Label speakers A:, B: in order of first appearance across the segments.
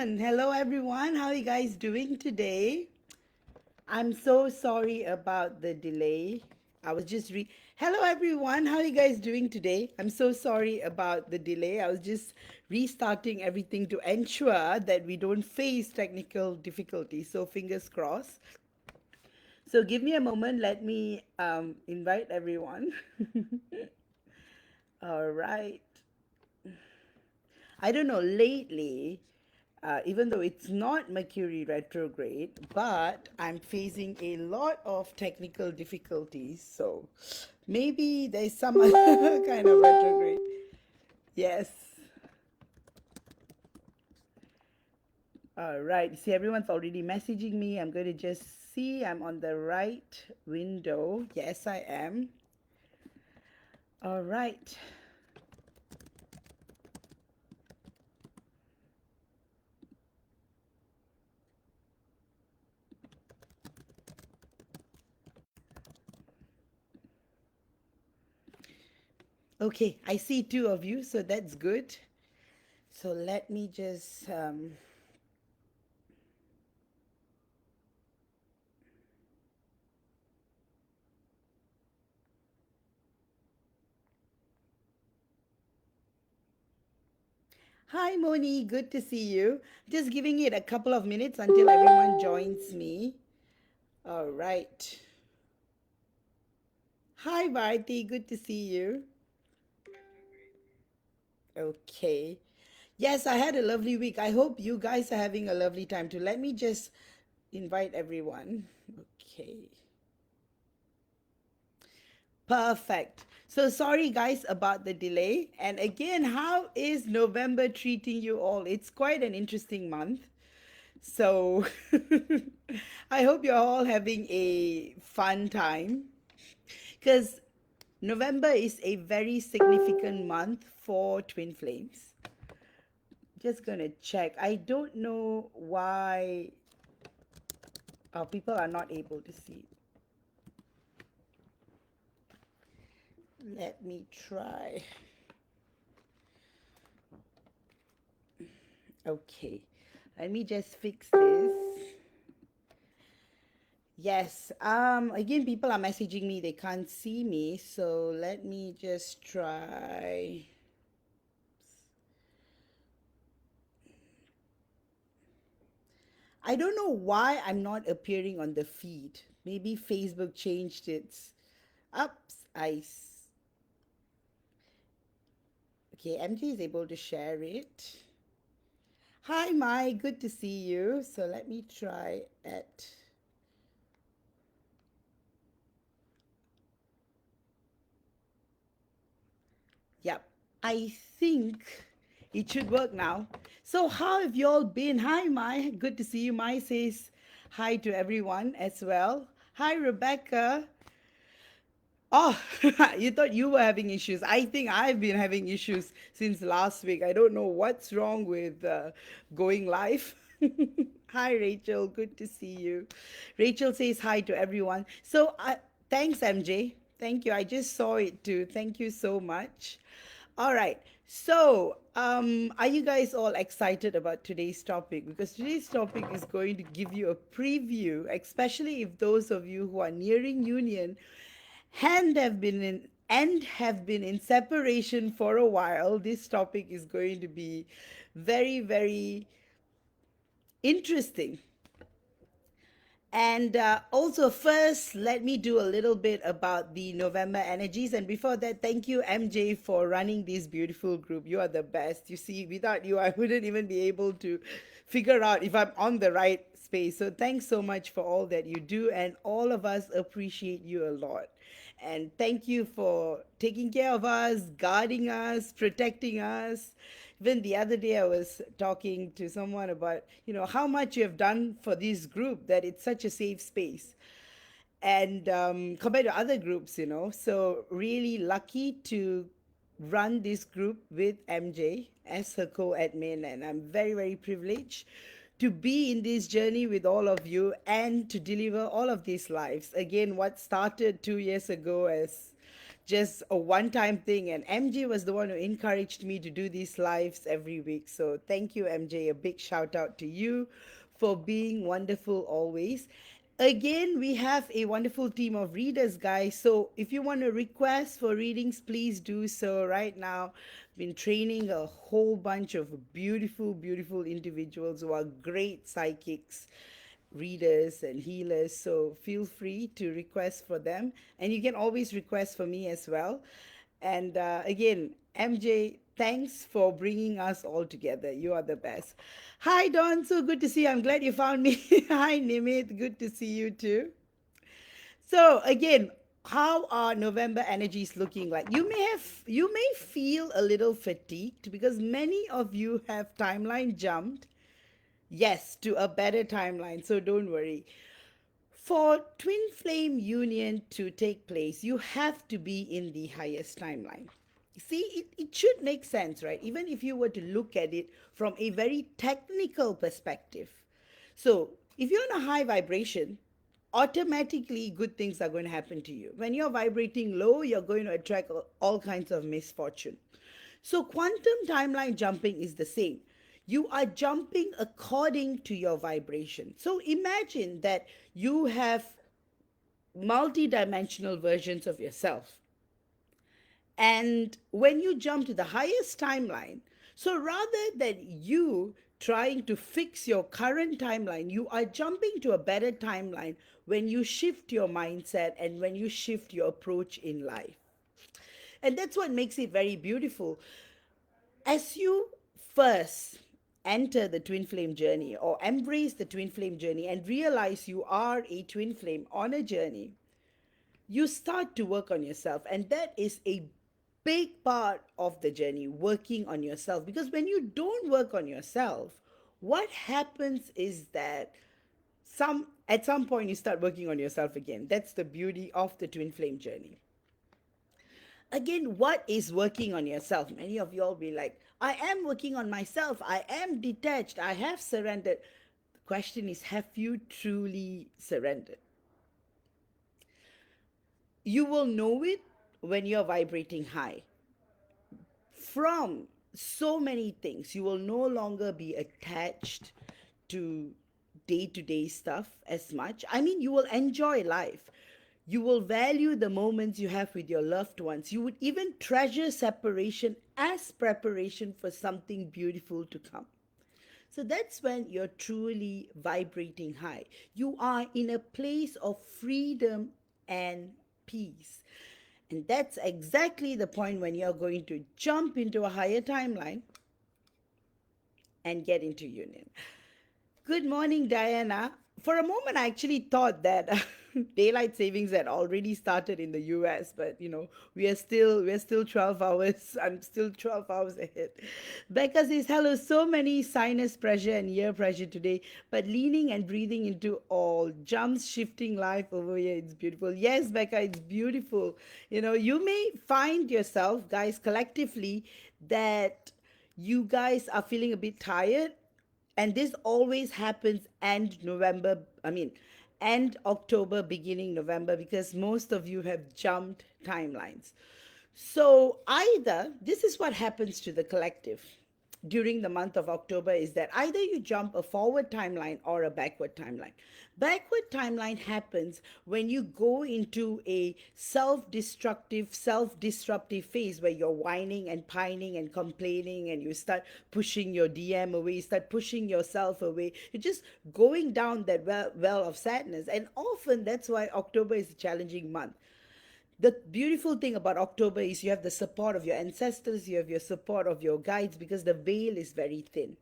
A: on. Hello, everyone. How are you guys doing today? I'm so sorry about the delay. I was just Hello, everyone. How are you guys doing today? I'm so sorry about the delay. I was just restarting everything to ensure that we don't face technical difficulties. So, fingers crossed. So, give me a moment. Let me invite everyone. All right. I don't know, lately, even though it's not Mercury retrograde, but I'm facing a lot of technical difficulties. So maybe there's some other kind of retrograde. Yes. All right. See, everyone's already messaging me. I'm going to just see I'm on the right window. Yes, I am. All right. Okay, I see two of you, so that's good. So let me just Hi, Moni. Good to see you. Just giving it a couple of minutes until everyone joins me. All right. Hi, Bharti. Good to see you. Okay. Yes, I had a lovely week. I hope you guys are having a lovely time too. Let me just invite everyone. Okay. Perfect. So sorry, guys, about the delay. And again, how is November treating you all? It's quite an interesting month. So I hope you're all having a fun time because November is a very significant month for twin flames. Just gonna check. I don't know why people are not able to see. Let me try. Okay, let me just fix this. Yes. Again, people are messaging me. They can't see me. So let me just try. I don't know why I'm not appearing on the feed. Maybe Facebook changed its. Ups, Okay, MG is able to share it. Hi, Mai. Good to see you. So let me try it. Yep. I think it should work now. So how have you all been? Hi, Mai. Good to see you. Mai says hi to everyone as well. Hi, Rebecca. Oh, you thought you were having issues. I think I've been having issues since last week. I don't know what's wrong with going live. Hi, Rachel. Good to see you. Rachel says hi to everyone. So, thanks, MJ. Thank you. I just saw it too. Thank you so much. All right. So, are you guys all excited about today's topic? Because today's topic is going to give you a preview, especially if those of you who are nearing union and have been in separation for a while. This topic is going to be very, very interesting. And also, first, let me do a little bit about the November energies. And before that, thank you, MJ, for running this beautiful group. You are the best. You see, without you, I wouldn't even be able to figure out if I'm on the right space. So, thanks so much for all that you do. And all of us appreciate you a lot. And thank you for taking care of us, guarding us, protecting us. Even the other day, I was talking to someone about, how much you have done for this group, that it's such a safe space. And compared to other groups, so really lucky to run this group with MJ as her co-admin. And I'm very, very privileged to be in this journey with all of you and to deliver all of these lives. Again, what started 2 years ago as just a one-time thing. And MJ was the one who encouraged me to do these lives every week. So thank you, MJ. A big shout out to you for being wonderful always. Again, we have a wonderful team of readers, guys. So if you want to request for readings, please do so right now. Been training a whole bunch of beautiful, beautiful individuals who are great psychics, readers, and healers. So feel free to request for them. And you can always request for me as well. And again, MJ, thanks for bringing us all together. You are the best. Hi, Don. So good to see you. I'm glad you found me. Hi, Nimit. Good to see you too. So again, how are November energies looking like? You may feel a little fatigued because many of you have timeline jumped. Yes, to a better timeline. So don't worry. For twin flame union to take place, you have to be in the highest timeline. See, it should make sense, right? Even if you were to look at it from a very technical perspective. So, if you're in a high vibration, automatically good things are going to happen to you. When you're vibrating low, you're going to attract all kinds of misfortune. So, quantum timeline jumping is the same. You are jumping according to your vibration. So, imagine that you have multi-dimensional versions of yourself. And when you jump to the highest timeline, so rather than you trying to fix your current timeline, you are jumping to a better timeline when you shift your mindset and when you shift your approach in life. And that's what makes it very beautiful. As you first enter the twin flame journey or embrace the twin flame journey and realize you are a twin flame on a journey, you start to work on yourself. And that is a big part of the journey, working on yourself. Because when you don't work on yourself, what happens is that at some point you start working on yourself again. That's the beauty of the twin flame journey. Again, what is working on yourself? Many of you all be like, I am working on myself. I am detached. I have surrendered. The question is, have you truly surrendered? You will know it when you're vibrating high. From so many things, you will no longer be attached to day-to-day stuff as much. I mean, you will enjoy life. You will value the moments you have with your loved ones. You would even treasure separation as preparation for something beautiful to come. So that's when you're truly vibrating high. You are in a place of freedom and peace. And that's exactly the point when you're going to jump into a higher timeline and get into union. Good morning, Diana. For a moment, I actually thought that daylight savings had already started in the US, but we're still 12 hours. I'm still 12 hours ahead. Becca says, hello, so many sinus pressure and ear pressure today, but leaning and breathing into all jumps, shifting life over here. It's beautiful. Yes, Becca, it's beautiful. You may find yourself, guys, collectively, that you guys are feeling a bit tired, and this always happens end October, beginning November, because most of you have jumped timelines. So either this is what happens to the collective during the month of October, is that either you jump a forward timeline or a backward timeline. Backward timeline happens when you go into a self-disruptive phase where you're whining and pining and complaining, and you start pushing your DM away, you start pushing yourself away. You're just going down that well of sadness. And often that's why October is a challenging month. The beautiful thing about October is you have the support of your ancestors, you have your support of your guides, because the veil is very thin.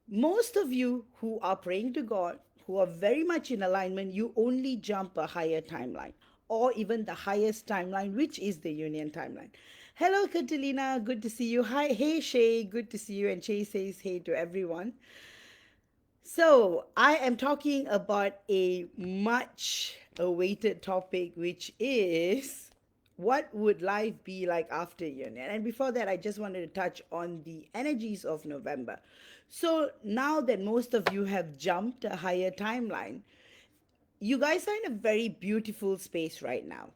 A: Most of you who are praying to God, who are very much in alignment, you only jump a higher timeline, or even the highest timeline, which is the union timeline. Hello, Catalina. Good to see you. Hi. Hey, Shay. Good to see you. And Shay says hey to everyone. So I am talking about a much awaited topic, which is, what would life be like after union? And before that, I just wanted to touch on the energies of November. So now that most of you have jumped a higher timeline, you guys are in a very beautiful space right now.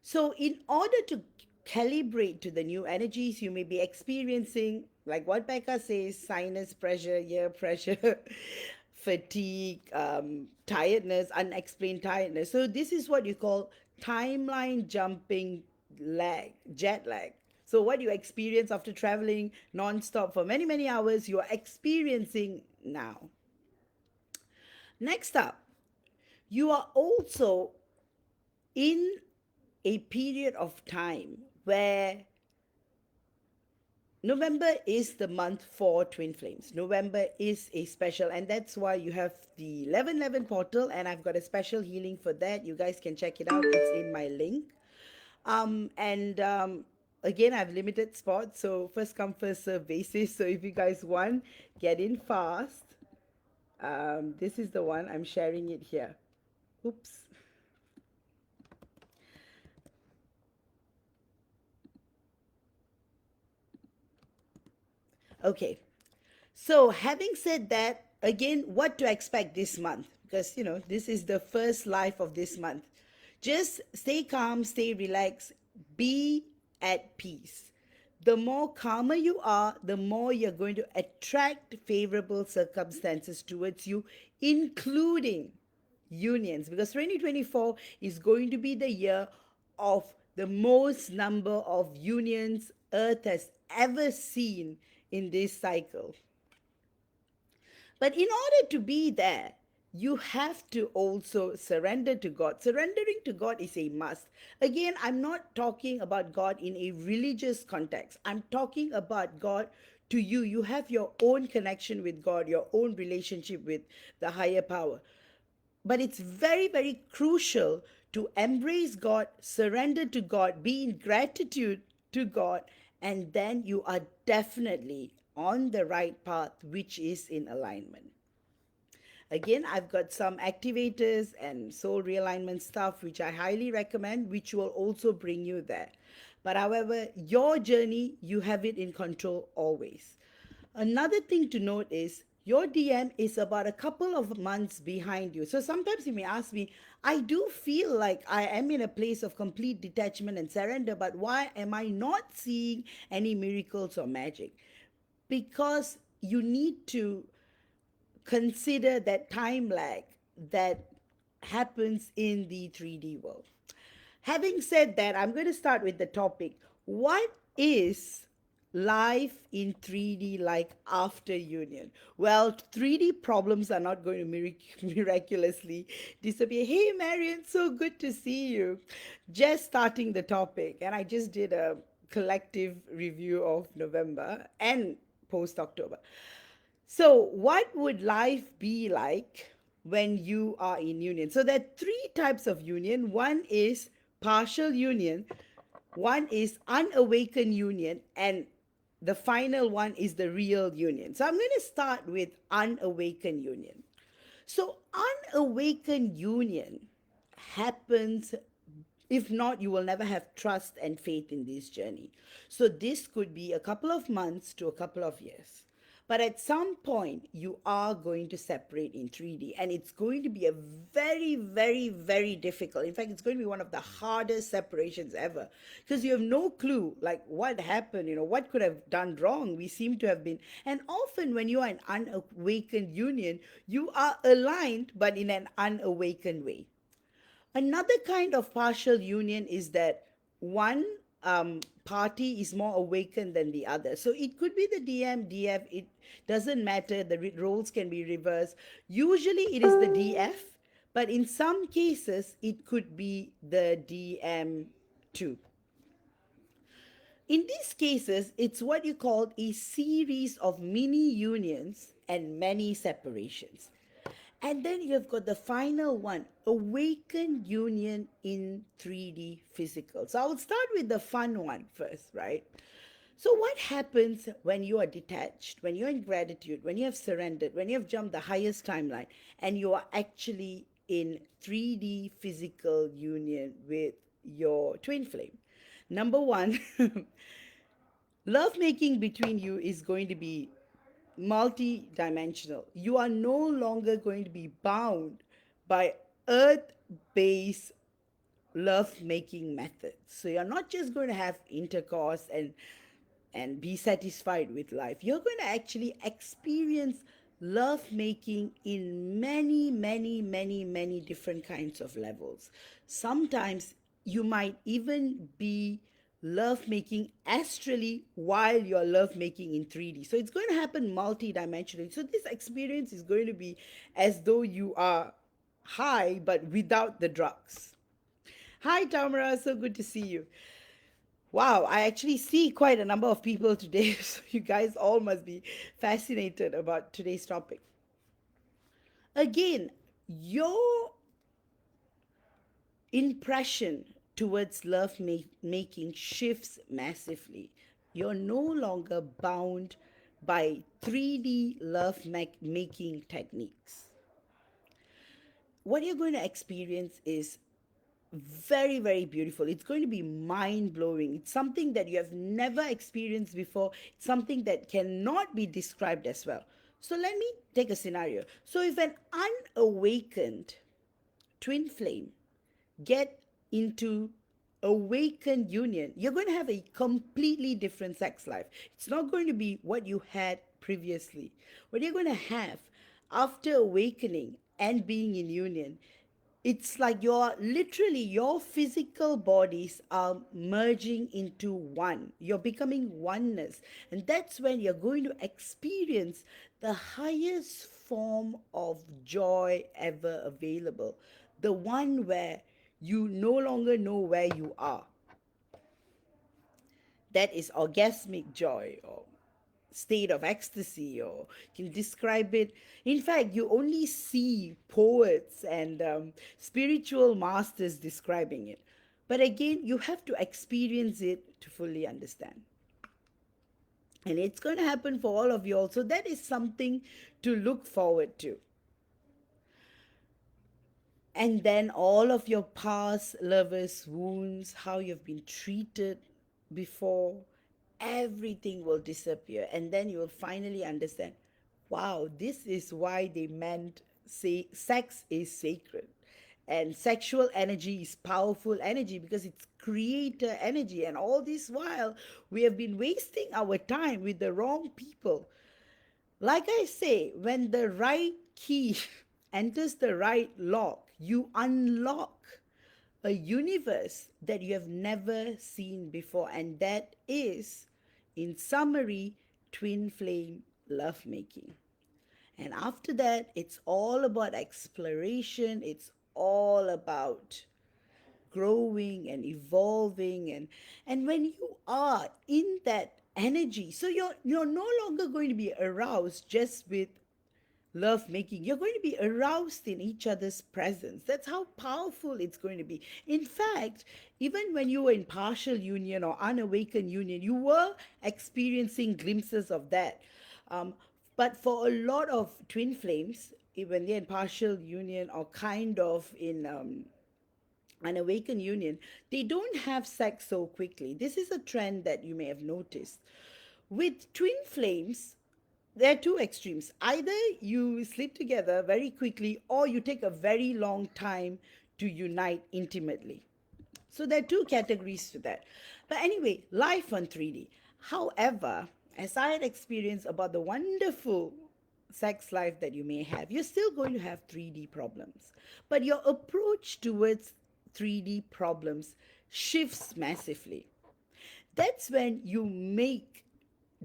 A: So, in order to calibrate to the new energies, you may be experiencing, like what Becca says, sinus pressure, ear pressure, fatigue, tiredness, unexplained tiredness. So, this is what you call timeline jumping lag, jet lag. So, what you experience after traveling non-stop for many, many hours, you are experiencing now. Next up, you are also in a period of time where November is the month for twin flames. November is a special, and that's why you have the 1111 portal, and I've got a special healing for that. You guys can check it out, it's in my link. And again, I have limited spots, so first come, first serve basis. So if you guys want, get in fast. This is the one, I'm sharing it here. Oops. Okay. So, having said that, again, what to expect this month? Because, this is the first live of this month. Just stay calm, stay relaxed, be at peace. The more calmer you are, the more you're going to attract favorable circumstances towards you, including unions. Because 2024 is going to be the year of the most number of unions Earth has ever seen in this cycle. But in order to be there, you have to also surrender to God. Surrendering to God is a must. Again, I'm not talking about God in a religious context. I'm talking about God to you. You have your own connection with God, your own relationship with the higher power. But it's very, very crucial to embrace God, surrender to God, be in gratitude to God, and then you are definitely on the right path, which is in alignment. Again, I've got some activators and soul realignment stuff which I highly recommend, which will also bring you there. But however, your journey, you have it in control always. Another thing to note is your DM is about a couple of months behind you. So sometimes you may ask me, I do feel like I am in a place of complete detachment and surrender, but why am I not seeing any miracles or magic? Because you need to consider that time lag that happens in the 3D world. Having said that, I'm going to start with the topic. What is life in 3D like after union? Well, 3D problems are not going to miraculously disappear. Hey, Marion, so good to see you. Just starting the topic, and I just did a collective review of November and post October. So, what would life be like when you are in union? So, there are three types of union. One is partial union, one is unawakened union, and the final one is the real union. So, I'm going to start with unawakened union. So, unawakened union happens, if not, you will never have trust and faith in this journey. So, this could be a couple of months to a couple of years. But at some point, you are going to separate in 3D, and it's going to be a very, very, very difficult. In fact, it's going to be one of the hardest separations ever because you have no clue, like what happened, what could have done wrong. We seem to have been, and often when you are in unawakened union, you are aligned, but in an unawakened way. Another kind of partial union is that one party is more awakened than the other. So it could be the DM, DF, it doesn't matter. The roles can be reversed. Usually it is the DF, but in some cases it could be the DM too. In these cases, it's what you call a series of mini unions and many separations. And then you've got the final one, awakened union in 3D physical. So I will start with the fun one first, right? So what happens when you are detached, when you're in gratitude, when you have surrendered, when you have jumped the highest timeline, and you are actually in 3D physical union with your twin flame? Number one, love making between you is going to be multi-dimensional. You are no longer going to be bound by earth-based love making methods. So you're not just going to have intercourse and be satisfied with life. You're going to actually experience love making in many, many, many, many different kinds of levels. Sometimes you might even be love making astrally while you're love making in 3D. So it's going to happen multi-dimensionally. So this experience is going to be as though you are high but without the drugs. Hi Tamara, so good to see you. Wow, I actually see quite a number of people today. So you guys all must be fascinated about today's topic. Again, your impression towards making shifts massively. You're no longer bound by 3D making techniques. What you're going to experience is very, very beautiful. It's going to be mind blowing. It's something that you have never experienced before. It's something that cannot be described as well. So let me take a scenario. So if an unawakened twin flame get into awakened union, you're going to have a completely different sex life. It's not going to be what you had previously. What you're going to have after awakening and being in union, it's like your physical bodies are merging into one. You're becoming oneness. And that's when you're going to experience the highest form of joy ever available. The one where you no longer know where you are. That is orgasmic joy, or state of ecstasy, or you can describe it. In fact, you only see poets and spiritual masters describing it. But again, you have to experience it to fully understand. And it's going to happen for all of you also. That is something to look forward to. And then all of your past lovers' wounds, how you've been treated before, everything will disappear. And then you will finally understand, wow, this is why they meant say sex is sacred. And sexual energy is powerful energy because it's creator energy. And all this while, we have been wasting our time with the wrong people. Like I say, when the right key enters the right lock, you unlock a universe that you have never seen before. And that is, in summary, twin flame lovemaking. And after that, it's all about exploration. It's all about growing and evolving. And when you are in that energy, so you're no longer going to be aroused just with love making. You're going to be aroused in each other's presence. That's how powerful it's going to be. In fact, even when you were in partial union or unawakened union, you were experiencing glimpses of that. But for a lot of twin flames, when they're in partial union or kind of in unawakened union, they don't have sex so quickly. This is a trend that you may have noticed. With twin flames, there are two extremes. Either you sleep together very quickly or you take a very long time to unite intimately. So there are two categories to that. But anyway, life on 3D. However, as I had experienced about the wonderful sex life that you may have, you're still going to have 3D problems. But your approach towards 3D problems shifts massively. That's when you make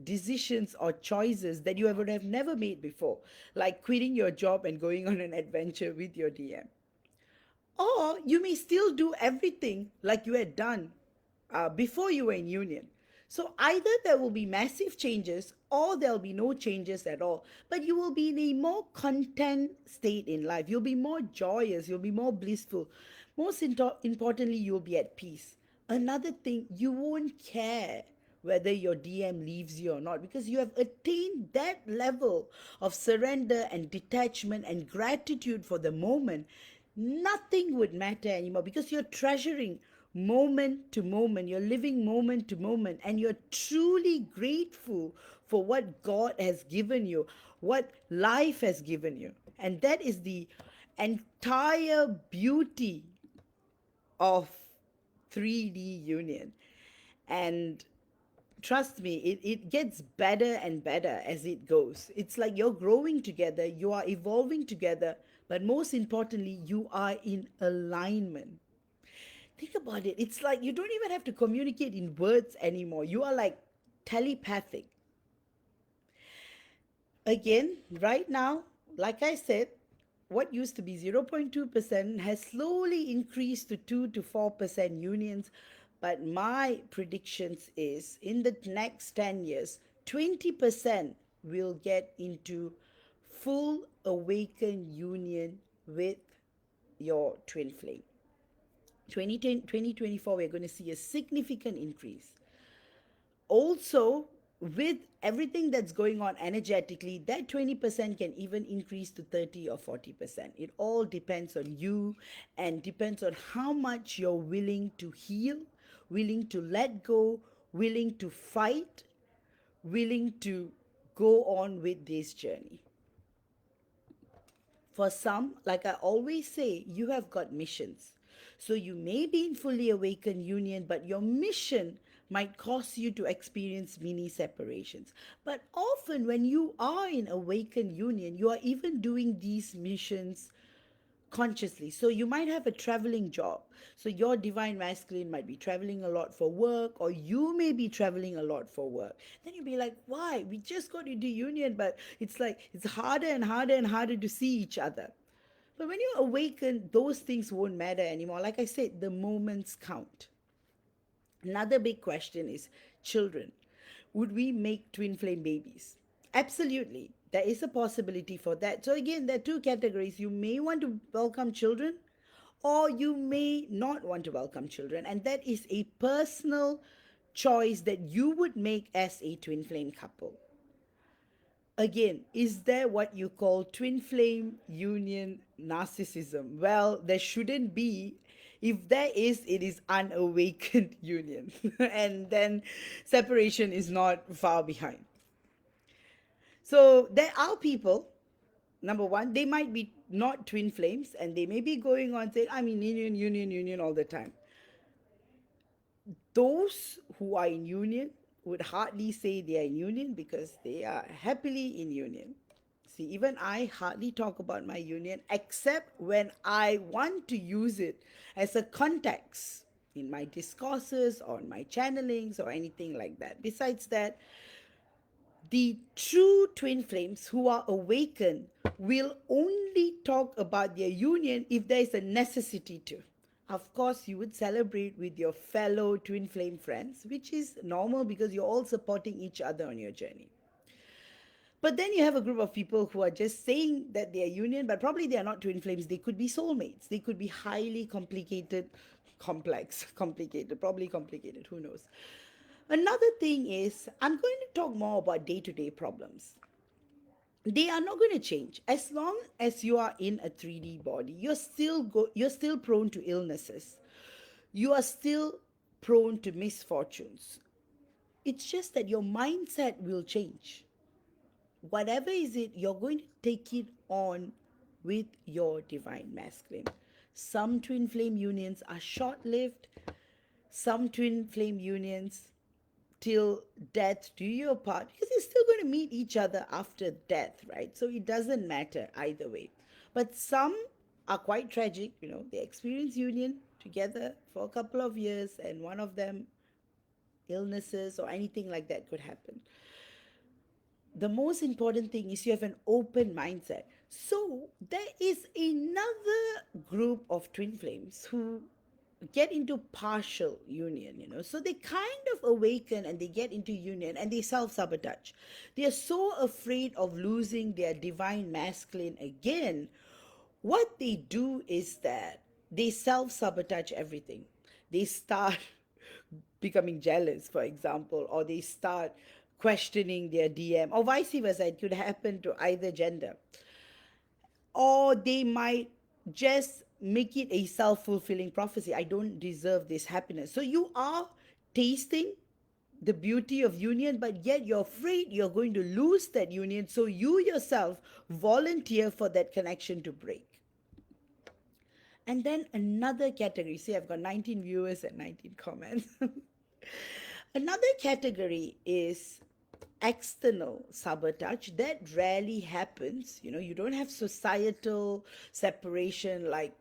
A: decisions or choices that you would have never made before, like quitting your job and going on an adventure with your DM. Or you may still do everything like you had done before you were in union. So either there will be massive changes or there'll be no changes at all. But you will be in a more content state in life. You'll be more joyous. You'll be more blissful. Most importantly, you'll be at peace. Another thing, you won't care whether your DM leaves you or not, because you have attained that level of surrender and detachment and gratitude for the moment. Nothing would matter anymore because you're treasuring moment to moment. You're living moment to moment, and you're truly grateful for what God has given you, what life has given you. And that is the entire beauty of 3D union. And trust me, it gets better and better as it goes. It's like you're growing together, you are evolving together, but most importantly, you are in alignment. Think about it. It's like you don't even have to communicate in words anymore. You are like telepathic. Again, right now, like I said, what used to be 0.2% has slowly increased to 2 to 4% unions. But my predictions is in the next 10 years, 20% will get into full awakened union with your twin flame. 2024, we're going to see a significant increase. Also, with everything that's going on energetically, that 20% can even increase to 30 or 40%. It all depends on you and depends on how much you're willing to heal, willing to let go, willing to fight, willing to go on with this journey. For some, like I always say, you have got missions. So you may be in fully awakened union, but your mission might cause you to experience mini separations. But often, when you are in awakened union, you are even doing these missions consciously. So you might have a traveling job. So your divine masculine might be traveling a lot for work, or you may be traveling a lot for work. Then you'll be like, why? We just got into union, but it's like it's harder and harder and harder to see each other. But when you awaken, those things won't matter anymore. Like I said, the moments count. Another big question is children. Would we make twin flame babies? Absolutely. There is a possibility for that. So, again, there are two categories. You may want to welcome children, or you may not want to welcome children. And that is a personal choice that you would make as a twin flame couple. Again, is there what you call twin flame union narcissism? Well, there shouldn't be. If there is, it is unawakened union. And then separation is not far behind. So there are people, number one, they might be not twin flames and they may be going on saying, I'm in union, union, union all the time. Those who are in union would hardly say they are in union because they are happily in union. See, even I hardly talk about my union except when I want to use it as a context in my discourses or my channelings or anything like that. Besides that, the true twin flames who are awakened will only talk about their union if there is a necessity to. Of course, you would celebrate with your fellow twin flame friends, which is normal because you're all supporting each other on your journey. But then you have a group of people who are just saying that they are union, but probably they are not twin flames. They could be soulmates. They could be highly complicated, probably complicated, who knows. Another thing is, I'm going to talk more about day-to-day problems. They are not going to change as long as you are in a 3D body. You're still prone to illnesses. You are still prone to misfortunes. It's just that your mindset will change. Whatever is it, you're going to take it on with your divine masculine. Some twin flame unions are short-lived. Some twin flame unions till death do you apart, because you're still going to meet each other after death, right? So it doesn't matter either way. But some are quite tragic, they experience union together for a couple of years and one of them illnesses or anything like that could happen. The most important thing is you have an open mindset. So there is another group of twin flames who get into partial union. So they kind of awaken and they get into union and they self-sabotage. They are so afraid of losing their divine masculine again. What they do is that they self-sabotage everything. They start becoming jealous, for example, or they start questioning their DM, or vice versa. It could happen to either gender. Or they might just make it a self-fulfilling prophecy. I don't deserve this happiness. So you are tasting the beauty of union, but yet you're afraid you're going to lose that union. So you yourself volunteer for that connection to break. And then another category. See, I've got 19 viewers and 19 comments. Another category is external sabotage that rarely happens. You don't have societal separation like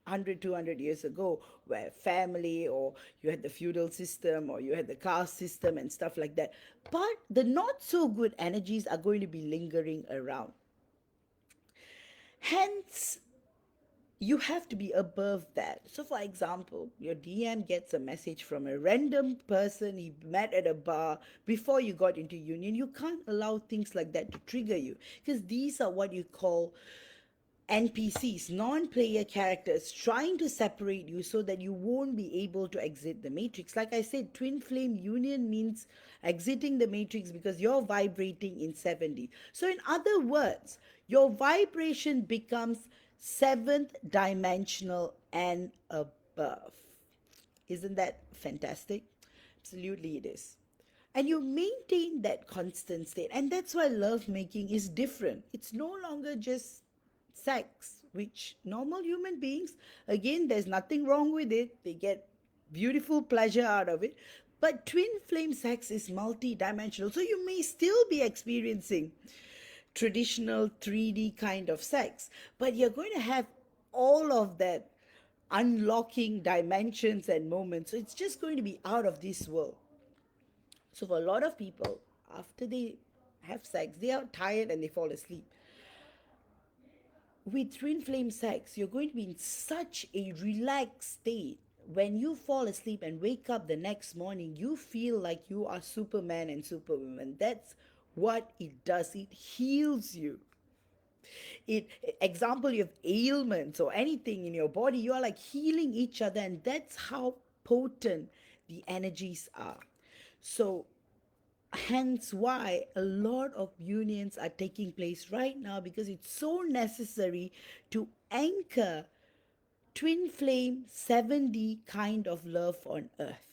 A: 100, 200 years ago, where family, or you had the feudal system, or you had the caste system and stuff like that. But the not so good energies are going to be lingering around. Hence, you have to be above that. So, for example, your DM gets a message from a random person he met at a bar before you got into union. You can't allow things like that to trigger you, because these are what you call NPCs, non player characters, trying to separate you so that you won't be able to exit the matrix. Like I said, twin flame union means exiting the matrix because you're vibrating in 7D. So, in other words, your vibration becomes seventh dimensional and above. Isn't that fantastic? Absolutely, it is. And you maintain that constant state. And that's why love making is different. It's no longer just sex, which normal human beings, again, there's nothing wrong with it. They get beautiful pleasure out of it. But twin flame sex is multi-dimensional. So you may still be experiencing traditional 3D kind of sex, but you're going to have all of that unlocking dimensions and moments. So it's just going to be out of this world. So for a lot of people, after they have sex, they are tired and they fall asleep. With twin flame sex, you're going to be in such a relaxed state. When you fall asleep and wake up the next morning, you feel like you are Superman and Superwoman. That's what it does. It heals you. It Example, you have ailments or anything in your body, you are like healing each other, and that's how potent the energies are. So hence why a lot of unions are taking place right now, because it's so necessary to anchor twin flame 7D kind of love on earth.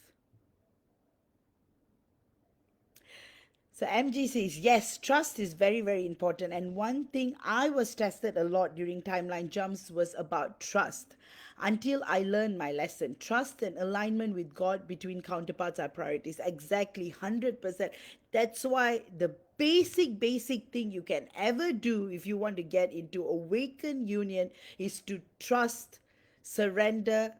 A: So MG says, yes, trust is very, very important. And one thing I was tested a lot during timeline jumps was about trust. Until I learned my lesson, trust and alignment with God between counterparts are priorities. Exactly, 100%. That's why the basic thing you can ever do if you want to get into awakened union is to trust, surrender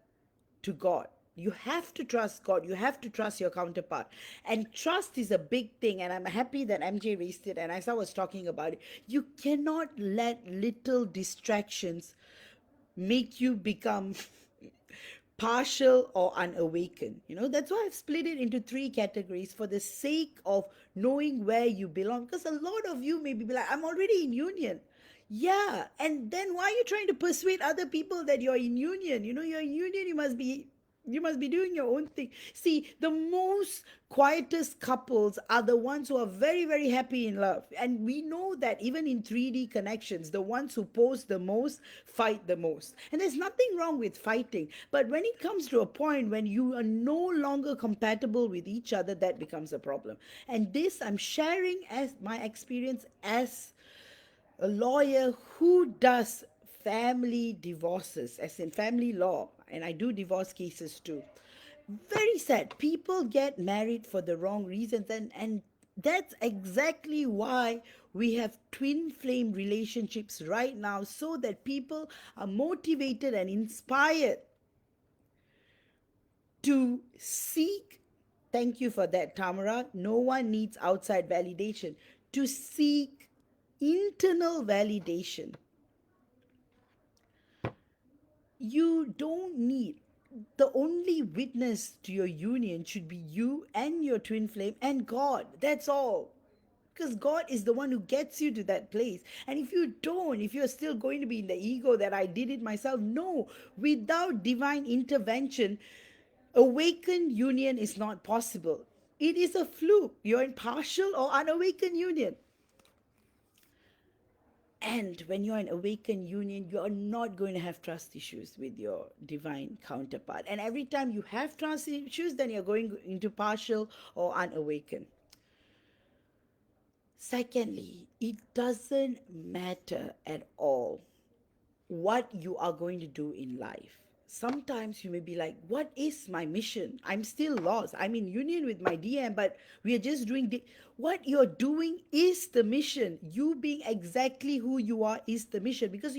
A: to God. You have to trust God. You have to trust your counterpart. And trust is a big thing. And I'm happy that MJ raised it. And as I was talking about it, you cannot let little distractions make you become partial or unawakened. That's why I've split it into three categories for the sake of knowing where you belong. Because a lot of you may be like, I'm already in union. Yeah. And then why are you trying to persuade other people that you're in union? You're in union, you must be doing your own thing. See, the most quietest couples are the ones who are very, very happy in love. And we know that even in 3D connections, the ones who pose the most fight the most. And there's nothing wrong with fighting. But when it comes to a point when you are no longer compatible with each other, that becomes a problem. And this I'm sharing as my experience as a lawyer who does family divorces, as in family law, and I do divorce cases too. Very sad. People get married for the wrong reasons, and that's exactly why we have twin flame relationships right now, so that people are motivated and inspired to seek. Thank you for that, Tamara. No one needs outside validation. To seek internal validation. You don't need, the only witness to your union should be you and your twin flame and God. That's all. Because God is the one who gets you to that place. And if you're still going to be in the ego that I did it myself, no, without divine intervention, awakened union is not possible. It is a fluke. You're in partial or unawakened union. And when you're in awakened union, you're not going to have trust issues with your divine counterpart. And every time you have trust issues, then you're going into partial or unawakened. Secondly, it doesn't matter at all what you are going to do in life. Sometimes you may be like, what is my mission? I'm still lost. I'm in union with my DM, but we are just doing what you're doing is the mission. You being exactly who you are is the mission, because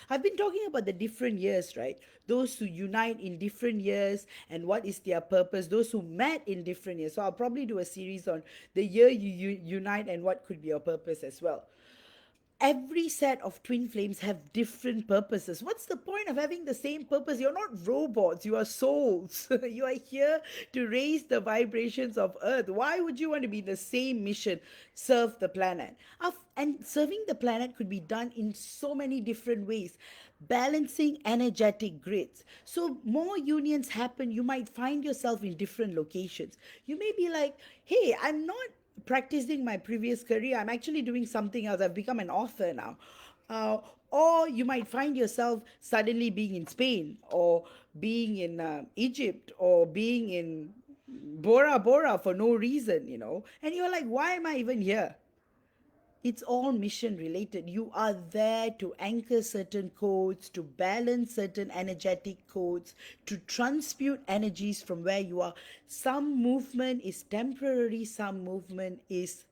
A: I've been talking about the different years, right? Those who unite in different years and what is their purpose, those who met in different years. So I'll probably do a series on the year you unite and what could be your purpose as well. Every set of twin flames have different purposes. What's the point of having the same purpose? You're not robots, you are souls. You are here to raise the vibrations of earth. Why would you want to be the same mission? Serve the planet. And serving the planet could be done in so many different ways. Balancing energetic grids. So more unions happen, you might find yourself in different locations. You may be like, hey, I'm not practicing my previous career. I'm actually doing something else. I've become an author now. Uh, or you might find yourself suddenly being in Spain, or being in Egypt, or being in Bora Bora for no reason, And you're like, why am I even here? It's all mission related. You are there to anchor certain codes, to balance certain energetic codes, to transmute energies from where you are. Some movement is temporary, some movement is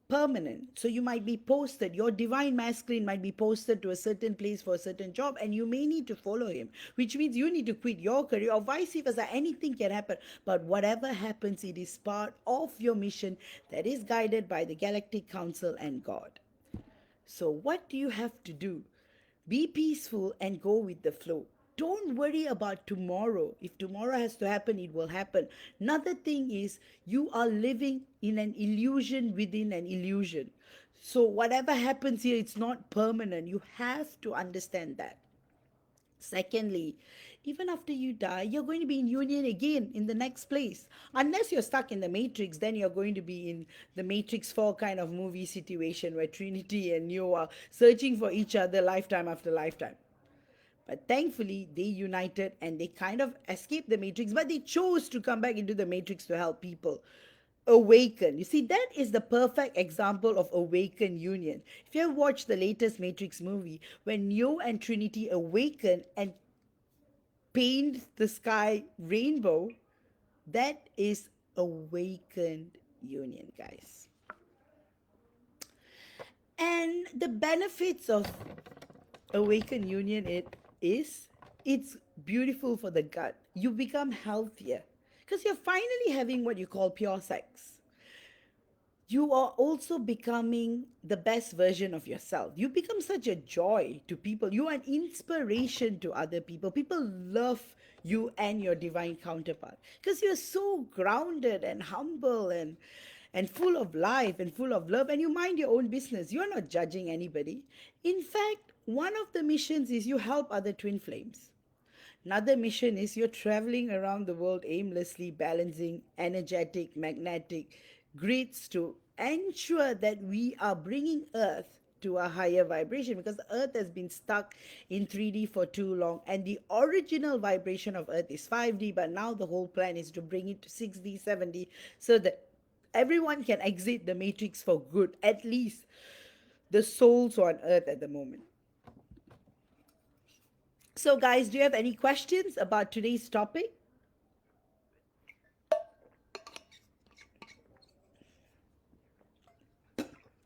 A: permanent. So you might be posted, your divine masculine might be posted to a certain place for a certain job, and you may need to follow him, which means you need to quit your career, or vice versa. Anything can happen. But whatever happens, it is part of your mission that is guided by the Galactic Council and God. So, what do you have to do? Be peaceful and go with the flow. Don't worry about tomorrow. If tomorrow has to happen, it will happen. Another thing is, you are living in an illusion within an illusion. So, whatever happens here, it's not permanent. You have to understand that. Secondly, even after you die, you're going to be in union again in the next place. Unless you're stuck in the Matrix, then you're going to be in the Matrix 4 kind of movie situation where Trinity and Neo are searching for each other lifetime after lifetime. But thankfully, they united and they kind of escaped the Matrix, but they chose to come back into the Matrix to help people awaken. You see, that is the perfect example of awakened union. If you have watched the latest Matrix movie, when Neo and Trinity awaken and paint the sky rainbow, that is awakened union, guys. And the benefits of awakened union, it's beautiful for the gut. You become healthier because you're finally having what you call pure sex. You are also becoming the best version of yourself. You become such a joy to people. You are an inspiration to other people. People love you and your divine counterpart because you're so grounded and humble and full of life and full of love, and you mind your own business. You're not judging anybody. In fact, one of the missions is you help other twin flames. Another mission is you're traveling around the world aimlessly, balancing energetic, magnetic grids to ensure that we are bringing Earth to a higher vibration, because Earth has been stuck in 3D for too long, and the original vibration of Earth is 5D, but now the whole plan is to bring it to 6D, 7D, so that everyone can exit the matrix for good, at least the souls on Earth at the moment. So, guys, do you have any questions about today's topic?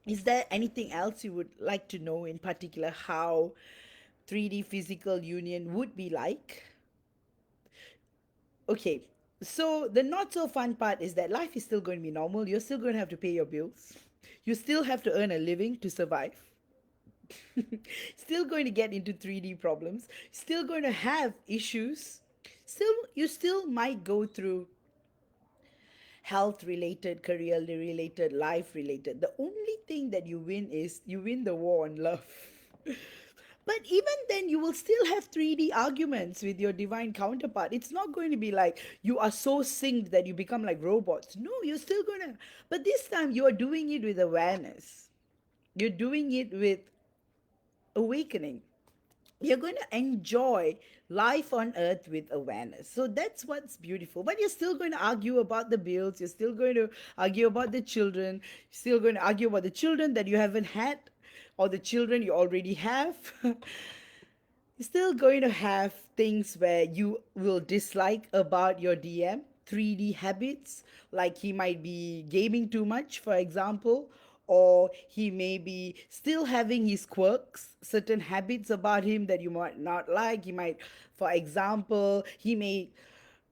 A: Is there anything else you would like to know, in particular how 3D physical union would be like? Okay, so the not so fun part is that life is still going to be normal. You're still going to have to pay your bills. You still have to earn a living to survive. Still going to get into 3D problems. Still going to have issues. You still might go through health related, career related, life related. The only thing that you win is you win the war on love. But even then, you will still have 3D arguments with your divine counterpart. It's not going to be like you are so synced that you become like robots. No, you're still going to. But this time, you are doing it with awareness. You're doing it with awakening. You're going to enjoy life on earth with awareness. So that's what's beautiful. But you're still going to argue about the bills. You're still going to argue about the children. You're still going to argue about the children that you haven't had, or the children you already have. You're still going to have things where you will dislike about your DM, 3D habits, like he might be gaming too much, for example, or he may be still having his quirks, certain habits about him that you might not like. He might, for example, he may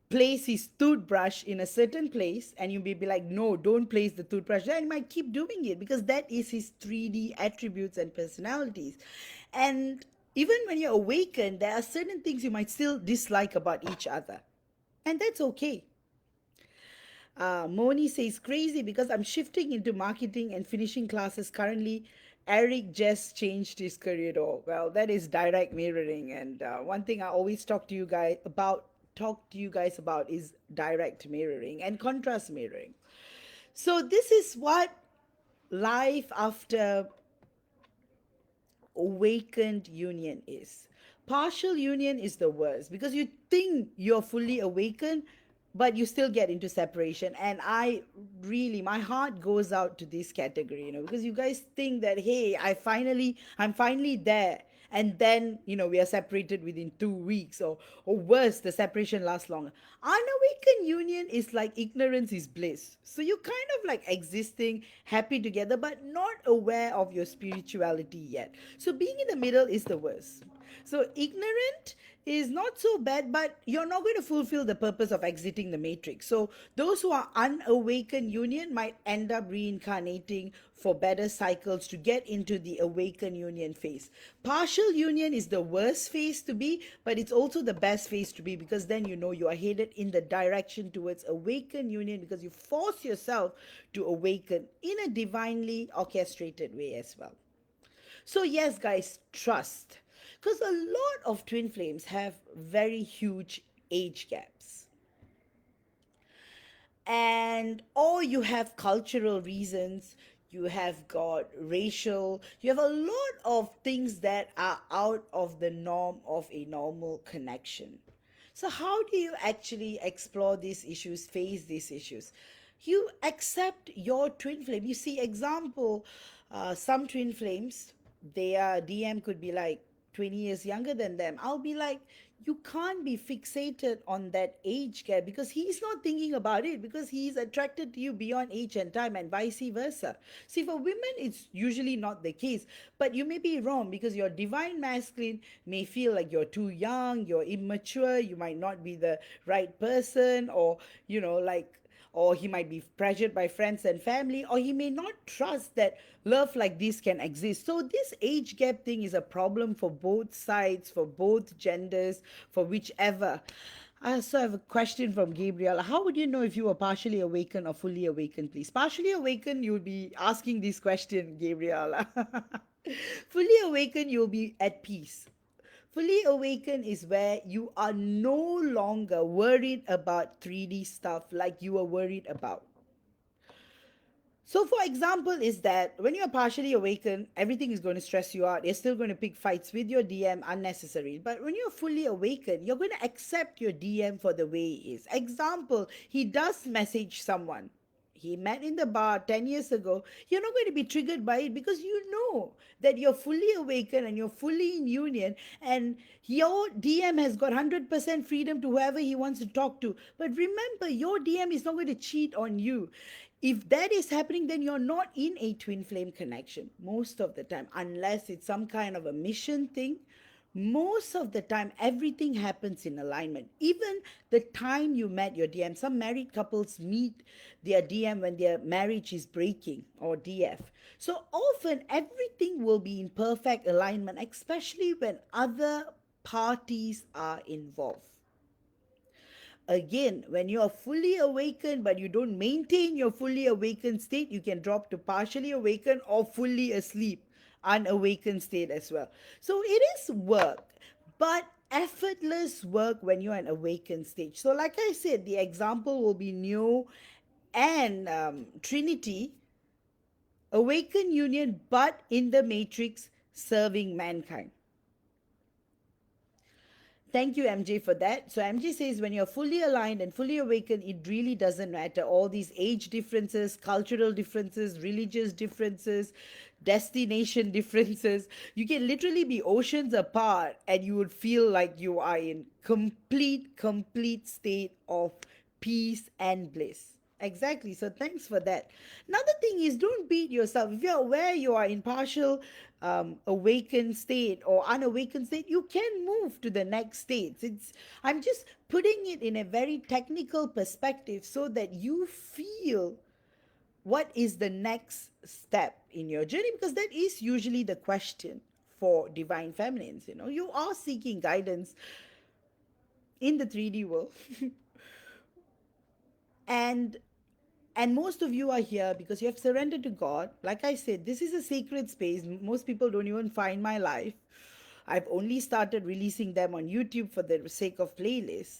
A: place his toothbrush in a certain place and you may be like, no, don't place the toothbrush there, and he might keep doing it because that is his 3D attributes and personalities. And even when you're awakened, there are certain things you might still dislike about each other, and that's okay. Moni says crazy because I'm shifting into marketing and finishing classes currently. Eric just changed his career though. Well, that is direct mirroring, and one thing I always talk to you guys about is direct mirroring and contrast mirroring. So this is what life after awakened union is. Partial union is the worst because you think you're fully awakened, but you still get into separation. And I really, my heart goes out to this category, because you guys think that, hey, I'm finally there. And then, we are separated within 2 weeks, or worse, the separation lasts longer. Unawakened union is like ignorance is bliss. So you're kind of like existing happy together, but not aware of your spirituality yet. So being in the middle is the worst. So ignorant is not so bad, but you're not going to fulfill the purpose of exiting the matrix. So those who are unawakened union might end up reincarnating for better cycles to get into the awakened union phase. Partial union is the worst phase to be, but it's also the best phase to be, because then you are headed in the direction towards awakened union, because you force yourself to awaken in a divinely orchestrated way as well. So yes, guys, trust. Because a lot of twin flames have very huge age gaps. And or you have cultural reasons, you have got racial, you have a lot of things that are out of the norm of a normal connection. So how do you actually explore these issues, face these issues? You accept your twin flame. You see, example, some twin flames, their DM could be like 20 years younger than them. I'll be like, you can't be fixated on that age gap, because he's not thinking about it, because he's attracted to you beyond age and time, and vice versa. See, for women, it's usually not the case, but you may be wrong, because your divine masculine may feel like you're too young, you're immature, you might not be the right person, or, or he might be pressured by friends and family, or he may not trust that love like this can exist. So this age gap thing is a problem for both sides, for both genders, for whichever. I also have a question from Gabriel. How would you know if you were partially awakened or fully awakened, please? Partially awakened, you would be asking this question, Gabriel. Fully awakened, you'll be at peace. Fully awakened is where you are no longer worried about 3D stuff like you were worried about. So, for example, is that when you're partially awakened, everything is going to stress you out. You're still going to pick fights with your DM unnecessary. But when you're fully awakened, you're going to accept your DM for the way he is. Example, he does message someone. He met in the bar 10 years ago. You're not going to be triggered by it, because you know that you're fully awakened and you're fully in union, and your DM has got 100% freedom to whoever he wants to talk to. But remember, your DM is not going to cheat on you. If that is happening, then you're not in a twin flame connection most of the time, unless it's some kind of a mission thing. Most of the time, everything happens in alignment. Even the time you met your DM, some married couples meet their DM when their marriage is breaking, or DF. So often, everything will be in perfect alignment, especially when other parties are involved. Again, when you are fully awakened but you don't maintain your fully awakened state, you can drop to partially awakened or fully asleep, unawakened state as well. So it is work, but effortless work when you're in awakened stage. So like I said, the example will be Neo and Trinity, awakened union, but in the matrix serving mankind. Thank you, MJ, for that. So MJ says when you're fully aligned and fully awakened, it really doesn't matter. All these age differences, cultural differences, religious differences, destination differences. You can literally be oceans apart and you would feel like you are in complete state of peace and bliss. Exactly. So thanks for that. Another thing is, don't beat yourself. If you're aware you are in partial awakened state or unawakened state, you can move to the next states. I'm just putting it in a very technical perspective so that you feel what is the next step in your journey, because that is usually the question for divine feminines. You are seeking guidance in the 3D world. and and most of you are here because you have surrendered to God. Like I said, this is a sacred space. Most people don't even find my life. I've only started releasing them on YouTube for the sake of playlists.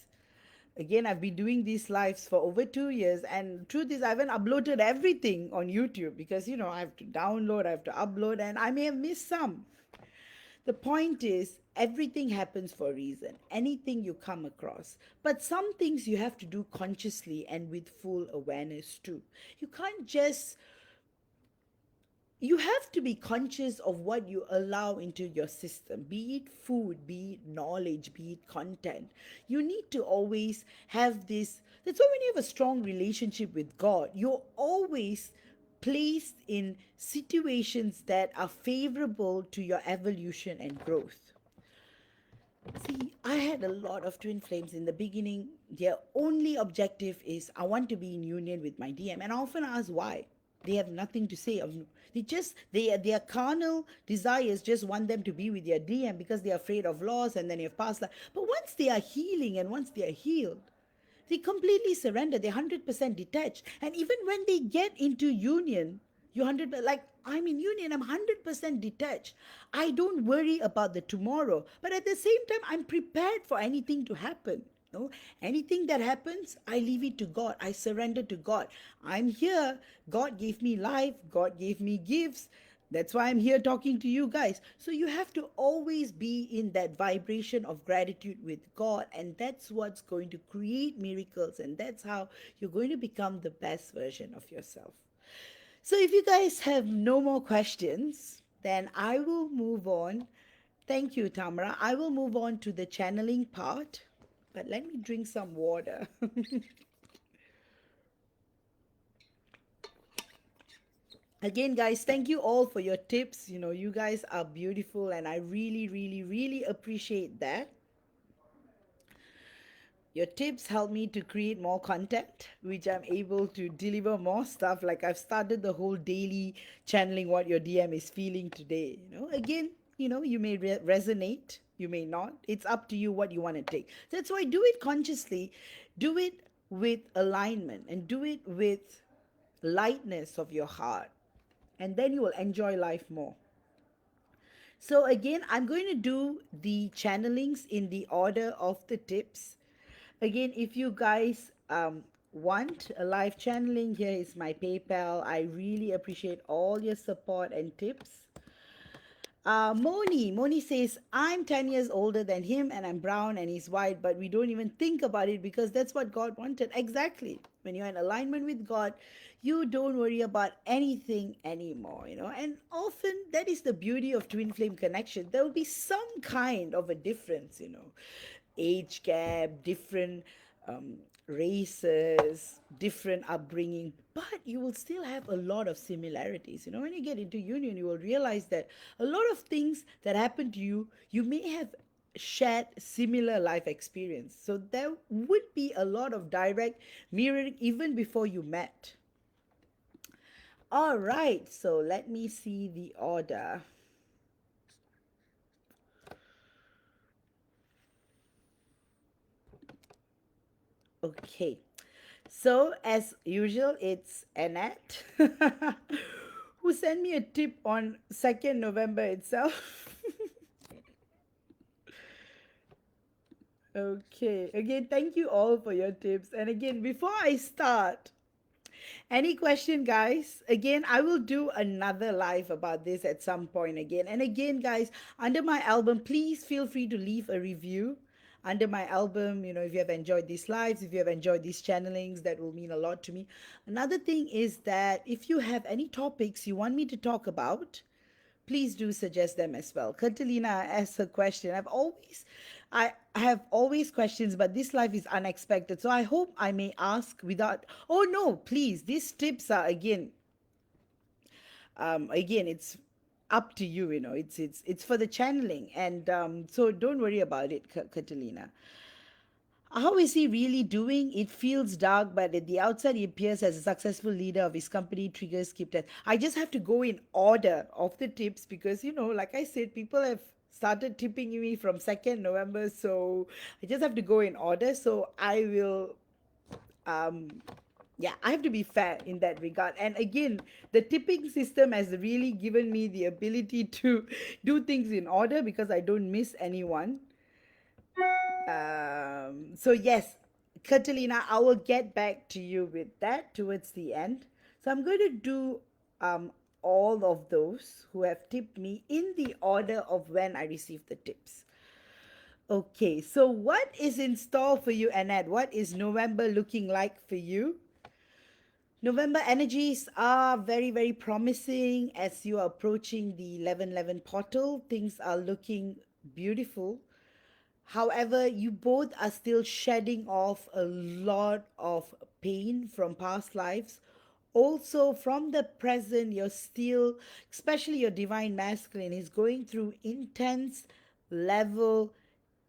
A: Again, I've been doing these lives for over 2 years, and truth is, I haven't uploaded everything on YouTube because I have to download, I have to upload, and I may have missed some. The point is, everything happens for a reason, anything you come across. But some things you have to do consciously and with full awareness too. You can't just you have to be conscious of what you allow into your system, be it food, be it knowledge, be it content. You need to always have this. That's why when you have a strong relationship with God, you're always placed in situations that are favorable to your evolution and growth. See, I had a lot of twin flames in the beginning. Their only objective is, I want to be in union with my DM. And I often ask why. They have nothing to say. Their carnal desires just want them to be with their DM because they're afraid of loss, and then you have past life. But once they are healing and once they are healed, they completely surrender. They're 100% detached. And even when they get into union, you're 100%, like I'm in union, I'm 100% detached. I don't worry about the tomorrow. But at the same time, I'm prepared for anything to happen. No, anything that happens, I leave it to God. I surrender to God. I'm here. God gave me life. God gave me gifts. That's why I'm here talking to you guys. So you have to always be in that vibration of gratitude with God, and that's what's going to create miracles, and that's how you're going to become the best version of yourself. So if you guys have no more questions, then I will move on. Thank you, Tamara. I will move on to the channeling part, but let me drink some water. Again, guys, thank you all for your tips. You guys are beautiful, and I really, really, really appreciate that. Your tips help me to create more content, which I'm able to deliver more stuff. Like I've started the whole daily channeling what your DM is feeling today. Again, you may resonate, you may not. It's up to you what you want to take. That's why do it consciously, do it with alignment, and do it with lightness of your heart. And then you will enjoy life more. So again, I'm going to do the channelings in the order of the tips. Again, if you guys want a live channeling, here is my PayPal. I really appreciate all your support and tips. Moni says, I'm 10 years older than him and I'm brown and he's white, but we don't even think about it because that's what God wanted. Exactly. When you're in alignment with God, you don't worry about anything anymore, and often that is the beauty of twin flame connection. There will be some kind of a difference, age gap, different races, different upbringing, but you will still have a lot of similarities. When you get into union, you will realize that a lot of things that happen to you, you may have shared similar life experience. So there would be a lot of direct mirroring even before you met. All right, so let me see the order. Okay, so as usual, it's Annette who sent me a tip on 2nd November itself. Okay, again, thank you all for your tips. And again, before I start, any question, guys? Again, I will do another live about this at some point again. And again, guys, under my album, please feel free to leave a review under my album. If you have enjoyed these lives, if you have enjoyed these channelings, that will mean a lot to me. Another thing is that if you have any topics you want me to talk about, please do suggest them as well. Catalina asked a question. I have always questions, but this life is unexpected. So I hope I may ask without, oh no, please, these tips are again, it's up to you, it's for the channeling. And so don't worry about it, Catalina. How is he really doing? It feels dark, but at the outside, he appears as a successful leader of his company, Triggers Keep Test. I just have to go in order of the tips because, like I said, people have started tipping me from 2nd November. So I just have to go in order. So I will, um, yeah, I have to be fair in that regard. And again, the tipping system has really given me the ability to do things in order because I don't miss anyone. So yes, Catalina, I will get back to you with that towards the end. So I'm going to do um, all of those who have tipped me in the order of when I received the tips. Okay, so what is in store for you, Annette? What is November looking like for you? November energies are very, very promising as you are approaching the 1111 portal. Things are looking beautiful. However, you both are still shedding off a lot of pain from past lives. Also, from the present, you're still, especially your divine masculine, is going through intense level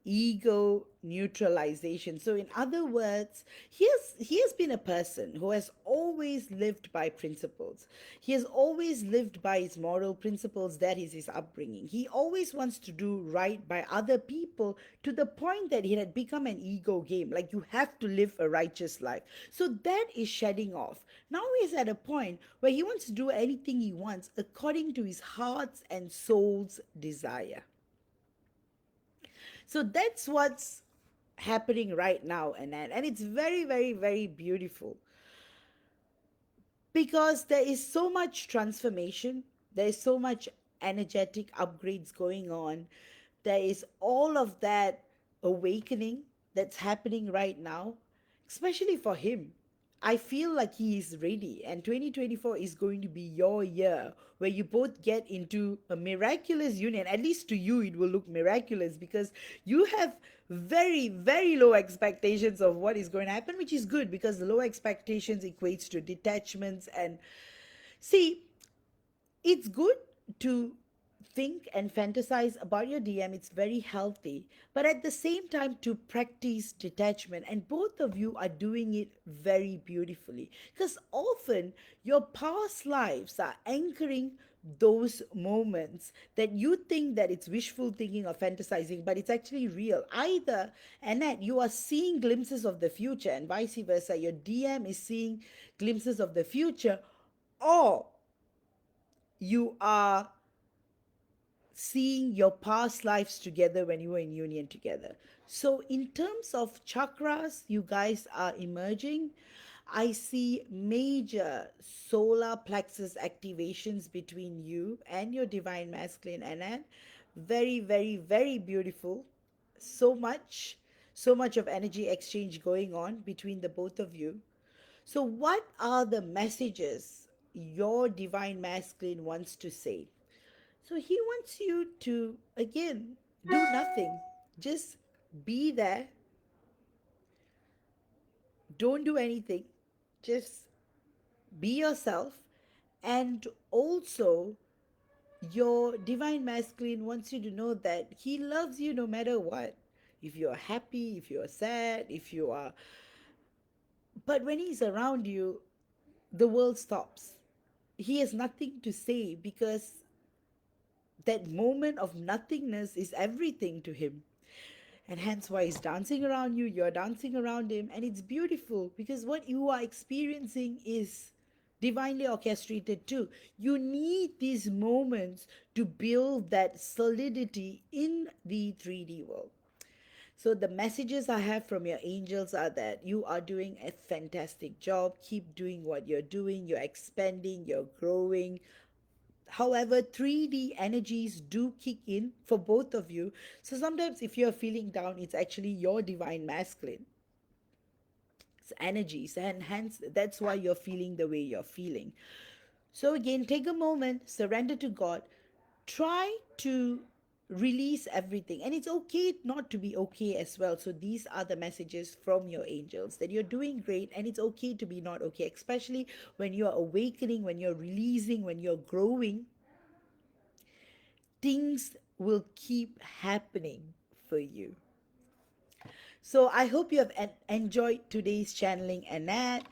A: ego neutralization. So in other words, he has been a person who has always lived by principles. He has always lived by his moral principles. That is his upbringing. He always wants to do right by other people to the point that it had become an ego game, like you have to live a righteous life. So that is shedding off. Now he's at a point where he wants to do anything he wants according to his heart's and soul's desire. So that's what's happening right now, and it's very, very, very beautiful because there is so much transformation, there is so much energetic upgrades going on, there is all of that awakening that's happening right now, especially for him. I feel like he is ready, and 2024 is going to be your year where you both get into a miraculous union. At least to you, it will look miraculous because you have very, very low expectations of what is going to happen, which is good because the low expectations equates to detachments. And see, it's good to think and fantasize about your DM. It's very healthy. But at the same time, to practice detachment. And both of you are doing it very beautifully. Because often your past lives are anchoring those moments that you think that it's wishful thinking or fantasizing, but it's actually real. Either, Annette, you are seeing glimpses of the future, and vice versa. Your DM is seeing glimpses of the future, or you are seeing your past lives together when you were in union together. So, in terms of chakras, you guys are emerging. I see major solar plexus activations between you and your divine masculine Anand. Very, very, very beautiful. So much of energy exchange going on between the both of you. So, what are the messages your divine masculine wants to say? So he wants you to, again, do nothing. Just be there. Don't do anything. Just be yourself. And also, your divine masculine wants you to know that he loves you no matter what. If you're happy, if you're sad, if you are. But when he's around you, the world stops. He has nothing to say because that moment of nothingness is everything to him. And hence why he's dancing around you, you're dancing around him, and it's beautiful because what you are experiencing is divinely orchestrated too. You need these moments to build that solidity in the 3D world. So the messages I have from your angels are that you are doing a fantastic job. Keep doing what you're doing. You're expanding, you're growing. However, 3D energies do kick in for both of you. So sometimes if you're feeling down, it's actually your divine masculine energies, and hence that's why you're feeling the way you're feeling. So again, take a moment, surrender to God, try to release everything, and it's okay not to be okay as well. So these are the messages from your angels, that you're doing great and it's okay to be not okay, especially when you're awakening, when you're releasing, when you're growing. Things will keep happening for you. So I hope you have enjoyed today's channeling, Annette.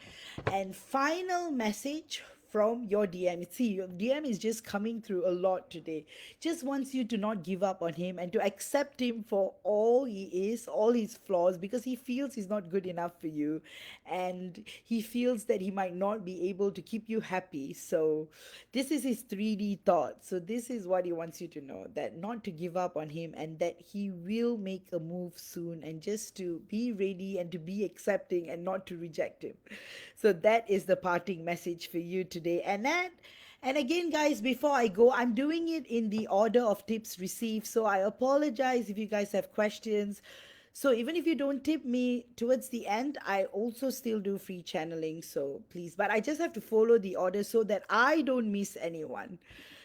A: And final message from your DM. See, your DM is just coming through a lot today. Just wants you to not give up on him and to accept him for all he is, all his flaws, because he feels he's not good enough for you. And he feels that he might not be able to keep you happy. So this is his 3D thought. So this is what he wants you to know, that not to give up on him and that he will make a move soon, and just to be ready and to be accepting and not to reject him. So that is the parting message for you today. And again, guys, before I go, I'm doing it in the order of tips received. So I apologize if you guys have questions. So even if you don't tip me towards the end, I also still do free channeling. So please, but I just have to follow the order so that I don't miss anyone.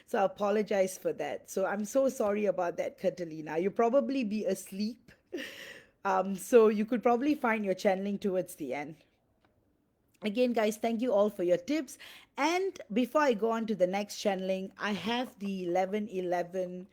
A: So I apologize for that. So I'm so sorry about that, Catalina. You'll probably be asleep. So you could probably find your channeling towards the end. Again, guys, thank you all for your tips. And before I go on to the next channeling, I have the 1111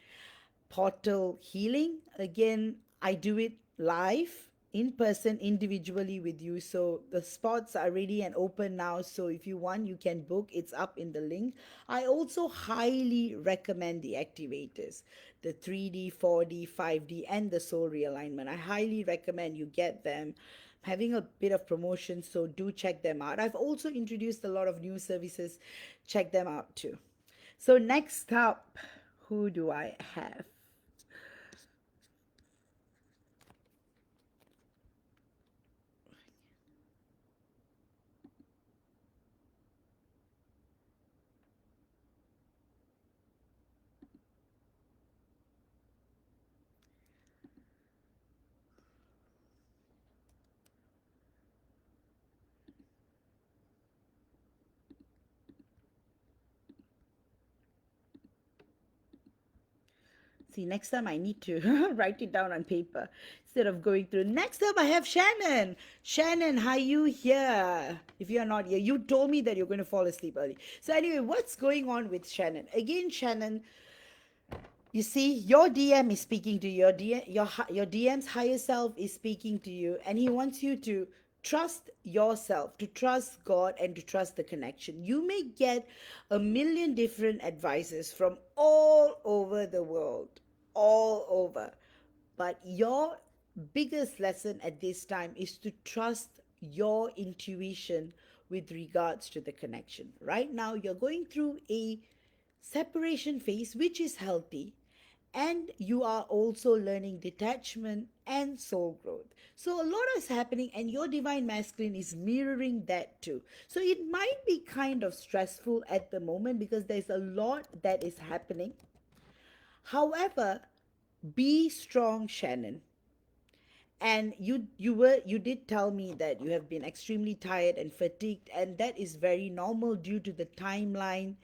A: portal healing. Again, I do it live in person individually with you. So the spots are ready and open now. So if you want, you can book. It's up in the link. I also highly recommend the activators, the 3D, 4D, 5D, and the soul realignment. I highly recommend you get them. Having a bit of promotion, so do check them out. I've also introduced a lot of new services. Check them out too. So next up, who do I have? See, next time I need to write it down on paper instead of going through. Next up, I have Shannon. Shannon, are you here? If you're not here, you told me that you're going to fall asleep early. So, anyway, what's going on with Shannon? Again, Shannon, you see, your DM is speaking to you. Your DM's higher self is speaking to you, and he wants you to trust yourself, to trust God, and to trust the connection. You may get a million different advices from all over the world, all over. But your biggest lesson at this time is to trust your intuition with regards to the connection. Right now, you're going through a separation phase, which is healthy, and you are also learning detachment and soul growth. So a lot is happening, and your divine masculine is mirroring that too. So it might be kind of stressful at the moment because there's a lot that is happening. However, be strong, Shannon. And you did tell me that you have been extremely tired and fatigued, and that is very normal due to the timeline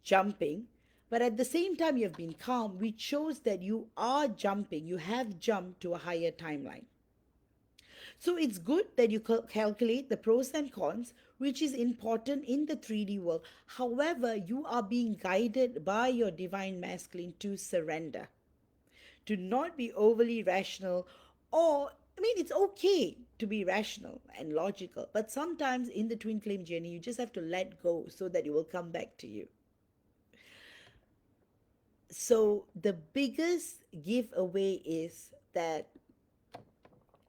A: jumping. But at the same time, you have been calm, which shows that you are jumping. You have jumped to a higher timeline. So it's good that you calculate the pros and cons, which is important in the 3D world. However, you are being guided by your divine masculine to surrender, to not be overly rational. Or, I mean, it's okay to be rational and logical, but sometimes in the twin flame journey, you just have to let go so that it will come back to you. So the biggest giveaway is that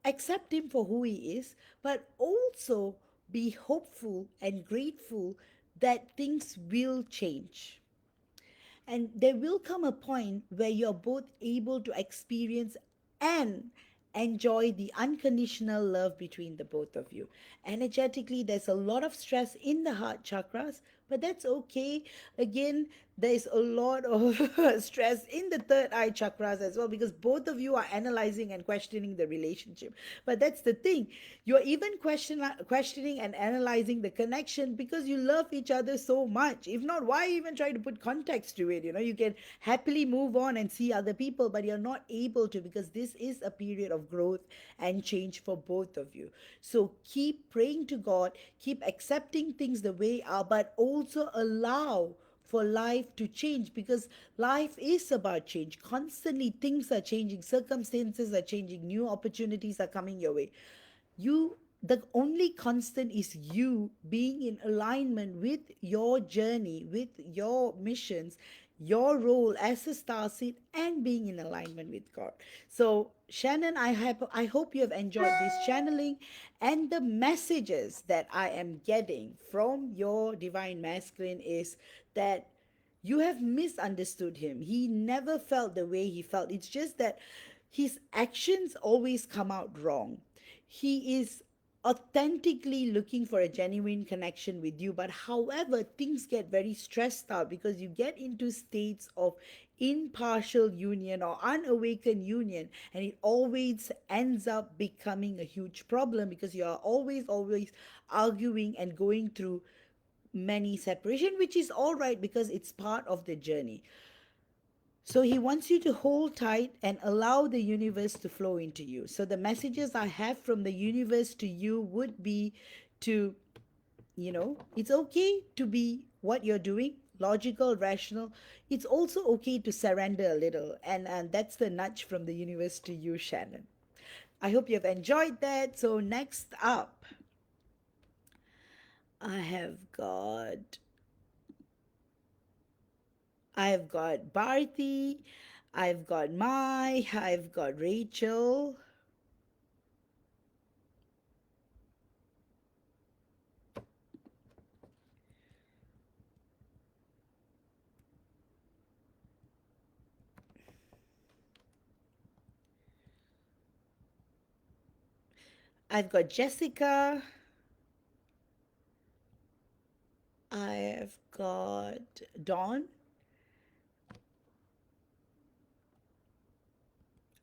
A: accept him for who he is, but also be hopeful and grateful that things will change. And there will come a point where you're both able to experience and enjoy the unconditional love between the both of you. Energetically, there's a lot of stress in the heart chakras, but that's okay. Again, there's a lot of stress in the third eye chakras as well, because both of you are analyzing and questioning the relationship. But that's the thing, you're even questioning and analyzing the connection because you love each other so much. If not, why even try to put context to it? You can happily move on and see other people, but you're not able to, because this is a period of growth and change for both of you. So keep praying to God, keep accepting things the way are, but also allow for life to change, because life is about change. Constantly things are changing, circumstances are changing, new opportunities are coming your way. The only constant is you being in alignment with your journey, with your missions, your role as a star seed, and being in alignment with God. So Shannon, I hope you have enjoyed this channeling, and the messages that I am getting from your divine masculine is that you have misunderstood him. He never felt the way he felt. It's just that his actions always come out wrong. He is authentically looking for a genuine connection with you, but however, things get very stressed out because you get into states of impartial union or unawakened union, and it always ends up becoming a huge problem because you are always arguing and going through many separation, which is all right because it's part of the journey. So he wants you to hold tight and allow the universe to flow into you. So the messages I have from the universe to you would be to, it's okay to be what you're doing, logical, rational. It's also okay to surrender a little. And that's the nudge from the universe to you, Shannon. I hope you have enjoyed that. So next up, I have got I've got Bharti, I've got Mai, I've got Rachel. I've got Jessica. I've got Dawn.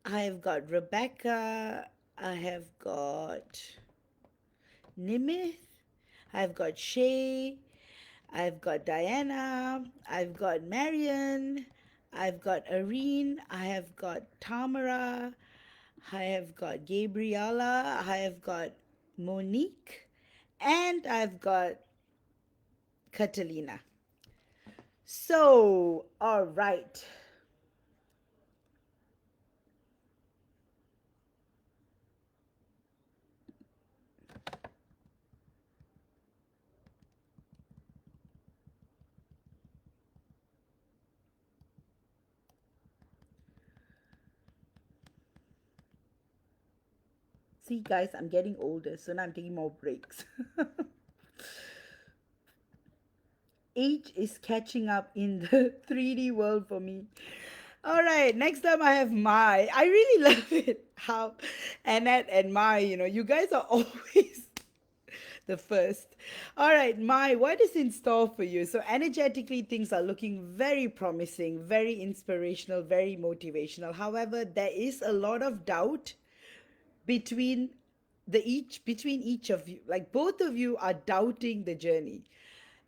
A: I've got Rebecca. I have got Nimith. I've got Shay. I've got Diana. I've got Marion. I've got Irene. I have got Tamara. I have got Gabriella. I have got Monique. And I've got Catalina. So, all right. See, guys, I'm getting older, so now I'm taking more breaks. Age is catching up in the 3D world for me. All right, next up I have Mai. I really love it how Annette and Mai, you guys are always the first. All right, Mai, what is in store for you? So, energetically, things are looking very promising, very inspirational, very motivational. However, there is a lot of doubt between between each of you. Like both of you are doubting the journey,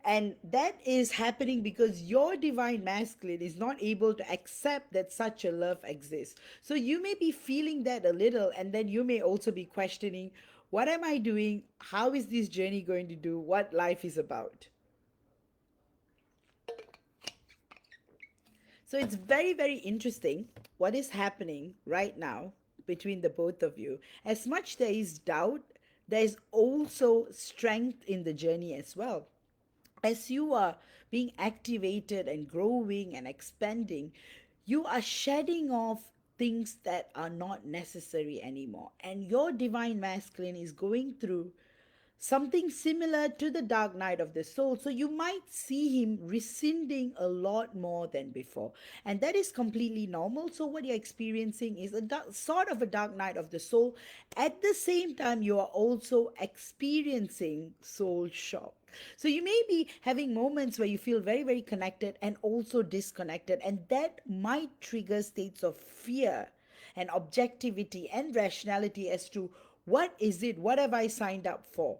A: and that is happening because your divine masculine is not able to accept that such a love exists. So you may be feeling that a little, and then you may also be questioning, what am I doing? How is this journey going to do what life is about? So it's very, very interesting what is happening right now between the both of you. As much there is doubt, there is also strength in the journey as well. As you are being activated and growing and expanding, you are shedding off things that are not necessary anymore. And your divine masculine is going through something similar to the dark night of the soul. So you might see him rescinding a lot more than before. And that is completely normal. So what you're experiencing is sort of a dark night of the soul. At the same time, you are also experiencing soul shock. So you may be having moments where you feel very, very connected and also disconnected, and that might trigger states of fear and objectivity and rationality as to what is it, what have I signed up for.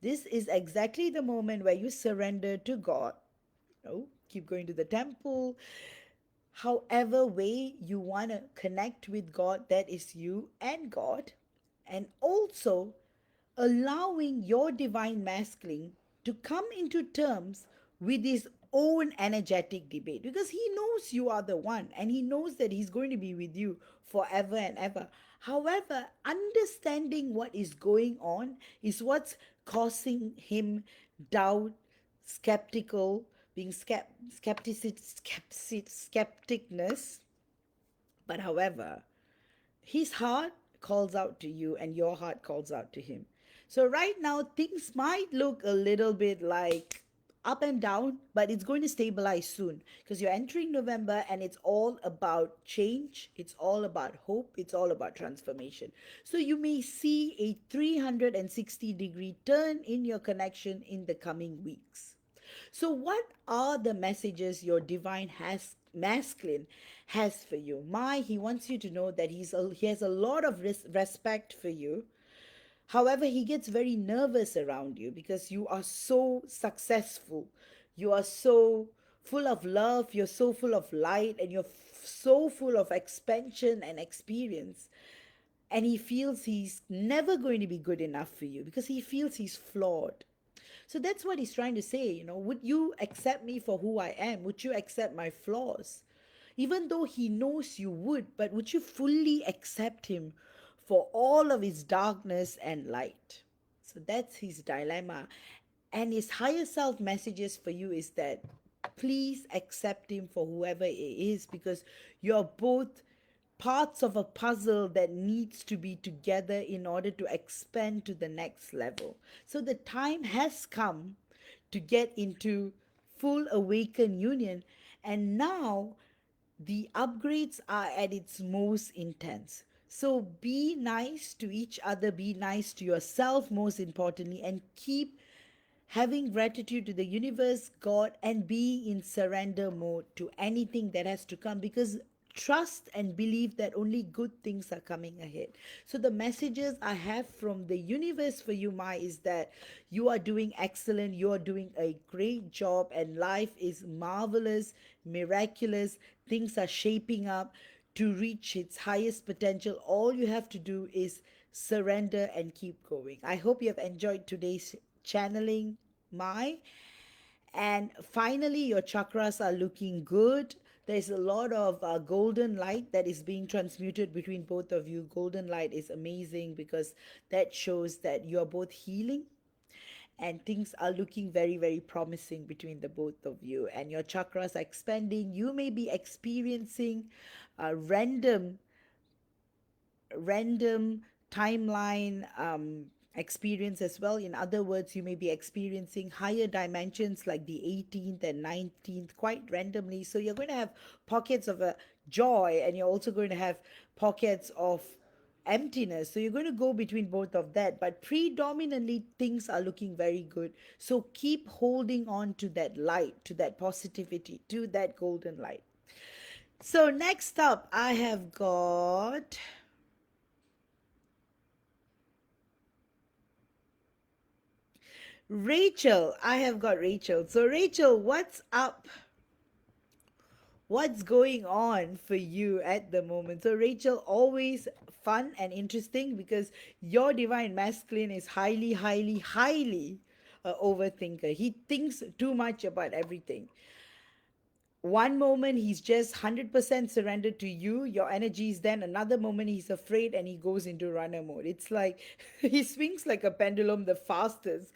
A: This is exactly the moment where you surrender to God. Keep going to the temple. However way you want to connect with God, that is you and God. And also allowing your divine masculine to come into terms with his own energetic debate, because he knows you are the one and he knows that he's going to be with you forever and ever. However, understanding what is going on is what's causing him doubt, skeptical, being skepticness. But however, his heart calls out to you and your heart calls out to him. So right now things might look a little bit like up and down, but it's going to stabilize soon because you're entering November and it's all about change, it's all about hope, it's all about transformation. So you may see a 360-degree turn in your connection in the coming weeks. So, what are the messages your divine has masculine has for you? He wants you to know that he has a lot of respect for you. However, he gets very nervous around you because you are so successful. You are so full of love, you're so full of light, and you're so full of expansion and experience. And he feels he's never going to be good enough for you because he feels he's flawed. So that's what he's trying to say. Would you accept me for who I am? Would you accept my flaws? Even though he knows you would, but would you fully accept him for all of his darkness and light? So that's his dilemma. And his higher self messages for you is that please accept him for whoever he is, because you're both parts of a puzzle that needs to be together in order to expand to the next level. So the time has come to get into full awakened union, and now the upgrades are at its most intense. So be nice to each other, be nice to yourself, most importantly, and keep having gratitude to the universe, God, and be in surrender mode to anything that has to come, because trust and believe that only good things are coming ahead. So the messages I have from the universe for you, Mai, is that you are doing excellent, you are doing a great job, and life is marvelous, miraculous. Things are shaping up to reach its highest potential. All you have to do is surrender and keep going. I hope you have enjoyed today's channeling, Mai. And finally, your chakras are looking good. There's a lot of golden light that is being transmuted between both of you. Golden light is amazing because that shows that you're both healing, and things are looking very, very promising between the both of you. And your chakras are expanding. You may be experiencing random timeline experience as well. In other words, you may be experiencing higher dimensions like the 18th and 19th quite randomly. So you're going to have pockets of a joy, and you're also going to have pockets of emptiness. So you're going to go between both of that, but predominantly things are looking very good. So keep holding on to that light, to that positivity, to that golden light. So next up, I have got Rachel. I have got Rachel. So, Rachel, what's up? What's going on for you at the moment? So, Rachel, always fun and interesting because your divine masculine is highly, highly, highly overthinker. He thinks too much about everything. One moment he's just 100% surrendered to you, your energies, then another moment he's afraid and he goes into runner mode. It's like he swings like a pendulum the fastest.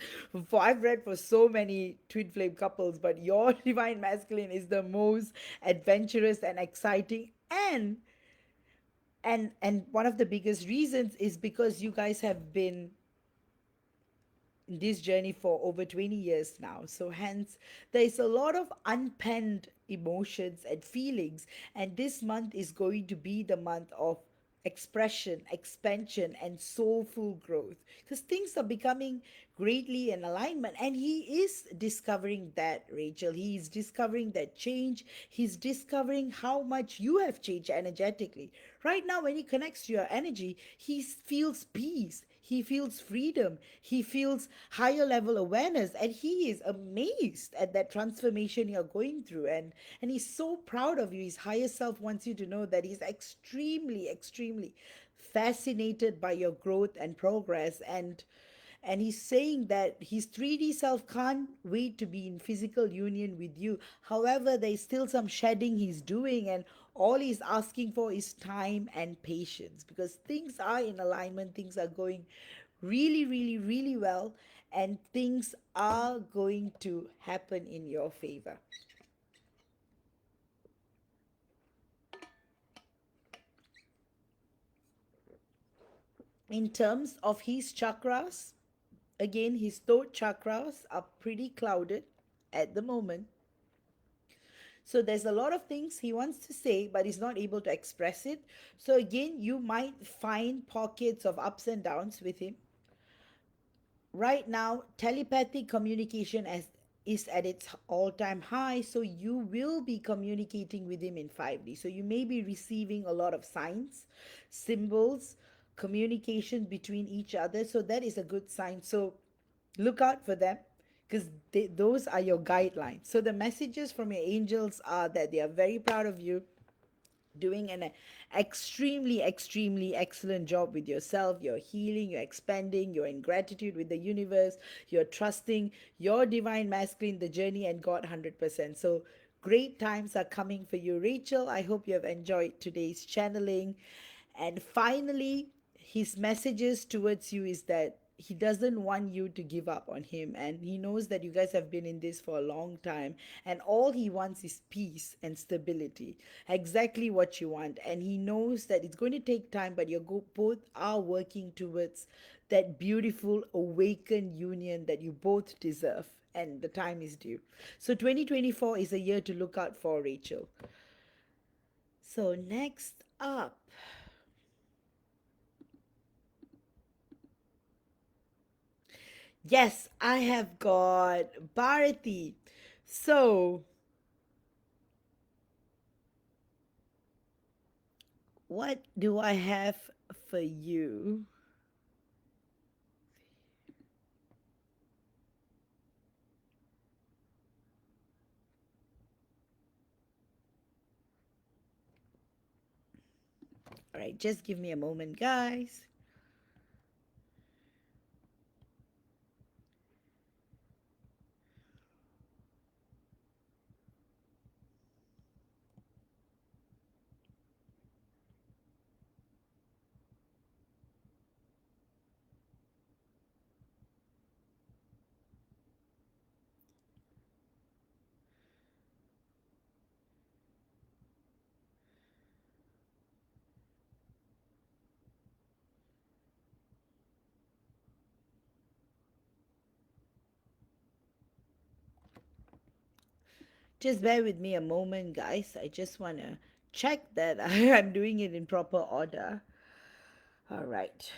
A: I've read for so many twin flame couples, but your divine masculine is the most adventurous and exciting, and one of the biggest reasons is because you guys have been in this journey for over 20 years now. So, hence, there is a lot of unpenned emotions and feelings. And this month is going to be the month of expression, expansion, and soulful growth. Because things are becoming greatly in alignment. And he is discovering that, Rachel. He is discovering that change. He's discovering how much you have changed energetically. Right now, when he connects to your energy, he feels peace. He feels freedom. He feels higher level awareness. And he is amazed at that transformation you're going through. And he's so proud of you. His higher self wants you to know that he's extremely, extremely fascinated by your growth and progress. And he's saying that his 3D self can't wait to be in physical union with you. However, there's still some shedding he's doing, and all he's asking for is time and patience, because things are in alignment, things are going really, really, really well, and things are going to happen in your favor. In terms of his chakras, again, his throat chakras are pretty clouded at the moment. So there's a lot of things he wants to say, but he's not able to express it. So again, you might find pockets of ups and downs with him. Right now, telepathic communication is at its all-time high, so you will be communicating with him in 5D. So you may be receiving a lot of signs, symbols, communication between each other. So that is a good sign. So look out for them, because those are your guidelines. So the messages from your angels are that they are very proud of you, doing an extremely, extremely excellent job with yourself. You're healing, you're expanding, you're in gratitude with the universe, you're trusting your divine masculine, the journey, and God 100%. So great times are coming for you, Rachel. I hope you have enjoyed today's channeling. And finally, his messages towards you is that he doesn't want you to give up on him, and he knows that you guys have been in this for a long time, and all he wants is peace and stability, exactly what you want. And he knows that it's going to take time, but you both are working towards that beautiful awakened union that you both deserve, and the time is due. So 2024 is a year to look out for, Rachel. So next up, yes, I have got Bharati. So, what do I have for you? All right, just give me a moment, guys. Just bear with me a moment, guys. I just want to check that I'm doing it in proper order. All right.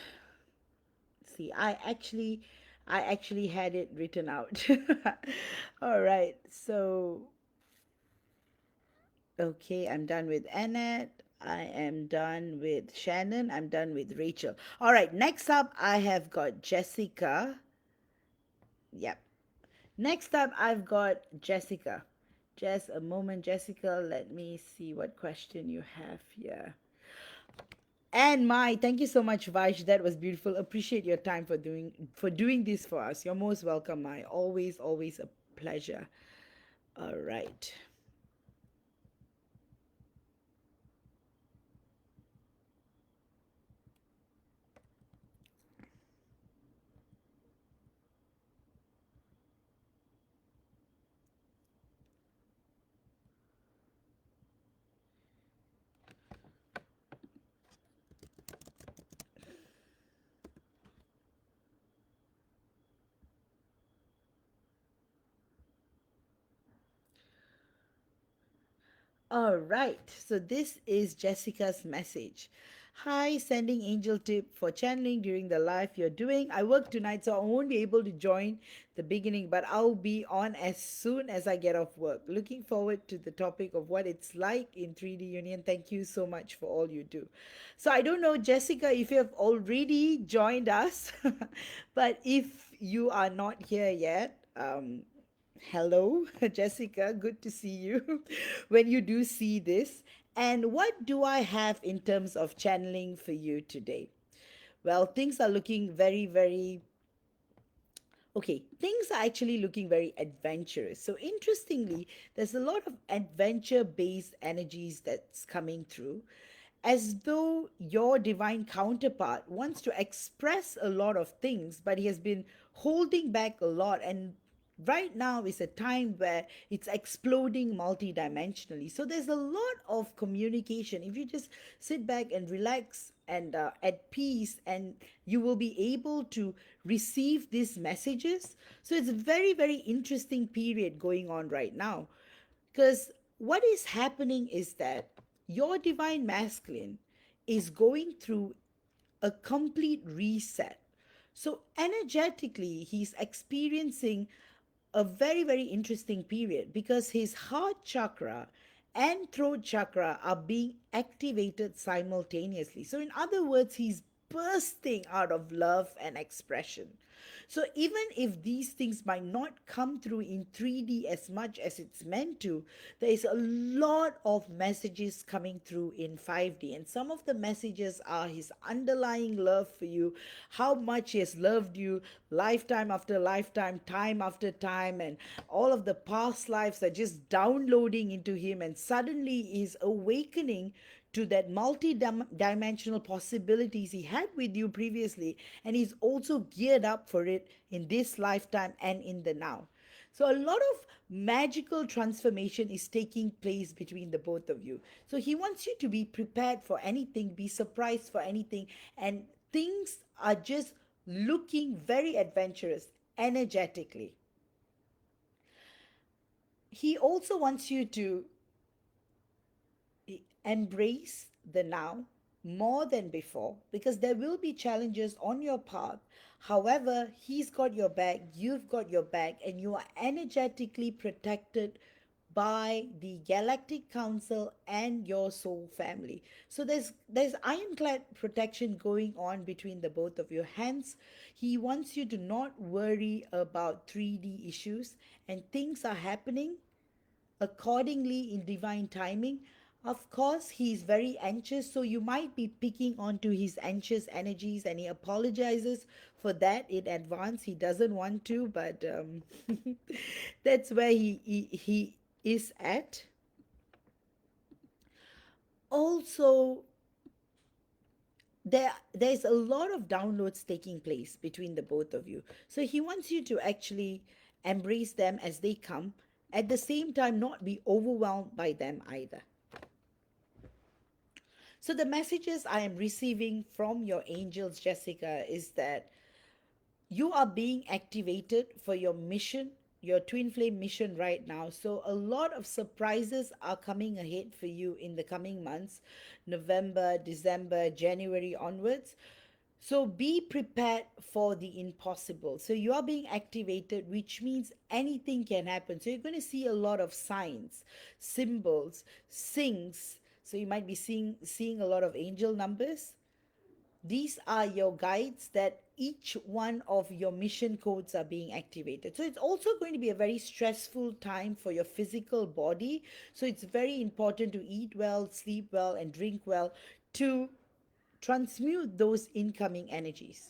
A: See, I actually had it written out. All right. So, okay, I'm done with Annette. I am done with Shannon. I'm done with Rachel. All right, next up, I have got Jessica. Yep. Next up, I've got Jessica. Just a moment, Jessica. Let me see what question you have here. And my, thank you so much, Vash. That was beautiful. Appreciate your time for doing this for us. You're most welcome, my. Always, always a pleasure. All right. All right. So this is Jessica's message. Hi, sending angel tip for channeling during the live you're doing. I work tonight, so I won't be able to join the beginning, but I'll be on as soon as I get off work. Looking forward to the topic of what it's like in 3D Union. Thank you so much for all you do. So I don't know, Jessica, if you have already joined us, but if you are not here yet, hello, Jessica. Good to see you when you do see this. And what do I have in terms of channeling for you today? Well, things are looking very, very okay. Things are actually looking very adventurous. So, interestingly, there's a lot of adventure based energies that's coming through, as though your divine counterpart wants to express a lot of things, but he has been holding back a lot. And right now is a time where it's exploding multidimensionally. So there's a lot of communication. If you just sit back and relax and at peace, and you will be able to receive these messages. So it's a very, very interesting period going on right now. Because what is happening is that your divine masculine is going through a complete reset. So, energetically, he's experiencing a very, very interesting period because his heart chakra and throat chakra are being activated simultaneously. So, in other words, he's bursting out of love and expression. So even if these things might not come through in 3D as much as it's meant to, there is a lot of messages coming through in 5D. And some of the messages are his underlying love for you, how much he has loved you lifetime after lifetime, time after time, and all of the past lives are just downloading into him, and suddenly he's awakening to that multi-dimensional possibilities he had with you previously, and he's also geared up for it in this lifetime and in the now. So a lot of magical transformation is taking place between the both of you. So he wants you to be prepared for anything, be surprised for anything, and things are just looking very adventurous energetically. He also wants you to embrace the now more than before, because there will be challenges on your path. However, he's got your back, you've got your back, and you are energetically protected by the Galactic Council and your soul family. So there's ironclad protection going on between the both of you. Hence, he wants you to not worry about 3D issues, and things are happening accordingly in divine timing. Of course, he's very anxious, so you might be picking onto his anxious energies, and he apologizes for that in advance. He doesn't want to, but that's where he is at. Also, there's a lot of downloads taking place between the both of you. So he wants you to actually embrace them as they come. At the same time, not be overwhelmed by them either. So the messages I am receiving from your angels, Jessica, is that you are being activated for your mission, your twin flame mission right now. So a lot of surprises are coming ahead for you in the coming months, November, December, January onwards. So be prepared for the impossible. So you are being activated, which means anything can happen. So you're going to see a lot of signs, symbols, sings. So you might be seeing a lot of angel numbers. These are your guides that each one of your mission codes are being activated. So it's also going to be a very stressful time for your physical body. So it's very important to eat well, sleep well, and drink well to transmute those incoming energies.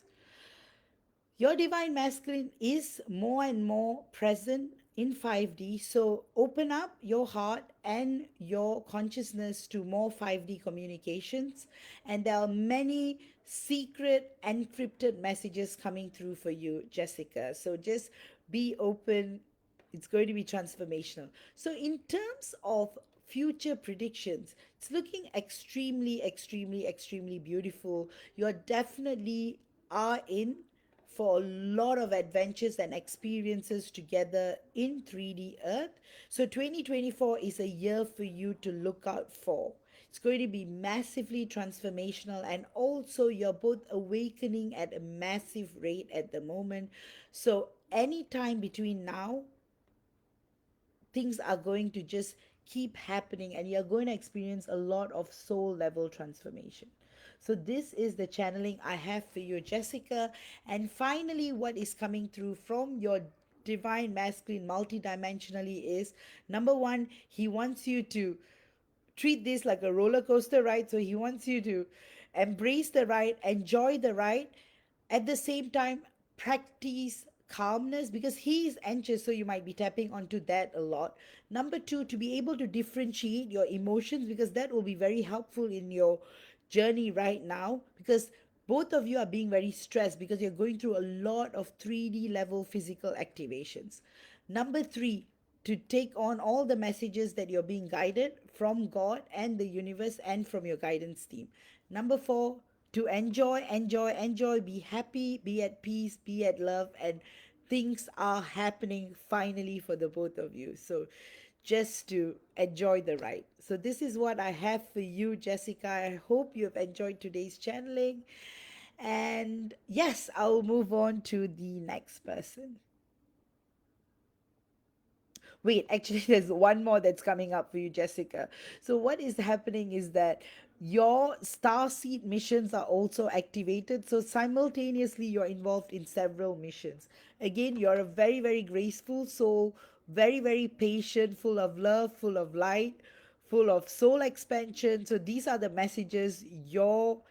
A: Your divine masculine is more and more present in 5D. So open up your heart and your consciousness to more 5D communications. And there are many secret encrypted messages coming through for you, Jessica. So just be open. It's going to be transformational. So, in terms of future predictions, it's looking extremely, extremely, extremely beautiful. You're definitely are in for a lot of adventures and experiences together in 3D Earth. So 2024 is a year for you to look out for. It's going to be massively transformational, and also you're both awakening at a massive rate at the moment. So, anytime between now, things are going to just keep happening, and you're going to experience a lot of soul level transformation. So, this is the channeling I have for you, Jessica. And finally, what is coming through from your divine masculine multidimensionally is number one, he wants you to treat this like a roller coaster ride. So he wants you to embrace the ride, enjoy the ride, at the same time, practice calmness because he is anxious. So you might be tapping onto that a lot. Number two, to be able to differentiate your emotions because that will be very helpful in your journey right now because both of you are being very stressed because you're going through a lot of 3D level physical activations. Number three, to take on all the messages that you're being guided from God and the universe and from your guidance team. Number four, to enjoy, enjoy, enjoy, be happy, be at peace, be at love, and things are happening finally for the both of you. So just to enjoy the ride. So this is what I have for you, Jessica. I hope you have enjoyed today's channeling. And yes, I'll move on to the next person. Wait, actually, there's one more that's coming up for you, Jessica. So, what is happening is that your star seed missions are also activated. So, simultaneously, you're involved in several missions. Again, you're a very, very graceful soul, very, very patient, full of love, full of light, full of soul expansion. So, these are the messages your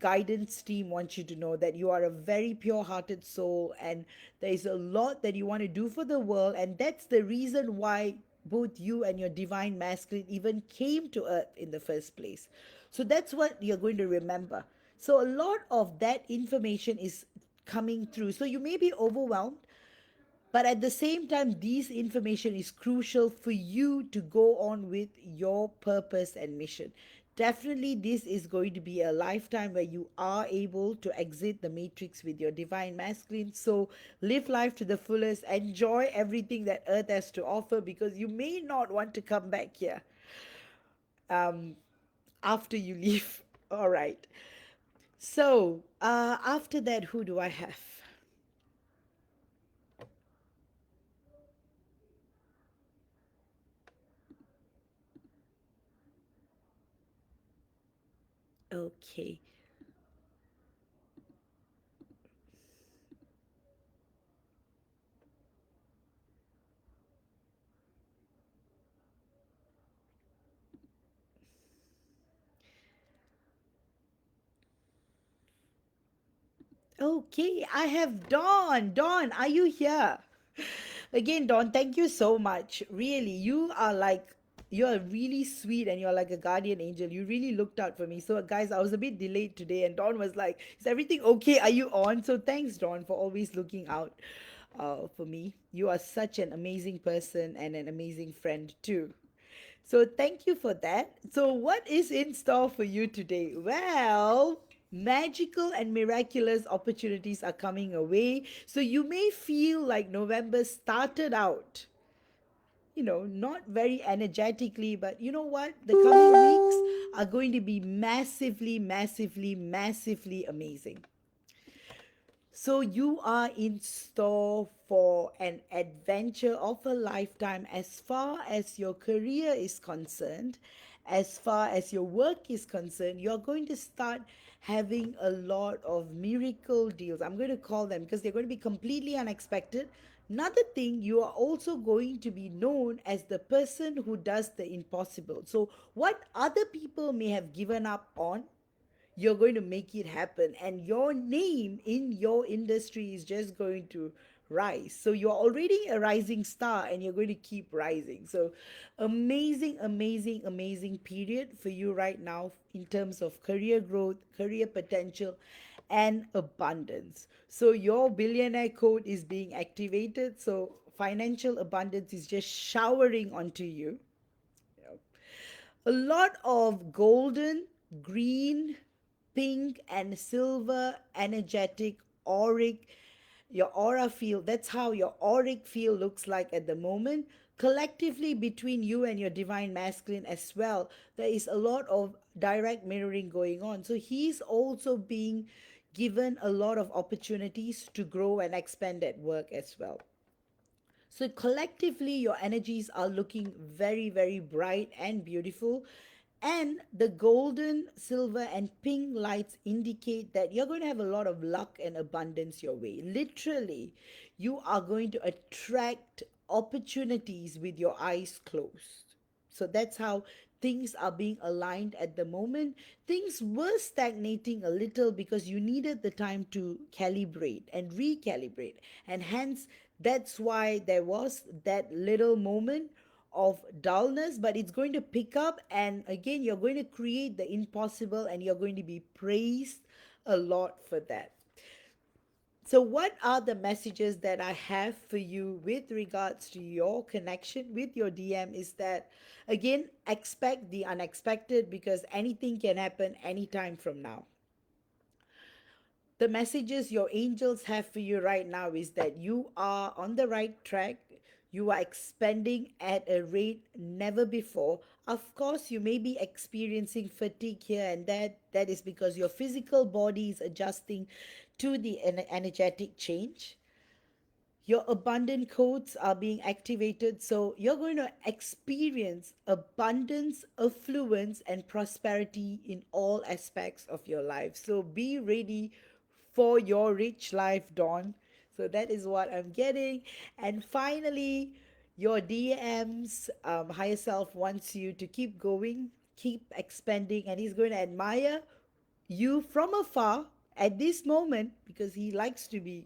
A: guidance team wants you to know that you are a very pure hearted soul and there is a lot that you want to do for the world, and that's the reason why both you and your divine masculine even came to earth in the first place. So that's what you're going to remember. So a lot of that information is coming through, so you may be overwhelmed, but at the same time these information is crucial for you to go on with your purpose and mission. Definitely this is going to be a lifetime where you are able to exit the matrix with your divine masculine. So live life to the fullest, enjoy everything that earth has to offer because you may not want to come back here um after you leave. All right, so after that, who do I have? Okay. Okay, I have Dawn. Dawn, are you here? Again, Dawn, thank you so much. Really, you're really sweet and you're like a guardian angel. You really looked out for me. So, guys, I was a bit delayed today, and Dawn was like, "Is everything okay? Are you on?" So, thanks, Dawn, for always looking out for me. You are such an amazing person and an amazing friend, too. So thank you for that. So what is in store for you today? Well, magical and miraculous opportunities are coming away. So you may feel like November started out, not very energetically, but you know what? The coming weeks are going to be massively, massively, massively amazing. So you are in store for an adventure of a lifetime as far as your career is concerned, as far as your work is concerned. You're going to start having a lot of miracle deals. I'm going to call them because they're going to be completely unexpected. Another thing, you are also going to be known as the person who does the impossible. So, what other people may have given up on, you're going to make it happen, and your name in your industry is just going to rise. So you're already a rising star and you're going to keep rising. So amazing, amazing, amazing period for you right now in terms of career growth, career potential, and abundance. So your billionaire code is being activated, so financial abundance is just showering onto you. A lot of golden, green, pink, and silver energetic auric, your aura field. That's how your auric field looks like at the moment. Collectively, between you and your divine masculine as well, there is a lot of direct mirroring going on. So he's also being given a lot of opportunities to grow and expand at work as well. So collectively, your energies are looking very, very bright and beautiful. And the golden, silver, and pink lights indicate that you're going to have a lot of luck and abundance your way. Literally, you are going to attract opportunities with your eyes closed. So that's how things are being aligned at the moment. Things were stagnating a little because you needed the time to calibrate and recalibrate. And hence, that's why there was that little moment of dullness, but it's going to pick up. And again, you're going to create the impossible and you're going to be praised a lot for that. So, what are the messages that I have for you with regards to your connection with your DM? Is that, again, expect the unexpected because anything can happen anytime from now. The messages your angels have for you right now is that you are on the right track. You are expanding at a rate never before. Of course, you may be experiencing fatigue here and that. That is because your physical body is adjusting to the energetic change. Your abundant codes are being activated, so you're going to experience abundance, affluence, and prosperity in all aspects of your life. So be ready for your rich life, Dawn. So that is what I'm getting. And finally, your DMs, higher self wants you to keep going, keep expanding, and he's going to admire you from afar at this moment because he likes to be,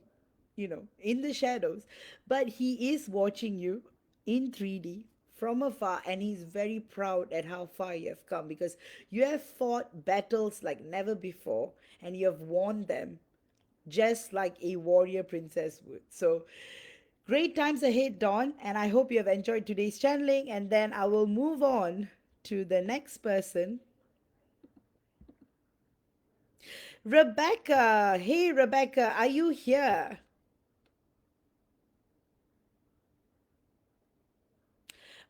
A: in the shadows, but he is watching you in 3D from afar, and he's very proud at how far you have come because you have fought battles like never before and you have won them just like a warrior princess would. So great times ahead, Dawn, and I hope you have enjoyed today's channeling. And then I will move on to the next person. Rebecca. Hey, Rebecca, are you here?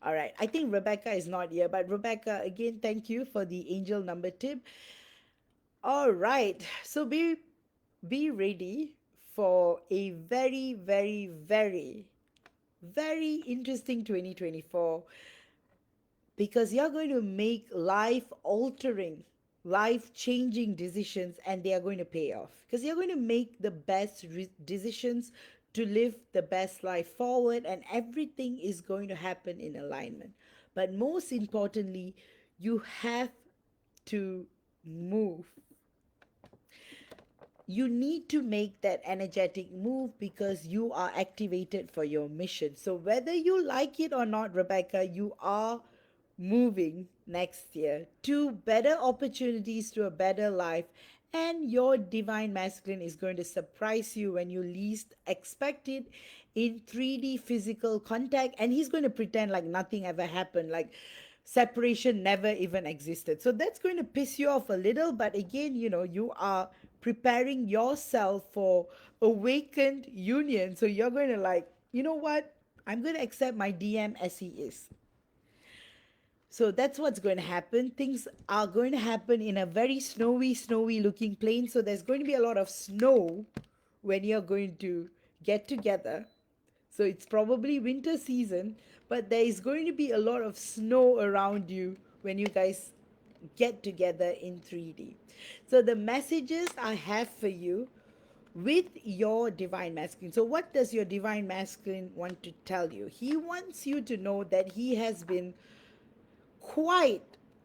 A: All right. I think Rebecca is not here, but Rebecca, again, thank you for the angel number tip. All right. So be ready for a very, very, very, very interesting 2024 because you're going to make life altering, life changing decisions and they are going to pay off because you're going to make the best decisions to live the best life forward and everything is going to happen in alignment. But most importantly, you have to move. You need to make that energetic move because you are activated for your mission. So, whether you like it or not, Rebecca, you are moving next year to better opportunities, to a better life. And your divine masculine is going to surprise you when you least expect it in 3D physical contact. And he's going to pretend like nothing ever happened. Like, separation never even existed. So that's going to piss you off a little, but again, you are preparing yourself for awakened union. So you're going to like, you know what? I'm going to accept my DM as he is. So that's what's going to happen. Things are going to happen in a very snowy, snowy looking plane. So there's going to be a lot of snow when you're going to get together. So it's probably winter season, but there is going to be a lot of snow around you when you guys get together in 3D. So the messages I have for you with your divine masculine. So what does your divine masculine want to tell you? He wants you to know that he has been quite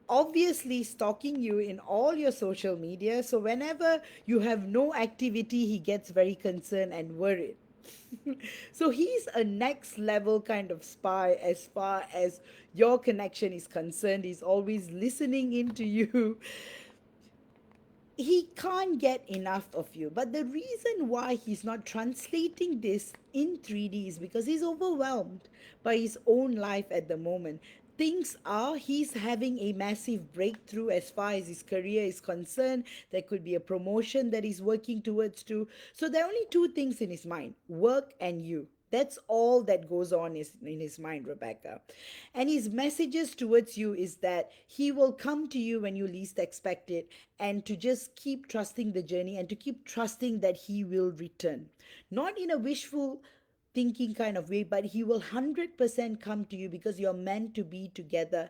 A: obviously stalking you in all your social media. So whenever you have no activity, he gets very concerned and worried. So he's a next level kind of spy as far as your connection is concerned. He's always listening into you. He can't get enough of you. But the reason why he's not translating this in 3D is because he's overwhelmed by his own life at the moment. Things are, he's having a massive breakthrough as far as his career is concerned. There could be a promotion that he's working towards too. So there are only two things in his mind: work and you. That's all that goes on in his mind, Rebecca. And his messages towards you is that he will come to you when you least expect it, and to just keep trusting the journey and to keep trusting that he will return. Not in a wishful thinking kind of way, but he will 100% come to you because you're meant to be together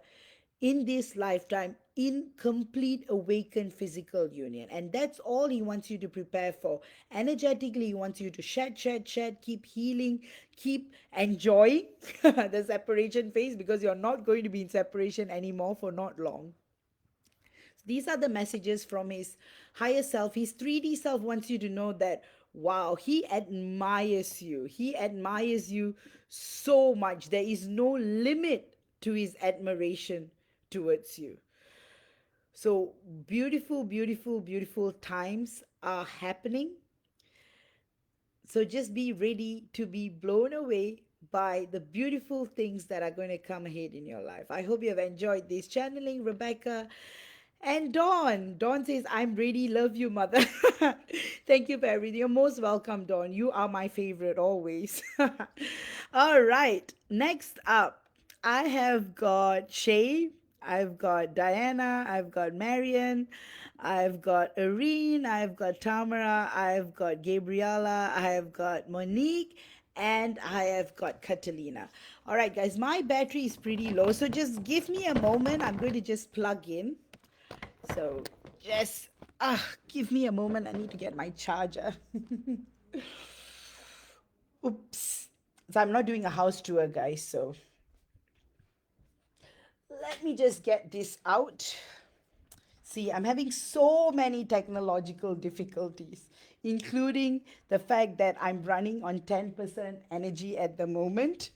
A: in this lifetime in complete awakened physical union. And that's all he wants you to prepare for. Energetically, he wants you to shed, keep healing, keep enjoying the separation phase, because you're not going to be in separation anymore for not long. These are the messages from his higher self. His 3D self wants you to know that, wow, he admires you. He admires you so much. There is no limit to his admiration towards you. So beautiful times are happening. So just be ready to be blown away by the beautiful things that are going to come ahead in your life. I hope you have enjoyed this channeling, Rebecca. And Dawn. Dawn says, I'm ready. Love you, mother. Thank you for everything. You're most welcome, Dawn. You are my favorite always. All right. Next up, I have got Shay. I've got Diana. I've got Marion. I've got Irene. I've got Tamara. I've got Gabriella. I have got Monique. And I have got Catalina. All right, guys, my battery is pretty low. So just give me a moment. I'm going to just plug in. So just give me a moment. I need to get my charger. Oops. So I'm not doing a house tour, guys. So let me just get this out. See, I'm having so many technological difficulties, including the fact that I'm running on 10% energy at the moment.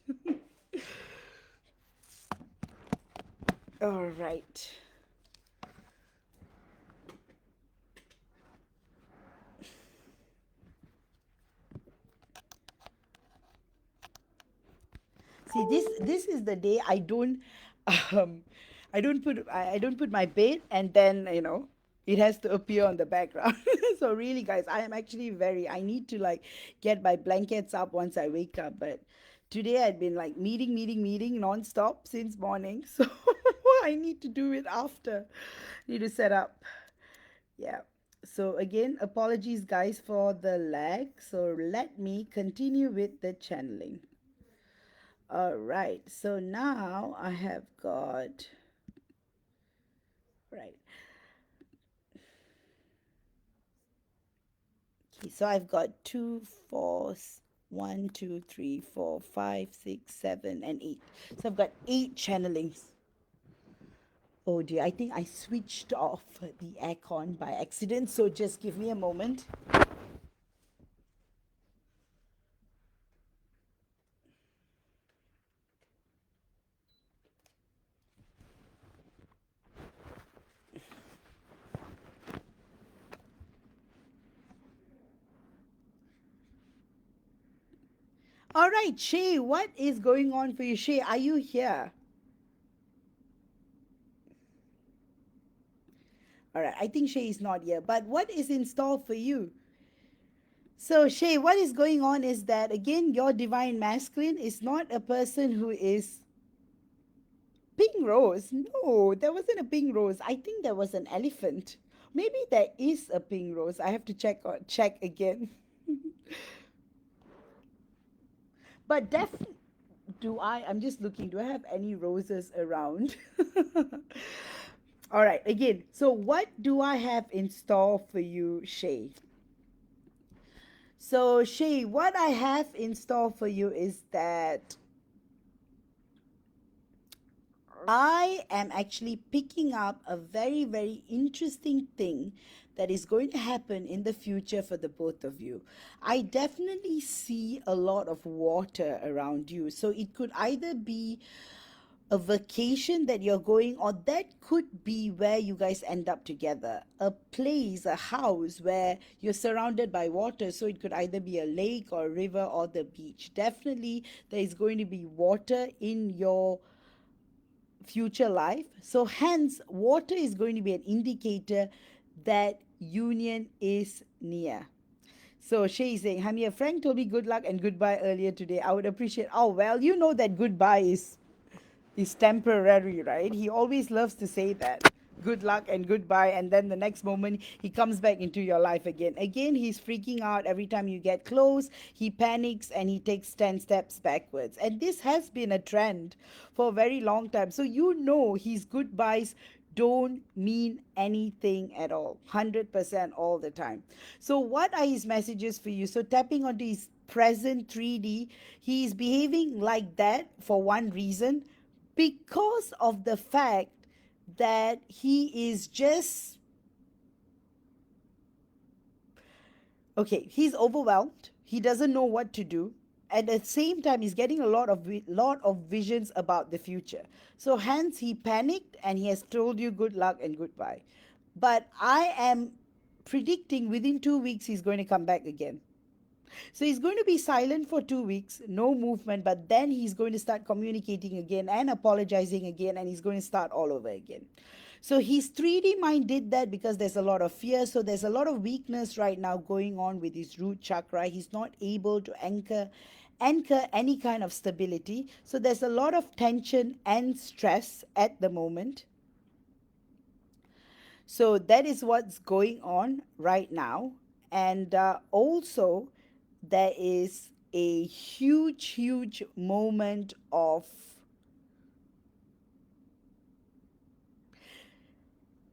A: All right. See, this is the day um I don't put my bed, and then it has to appear on the background. So really, guys, I am actually very, I need to like get my blankets up once I wake up. But today I'd been like meeting non-stop since morning. So I need to do it after. Need to set up. Yeah. So again, apologies guys for the lag. So let me continue with the channeling. All right, so now I have got, right. Okay, so I've got two, four, 1, 2, 3, 4, 5, 6, 7, and 8. So I've got 8 channelings. Oh dear, I think I switched off the aircon by accident, so just give me a moment. All right, Shay, what is going on for you? Shay, are you here? All right, I think Shay is not here, but what is in store for you? So, Shay, what is going on is that, again, your divine masculine is not a person who is pink rose. No, there wasn't a pink rose. I think there was an elephant. Maybe there is a pink rose. I have to check again. But definitely, I'm just looking, do I have any roses around? All right, again, so what do I have in store for you, Shay? So, Shay, what I have in store for you is that I am actually picking up a very interesting thing that is going to happen in the future for the both of you. I definitely see a lot of water around you. So it could either be a vacation that you're going, or that could be where you guys end up together. A place, a house where you're surrounded by water. So it could either be a lake or a river or the beach. Definitely, there is going to be water in your future life. So, hence, water is going to be an indicator that union is near. So Shay is saying, Hamia, Frank told me good luck and goodbye earlier today. I would appreciate. Oh, well, you know that goodbye is temporary, right? He always loves to say that. Good luck and goodbye. And then the next moment, he comes back into your life again. Again, he's freaking out every time you get close. He panics and he takes 10 steps backwards. And this has been a trend for a very long time. So you know his goodbyes don't mean anything at all, 100% all the time. So, what are his messages for you? So, tapping onto his present 3D, he's behaving like that for one reason, because of the fact that he is just okay, he's overwhelmed, he doesn't know what to do. At the same time, he's getting a lot of visions about the future, so hence he panicked and he has told you good luck and goodbye. But I am predicting within 2 weeks he's going to come back again. So he's going to be silent for 2 weeks, no movement, but then he's going to start communicating again and apologizing again, and he's going to start all over again. So his 3D mind did that because there's a lot of fear. So there's a lot of weakness right now going on with his root chakra. He's not able to anchor any kind of stability. So there's a lot of tension and stress at the moment. So that is what's going on right now. And also, there is a huge moment of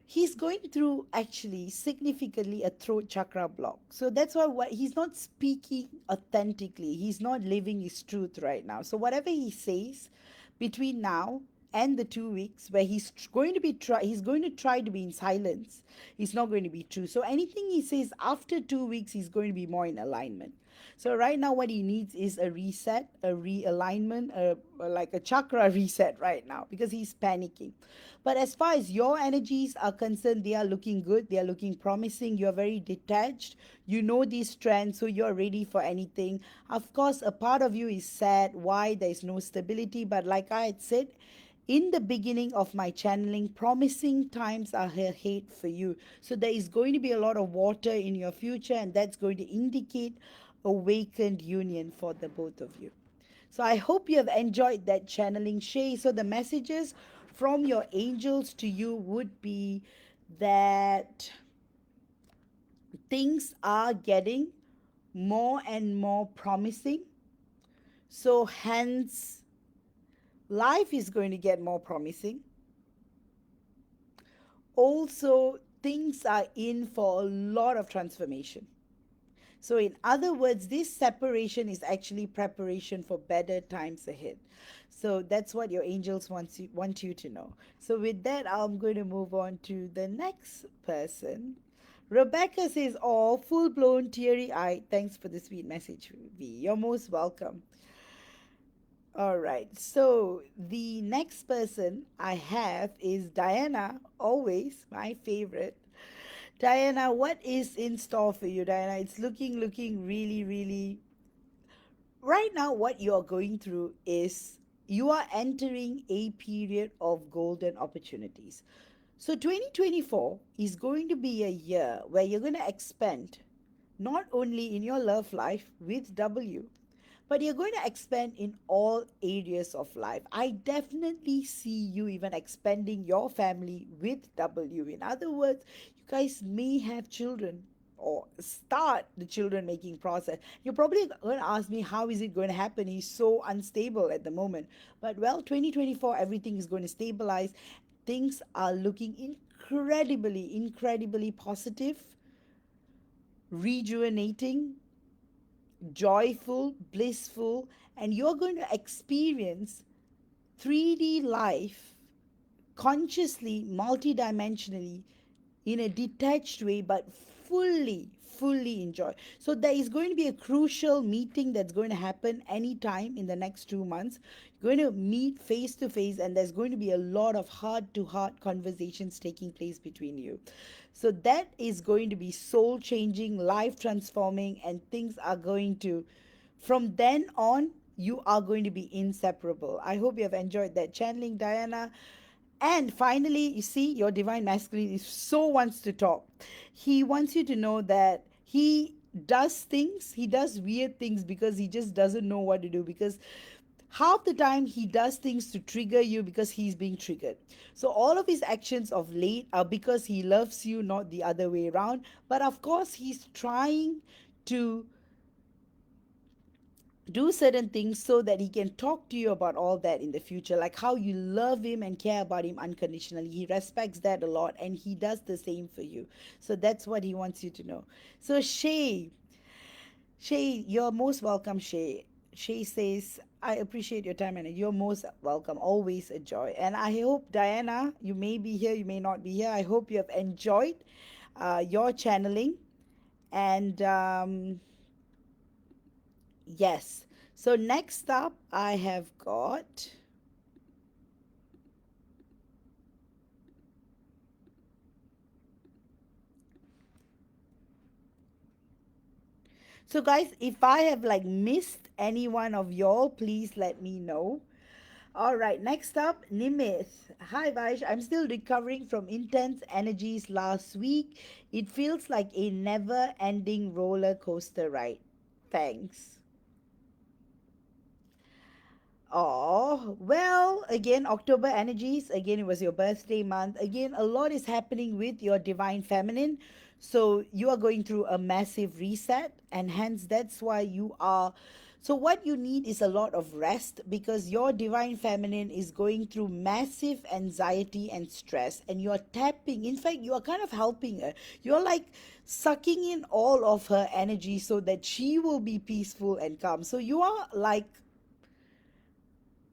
A: he's going through actually significantly a throat chakra block. So that's why he's not speaking authentically. He's not living his truth right now. So whatever he says between now and the 2 weeks where he's going to try to be in silence, he's not going to be true. So anything he says after 2 weeks, he's going to be more in alignment. So right now, what he needs is a reset, a realignment, like a chakra reset right now because he's panicking. But as far as your energies are concerned, they are looking good. They are looking promising. You're very detached. You know these trends, so you're ready for anything. Of course, a part of you is sad. Why? There is no stability. But like I had said, in the beginning of my channeling, promising times are ahead for you. So there is going to be a lot of water in your future, and that's going to indicate awakened union for the both of you. So I hope you have enjoyed that channeling, Shay. So the messages from your angels to you would be that things are getting more and more promising. So hence, life is going to get more promising. Also, things are in for a lot of transformation. So, in other words, this separation is actually preparation for better times ahead. So, that's what your angels want you to know. So, with that, I'm going to move on to the next person. Rebecca says, oh, full blown teary eyed. Thanks for the sweet message, V. You're most welcome. All right. So, the next person I have is Diana, always my favorite. Diana, what is in store for you, Diana? It's looking really. Right now, what you're going through is you are entering a period of golden opportunities. So, 2024 is going to be a year where you're going to expand not only in your love life with W, but you're going to expand in all areas of life. I definitely see you even expanding your family with W. In other words, you guys may have children or start the children making process. You're probably going to ask me, how is it going to happen? He's so unstable at the moment. But well, 2024, everything is going to stabilize. Things are looking incredibly positive, rejuvenating, joyful, blissful, and you're going to experience 3D life consciously, multidimensionally, in a detached way, but fully enjoy. So there is going to be a crucial meeting that's going to happen anytime in the next 2 months. You're going to meet face to face, and there's going to be a lot of heart to heart conversations taking place between you. So that is going to be soul changing, life transforming, and things are going to, from then on, you are going to be inseparable. I hope you have enjoyed that channeling, Diana. And finally, you see, your divine masculine is so wants to talk. He wants you to know that he does things, he does weird things because he just doesn't know what to do, because half the time he does things to trigger you because he's being triggered. So all of his actions of late are because he loves you, not the other way around. But of course he's trying to do certain things so that he can talk to you about all that in the future, like how you love him and care about him unconditionally. He respects that a lot, and he does the same for you. So that's what he wants you to know. So Shay, you're most welcome, Shay. Shay says, I appreciate your time and you're most welcome. Always a joy. And I hope, Diana, you may be here, you may not be here. I hope you have enjoyed your channeling. And yes. So next up, I have got. So, guys, if I have like missed any one of y'all, please let me know. All right, next up, Nimith. Hi, Vaish. I'm still recovering from intense energies last week. It feels like a never ending roller coaster ride. Thanks. Oh, well, again, October energies. Again, it was your birthday month. Again, a lot is happening with your divine feminine. So you are going through a massive reset, and hence that's why you are. So, what you need is a lot of rest, because your divine feminine is going through massive anxiety and stress, and you are tapping. In fact, you are kind of helping her. You're like sucking in all of her energy so that she will be peaceful and calm. So, you are like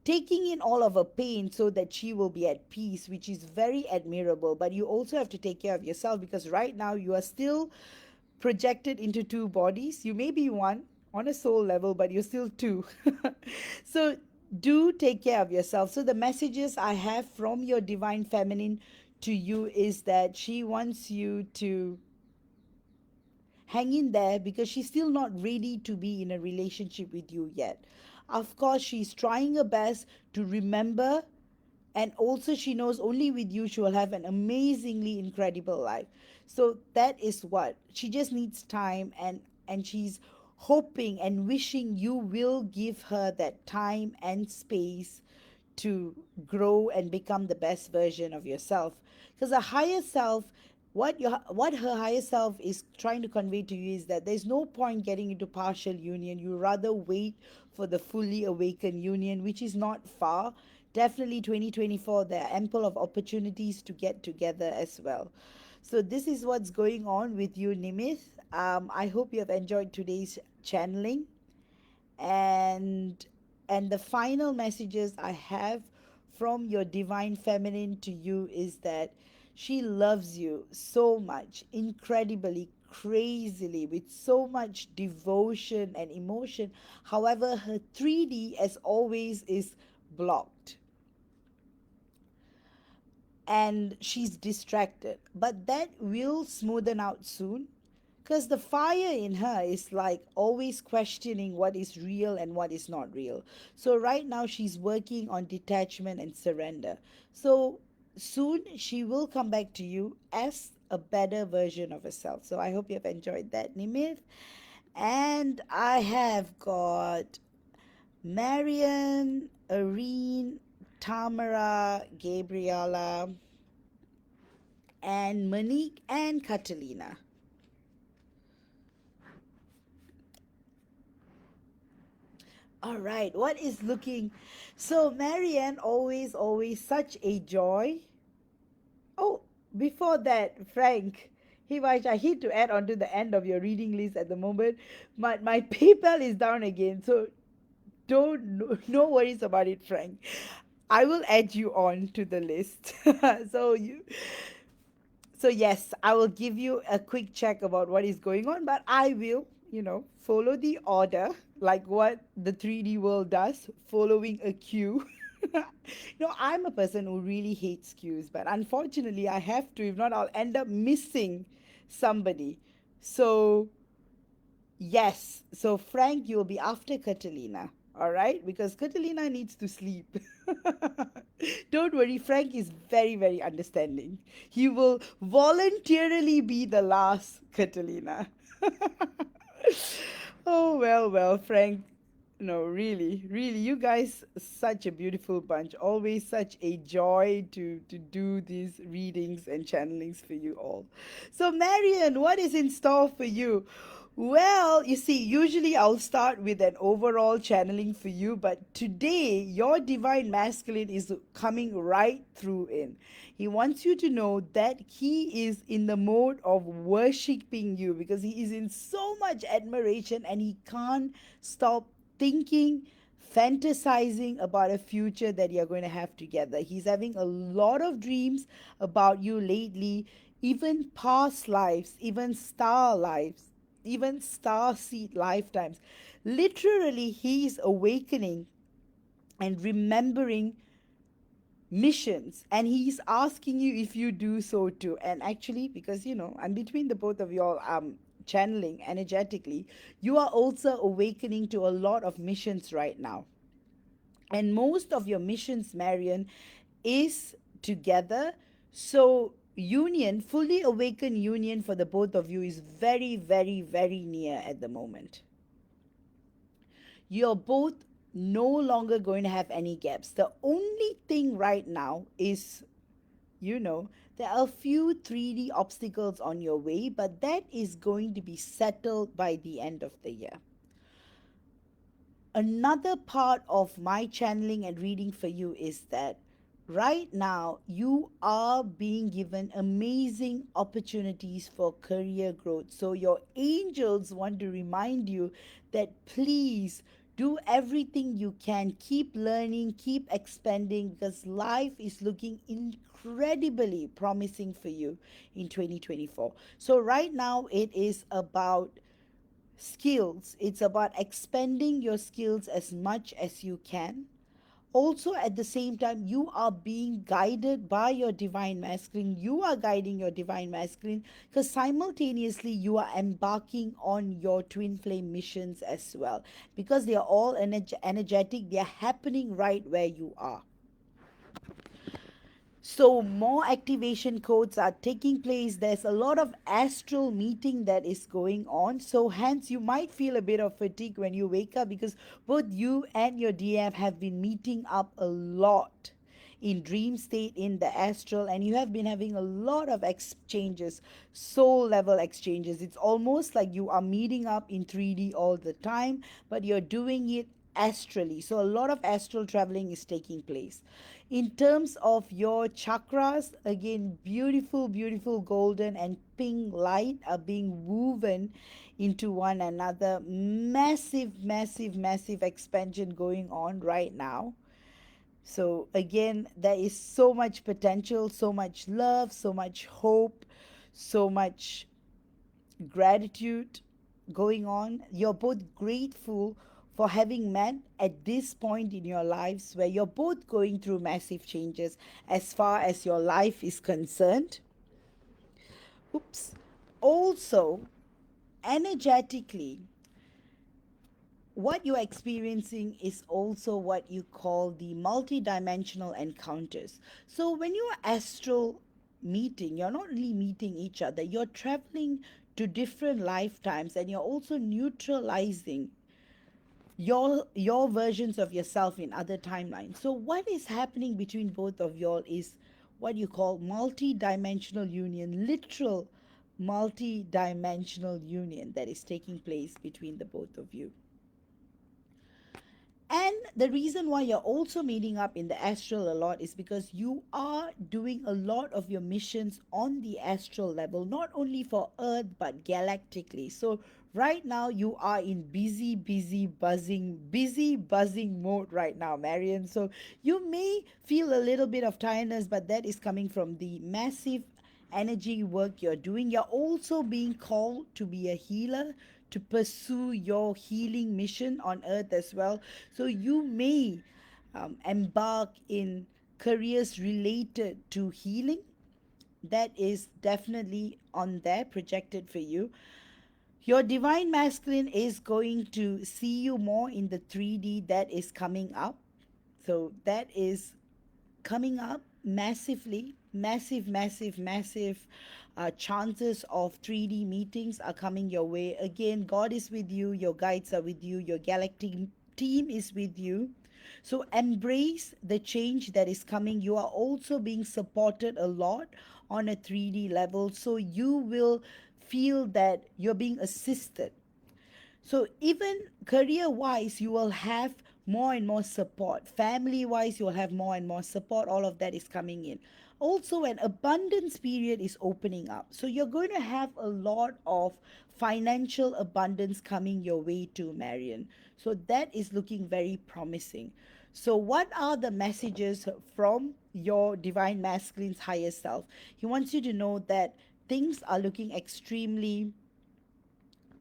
A: taking in all of her pain so that she will be at peace, which is very admirable. But you also have to take care of yourself, because right now you are still projected into two bodies. You may be one on a soul level, but you're still two. So do take care of yourself. So the messages I have from your divine feminine to you is that she wants you to hang in there, because she's still not ready to be in a relationship with you yet. Of course, she's trying her best to remember, and also she knows only with you she will have an amazingly incredible life. So that is what she just needs time, and she's hoping and wishing you will give her that time and space to grow and become the best version of yourself. Because a higher self, what her higher self is trying to convey to you is that there's no point getting into partial union. You rather wait for the fully awakened union, which is not far. Definitely 2024, there are ample of opportunities to get together as well. So this is what's going on with you, Nimith. I hope you have enjoyed today's channeling. And the final messages I have from your divine feminine to you is that she loves you so much, incredibly, crazily, with so much devotion and emotion. However, her 3D, as always, is blocked, and she's distracted. But that will smoothen out soon, because the fire in her is like always questioning what is real and what is not real. So right now she's working on detachment and surrender. So soon she will come back to you as a better version of herself. So I hope you have enjoyed that, Nimith. And I have got Marian, Irene, Tamara, Gabriela, and Monique, and Catalina. All right, what is looking? So, Marianne, always such a joy. Oh, before that, Frank, hey, Vash, I hate to add on to the end of your reading list at the moment, but my PayPal is down again. So, don't, no worries about it, Frank. I will add you on to the list. so, you, so yes, I will give you a quick check about what is going on, but I will, follow the order like what the 3D world does, following a queue. I'm a person who really hates queues, but unfortunately I have to. If not, I'll end up missing somebody. So yes, so Frank, you'll be after Catalina. All right, because Catalina needs to sleep. Don't worry, Frank is very, very understanding. He will voluntarily be the last Catalina. Oh, well, Frank. No, really, really, you guys, such a beautiful bunch. Always such a joy to do these readings and channelings for you all. So, Marion, what is in store for you? Well, you see, usually I'll start with an overall channeling for you, but today your divine masculine is coming right through in. He wants you to know that he is in the mode of worshiping you because he is in so much admiration and he can't stop thinking, fantasizing about a future that you're going to have together. He's having a lot of dreams about you lately, even past lives, even star lives, even star seed lifetimes. Literally, he is awakening and remembering missions, and he's asking you if you do so too. And actually, because I'm between the both of y'all, channeling energetically, you are also awakening to a lot of missions right now. And most of your missions, Marion, is together. So union, fully awakened union for the both of you is very, very, very near at the moment. You're both no longer going to have any gaps. The only thing right now is, there are a few 3D obstacles on your way, but that is going to be settled by the end of the year. Another part of my channeling and reading for you is that right now you are being given amazing opportunities for career growth. So your angels want to remind you that please do everything you can, keep learning, keep expanding, because life is looking incredibly promising for you in 2024. So right now it is about skills. It's about expanding your skills as much as you can. Also, at the same time, you are being guided by your divine masculine. You are guiding your divine masculine because simultaneously you are embarking on your twin flame missions as well, because they are all energetic. They are happening right where you are. So more activation codes are taking place. There's a lot of astral meeting that is going on. So hence you might feel a bit of fatigue when you wake up, because both you and your DM have been meeting up a lot in dream state in the astral, and you have been having a lot of exchanges, soul level exchanges. It's almost like you are meeting up in 3D all the time, but you're doing it astrally. So a lot of astral traveling is taking place. In terms of your chakras, again, beautiful, beautiful golden and pink light are being woven into one another. Massive, massive, massive expansion going on right now. So again, there is so much potential, so much love, so much hope, so much gratitude going on. You're both grateful for having met at this point in your lives where you're both going through massive changes as far as your life is concerned. Oops. Also, energetically, what you're experiencing is also what you call the multidimensional encounters. So when you're astral meeting, you're not really meeting each other, you're traveling to different lifetimes, and you're also neutralizing your versions of yourself in other timelines. So what is happening between both of y'all is what you call multi-dimensional union, literal multi-dimensional union that is taking place between the both of you. And the reason why you're also meeting up in the astral a lot is because you are doing a lot of your missions on the astral level, not only for Earth but galactically. So right now you are in busy buzzing mode right now, Marion. So you may feel a little bit of tiredness, but that is coming from the massive energy work you're doing. You're also being called to be a healer, to pursue your healing mission on earth as well. So you may embark in careers related to healing. That is definitely on there projected for you. Your divine masculine is going to see you more in the 3D that is coming up. So that is coming up massively. massive, massive, massive chances of 3D meetings are coming your way. Again, God is with you, your guides are with you, your galactic team is with you. So embrace the change that is coming. You are also being supported a lot on a 3D level. So you will feel that you're being assisted. So even career wise, you will have more and more support. Family wise, you will have more and more support. All of that is coming in. Also, an abundance period is opening up. So you're going to have a lot of financial abundance coming your way too, Marion. So that is looking very promising. So, what are the messages from your divine masculine's higher self? He wants you to know that things are looking extremely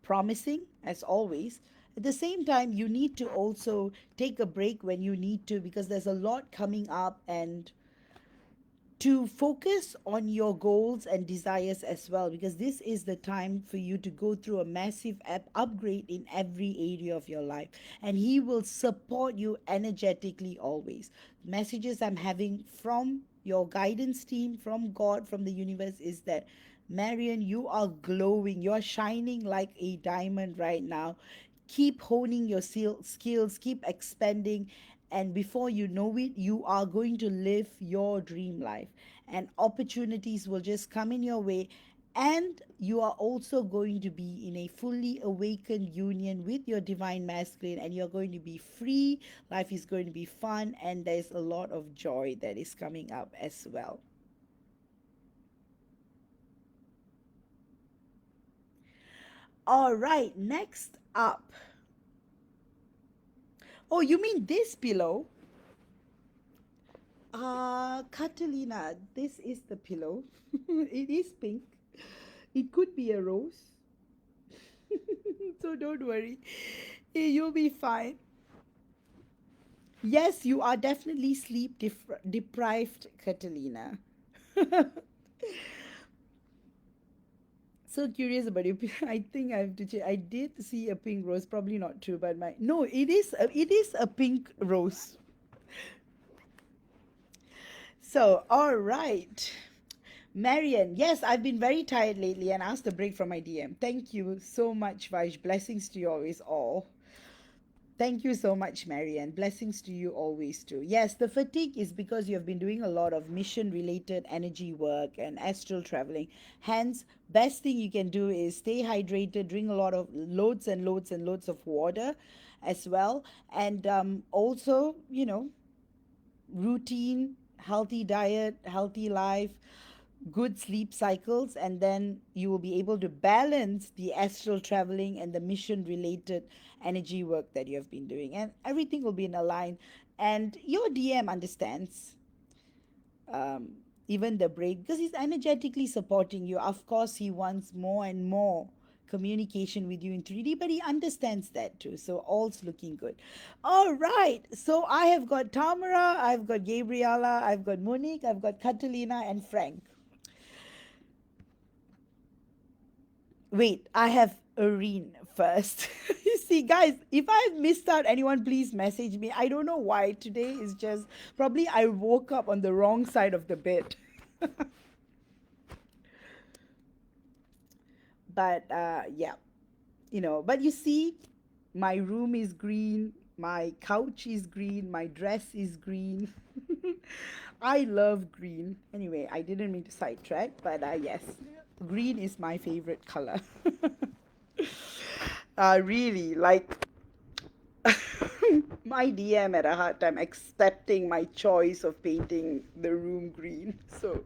A: promising as always. At the same time, you need to also take a break when you need to, because there's a lot coming up, and to focus on your goals and desires as well, because this is the time for you to go through a massive upgrade in every area of your life, and he will support you energetically always. Messages I'm having from your guidance team, from God, from the universe, is that Marion, you are glowing, you're shining like a diamond right now. Keep honing your skills, keep expanding, and before you know it, you are going to live your dream life, and opportunities will just come in your way. And you are also going to be in a fully awakened union with your divine masculine, and you're going to be free. Life is going to be fun, and there's a lot of joy that is coming up as well. All right, next up. Oh, you mean this pillow? Catalina, this is the pillow. It is pink. It could be a rose. So don't worry. You'll be fine. Yes, you are definitely sleep deprived, Catalina. So curious about you. I think I have to check. I did see a pink rose. Probably not true, but my no, it is a pink rose. So all right. Marian, yes, I've been very tired lately and asked a break from my DM. Thank you so much, Vaj. Blessings to you always all. Thank you so much, Marianne. Blessings to you always too. Yes, the fatigue is because you have been doing a lot of mission related energy work and astral traveling. Hence, best thing you can do is stay hydrated, drink a lot of loads and loads and loads of water as well. And also, routine, healthy diet, healthy life, good sleep cycles, and then you will be able to balance the astral traveling and the mission related energy work that you have been doing, and everything will be in a line. And your DM understands um, even the break, because he's energetically supporting you. Of course, he wants more and more communication with you in 3D, but he understands that too. So all's looking good. All right. So I have got Tamara, I've got Gabriela, I've got Monique, I've got Catalina, and Frank. Wait, I have Irene first. You see, guys, if I've missed out anyone, please message me. I don't know why. Today is just probably I woke up on the wrong side of the bed. But yeah, but you see, my room is green, my couch is green, my dress is green. I love green. Anyway, I didn't mean to sidetrack, but yes, green is my favorite color. Really, like my DM had a hard time accepting my choice of painting the room green. So,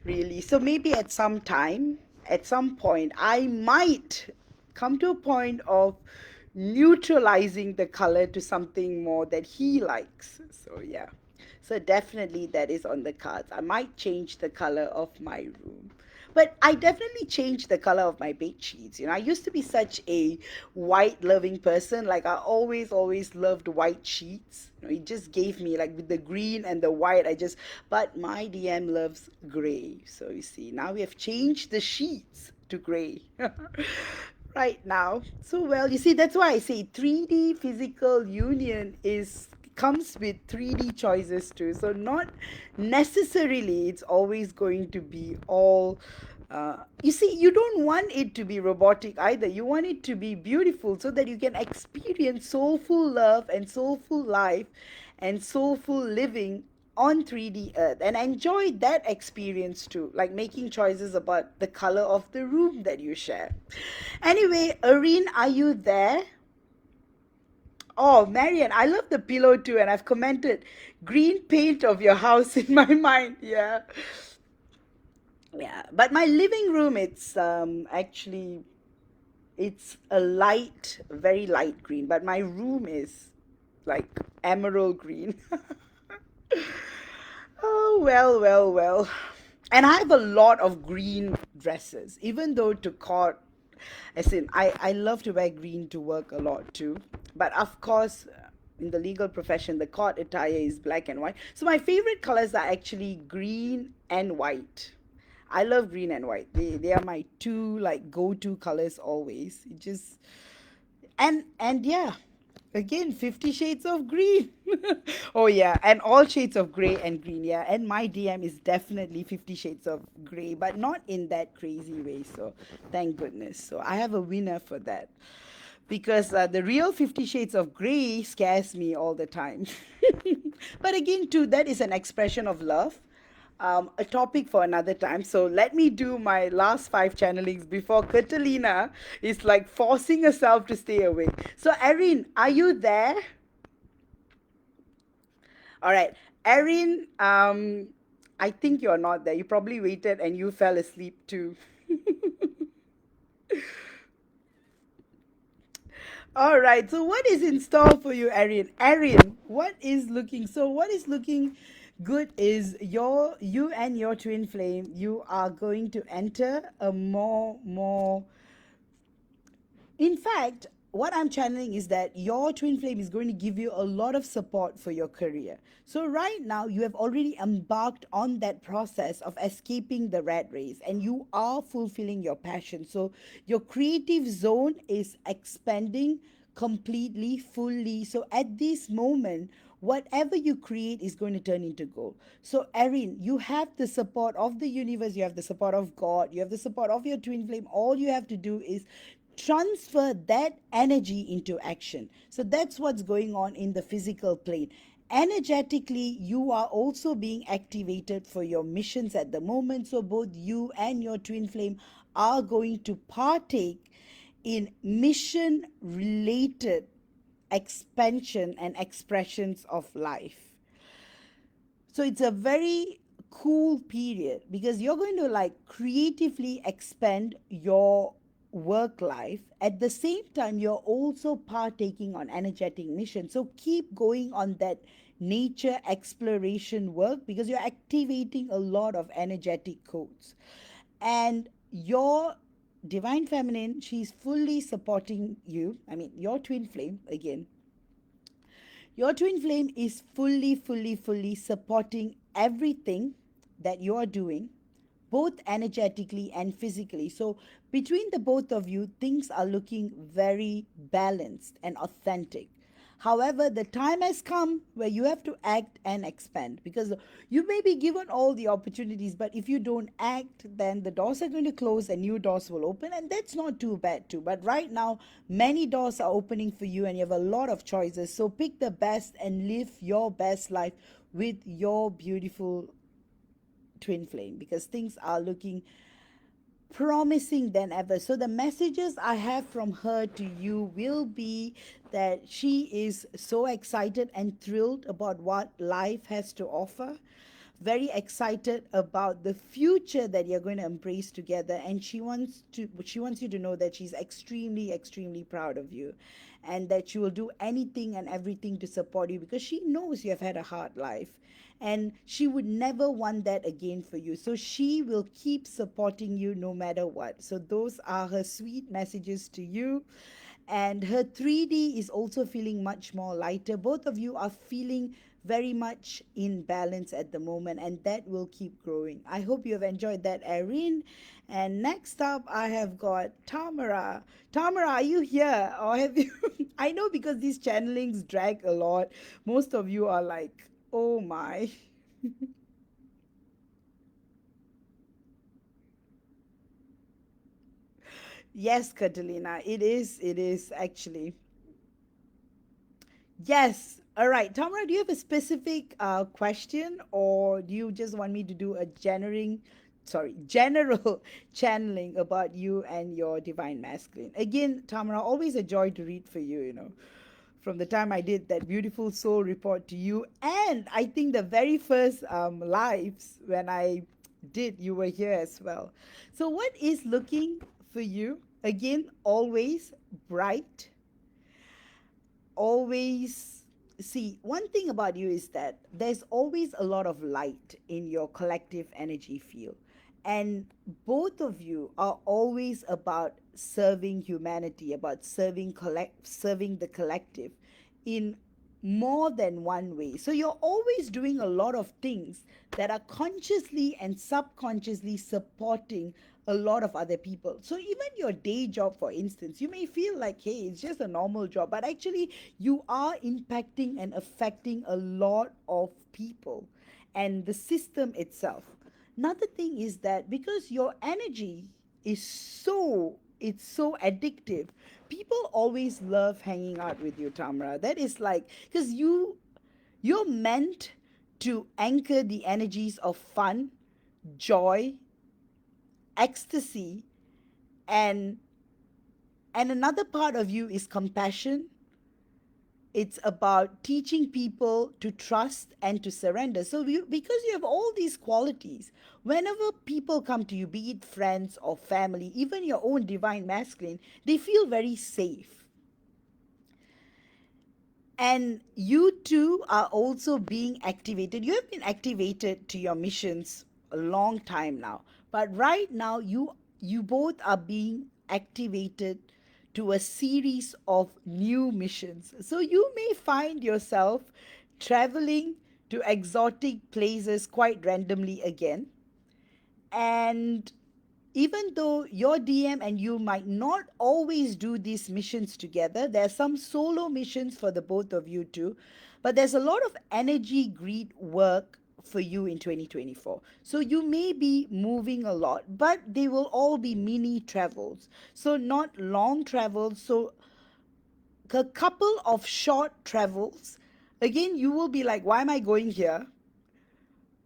A: really, so maybe at some time, at some point, I might come to a point of neutralizing the color to something more that he likes. So, yeah. So, definitely that is on the cards. I might change the color of my room. But I definitely changed the color of my bed sheets. I used to be such a white loving person. Like I always loved white sheets. It just gave me like with the green and the white. But my DM loves gray. So you see, now we have changed the sheets to gray. Right now. So well, you see, that's why I say 3D physical union is comes with 3D choices too. So not necessarily it's always going to be all you see, you don't want it to be robotic either. You want it to be beautiful so that you can experience soulful love and soulful life and soulful living on 3D Earth and enjoy that experience too, like making choices about the color of the room that you share. Anyway, Areen, are you there? Oh, Marian, I love the pillow too, and I've commented green paint of your house in my mind. Yeah. Yeah, but my living room, it's actually it's a light, very light green, but my room is like emerald green. Oh, well, well, well. And I have a lot of green dresses, even though to court, as in, I love to wear green to work a lot too. But of course, in the legal profession, the court attire is black and white. So my favorite colors are actually green and white. I love green and white. They are my two like go-to colors always. It just and yeah, again, 50 shades of green. Oh yeah, and all shades of gray and green. Yeah, and my DM is definitely 50 shades of gray, but not in that crazy way. So thank goodness. So I have a winner for that because the real 50 shades of gray scares me all the time. But again, too, that is an expression of love, a topic for another time. So let me do my last five channelings before Catalina is like forcing herself to stay awake. So, Erin, are you there? All right. Erin, I think you're not there. You probably waited and you fell asleep too. All right. So what is in store for you, Erin? Erin, what is looking good is you and your twin flame, you are going to enter a more in fact, what I'm channeling is that your twin flame is going to give you a lot of support for your career. So, right now, you have already embarked on that process of escaping the rat race and you are fulfilling your passion. So, your creative zone is expanding completely, fully. So, at this moment, whatever you create is going to turn into gold. So, Erin, you have the support of the universe, you have the support of God, you have the support of your twin flame. All you have to do is transfer that energy into action. So that's what's going on in the physical plane. Energetically, you are also being activated for your missions at the moment. So both you and your twin flame are going to partake in mission related expansion and expressions of life. So it's a very cool period because you're going to like creatively expand your work life. At the same time, you're also partaking on energetic mission. So keep going on that nature exploration work because you're activating a lot of energetic codes. And your divine feminine, she's fully supporting you. I mean, your twin flame, again, your twin flame is fully supporting everything that you are doing, both energetically and physically. So, between the both of you, things are looking very balanced and authentic. However, the time has come where you have to act and expand because you may be given all the opportunities, but if you don't act, then the doors are going to close and new doors will open, and that's not too bad, too. But right now, many doors are opening for you, and you have a lot of choices. So pick the best and live your best life with your beautiful twin flame because things are looking promising than ever. So the messages I have from her to you will be that she is so excited and thrilled about what life has to offer. Very excited about the future that you're going to embrace together, and she wants you to know that she's extremely proud of you and that she will do anything and everything to support you because she knows you have had a hard life and she would never want that again for you. So she will keep supporting you no matter what. So those are her sweet messages to you. And her 3D is also feeling much more lighter. Both of you are feeling very much in balance at the moment, and that will keep growing. I hope you have enjoyed that, Erin. And next up, I have got Tamara. Tamara, are you here? Or have you? I know because these channelings drag a lot. Most of you are like, oh my. Yes, Catalina, it is actually. Yes. All right. Tamara, do you have a specific question, or do you just want me to do a general channeling about you and your divine masculine? Again, Tamara, always a joy to read for you, from the time I did that beautiful soul report to you. And I think the very first lives when I did, you were here as well. So, what is looking for you? Again, always bright, always. See, one thing about you is that there's always a lot of light in your collective energy field. And both of you are always about serving humanity, about serving the collective in more than one way. So you're always doing a lot of things that are consciously and subconsciously supporting a lot of other people. So even your day job, for instance, you may feel like, hey, it's just a normal job, but actually you are impacting and affecting a lot of people and the system itself. Another thing is that because your energy is it's so addictive, people always love hanging out with you, Tamra. That is like, because you're meant to anchor the energies of fun, joy, ecstasy, and another part of you is compassion. It's about teaching people to trust and to surrender. So because you have all these qualities, whenever people come to you, be it friends or family, even your own divine masculine, they feel very safe. And you too are also being activated. You have been activated to your missions a long time now. But right now you both are being activated to a series of new missions. So you may find yourself traveling to exotic places quite randomly again. And even though your DM and you might not always do these missions together, there are some solo missions for the both of you too. But there's a lot of energy greed work for you in 2024. So you may be moving a lot, but they will all be mini travels. So not long travels. So a couple of short travels. Again, you will be like, why am I going here?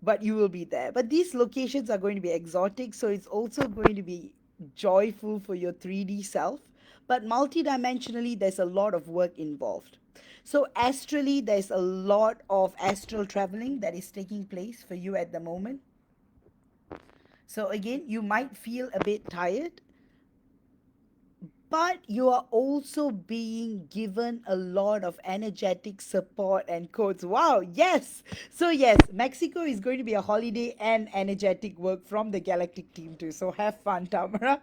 A: But you will be there. But these locations are going to be exotic, so it's also going to be joyful for your 3D self. But multidimensionally, there's a lot of work involved. So, astrally, there's a lot of astral traveling that is taking place for you at the moment. So, again, you might feel a bit tired, but you are also being given a lot of energetic support and codes. Wow, yes. So, yes, Mexico is going to be a holiday and energetic work from the Galactic team, too. So, have fun, Tamara.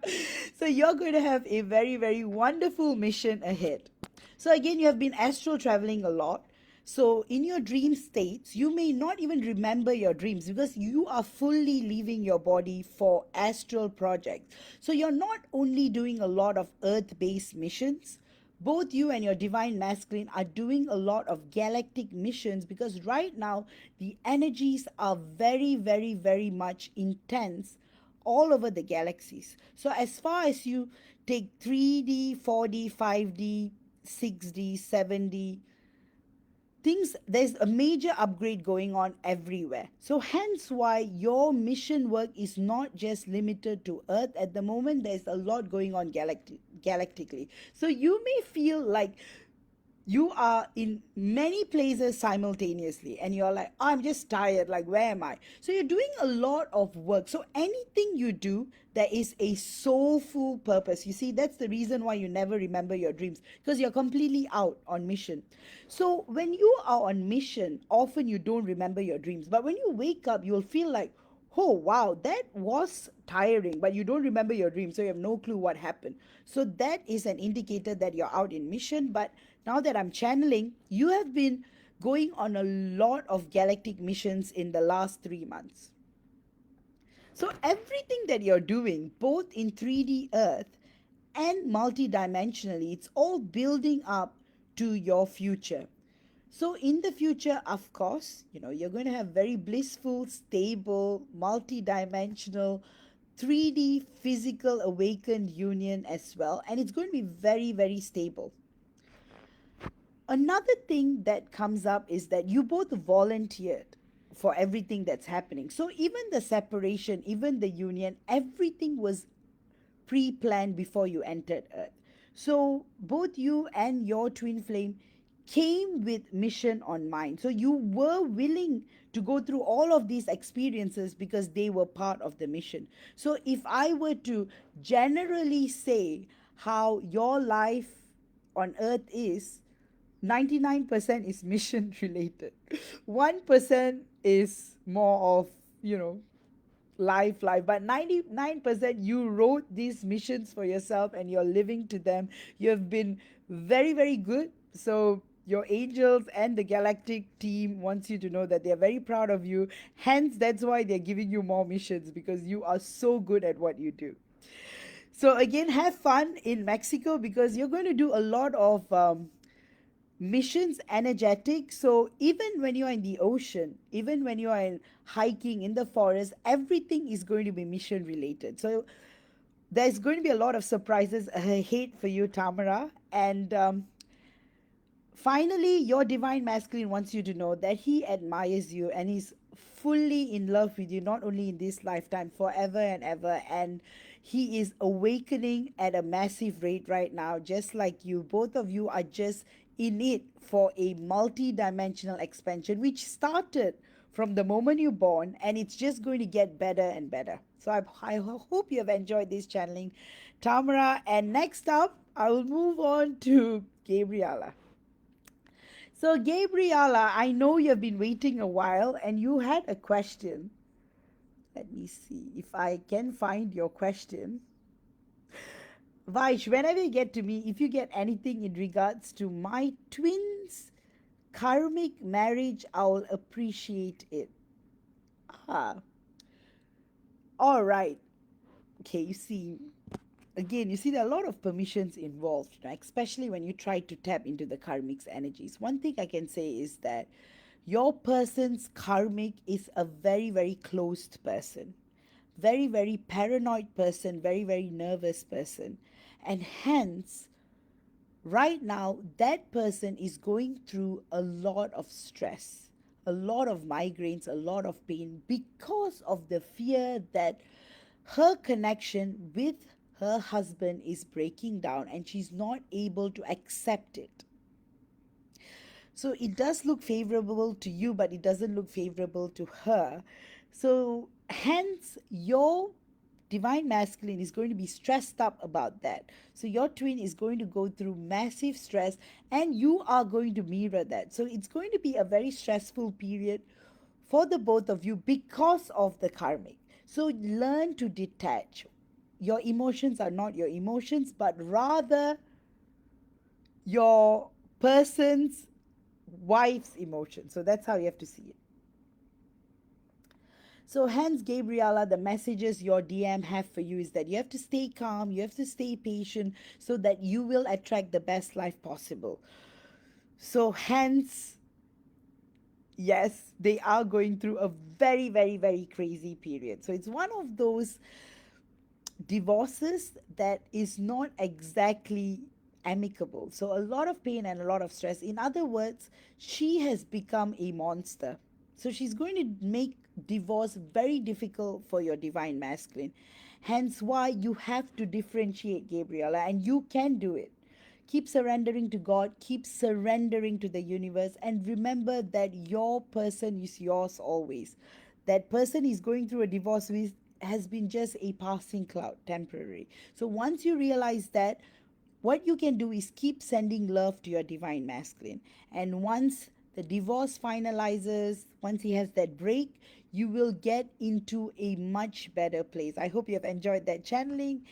A: So, you're going to have a very, very wonderful mission ahead. So, again, you have been astral traveling a lot. So, in your dream states, you may not even remember your dreams because you are fully leaving your body for astral projects. So, you're not only doing a lot of earth based missions, both you and your divine masculine are doing a lot of galactic missions because right now the energies are very, very, very much intense all over the galaxies. So, as far as you take 3D, 4D, 5D, 6D, 7D, things, there's a major upgrade going on everywhere. So hence why your mission work is not just limited to earth at the moment. There's a lot going on galactically. So you may feel like you are in many places simultaneously and you're like, oh, I'm just tired, like where am I? So you're doing a lot of work. So anything you do, there is a soulful purpose. You see, that's the reason why you never remember your dreams, because you're completely out on mission. So when you are on mission, often you don't remember your dreams, but when you wake up you'll feel like, oh wow, that was tiring, but you don't remember your dream, so you have no clue what happened. So that is an indicator that you're out in mission. But now that I'm channeling, you have been going on a lot of galactic missions in the last 3 months. So everything that you're doing, both in 3D Earth and multidimensionally, it's all building up to your future. So in the future, of course, you're going to have very blissful, stable, multidimensional, 3D physical awakened union as well. And it's going to be very, very stable. Another thing that comes up is that you both volunteered for everything that's happening. So even the separation, even the union, everything was pre-planned before you entered Earth. So both you and your twin flame came with mission on mind. So you were willing to go through all of these experiences because they were part of the mission. So if I were to generally say how your life on Earth is, 99% is mission related. 1% is more of, life. But 99% you wrote these missions for yourself and you're living to them. You have been very, very good. So your angels and the galactic team wants you to know that they're very proud of you. Hence, that's why they're giving you more missions, because you are so good at what you do. So again, have fun in Mexico, because you're going to do a lot of missions energetic. So even when you're in the ocean, even when you are hiking in the forest, everything is going to be mission related. So there's going to be a lot of surprises ahead for you, Tamara. And finally, your divine masculine wants you to know that he admires you and he's fully in love with you, not only in this lifetime, forever and ever. And he is awakening at a massive rate right now, just like you. Both of you are just in it for a multi-dimensional expansion, which started from the moment you're born, and it's just going to get better and better. So I hope you have enjoyed this channeling, Tamara. And next up, I will move on to Gabriella. So, Gabriella, I know you've been waiting a while and you had a question. Let me see if I can find your question. Vaish, whenever you get to me, if you get anything in regards to my twins' karmic marriage, I'll appreciate it. Ah, all right. Okay, you see, again, you see, there are a lot of permissions involved, especially when you try to tap into the karmic's energies. One thing I can say is that your person's karmic is a very, very closed person, very, very paranoid person, very, very nervous person. And hence, right now, that person is going through a lot of stress, a lot of migraines, a lot of pain, because of the fear that her connection with her husband is breaking down and she's not able to accept it. So it does look favorable to you, but it doesn't look favorable to her. So hence, your divine masculine is going to be stressed up about that. So your twin is going to go through massive stress and you are going to mirror that. So it's going to be a very stressful period for the both of you because of the karmic. So learn to detach. Your emotions are not your emotions, but rather your person's wife's emotion. So that's how you have to see it. So hence, Gabriella, the messages your DM have for you is that you have to stay calm, you have to stay patient so that you will attract the best life possible. So hence, yes, they are going through a very, very, very crazy period. So it's one of those divorces that is not exactly amicable. So a lot of pain and a lot of stress. In other words, she has become a monster. So she's going to make divorce very difficult for your divine masculine. Hence why you have to differentiate, Gabriella, and you can do it. Keep surrendering to God, keep surrendering to the universe, and remember that your person is yours always. That person is going through a divorce with has been just a passing cloud, temporary. So once you realize that, what you can do is keep sending love to your divine masculine. And once the divorce finalizes, once he has that break, you will get into a much better place. I hope you have enjoyed that channeling,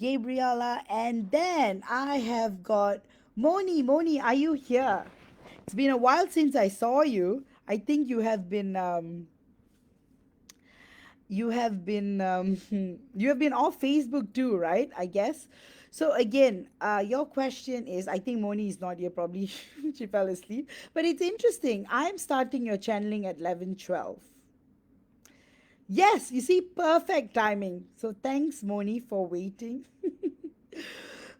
A: Gabriella. And then I have got Moni. Moni, are you here? It's been a while since I saw you. I think you have been you have been off Facebook too, right? I guess. So again, your question is, I think Moni is not here, probably she fell asleep. But it's interesting. I'm starting your channeling at 11:12. Yes, you see, perfect timing. So thanks, Moni, for waiting.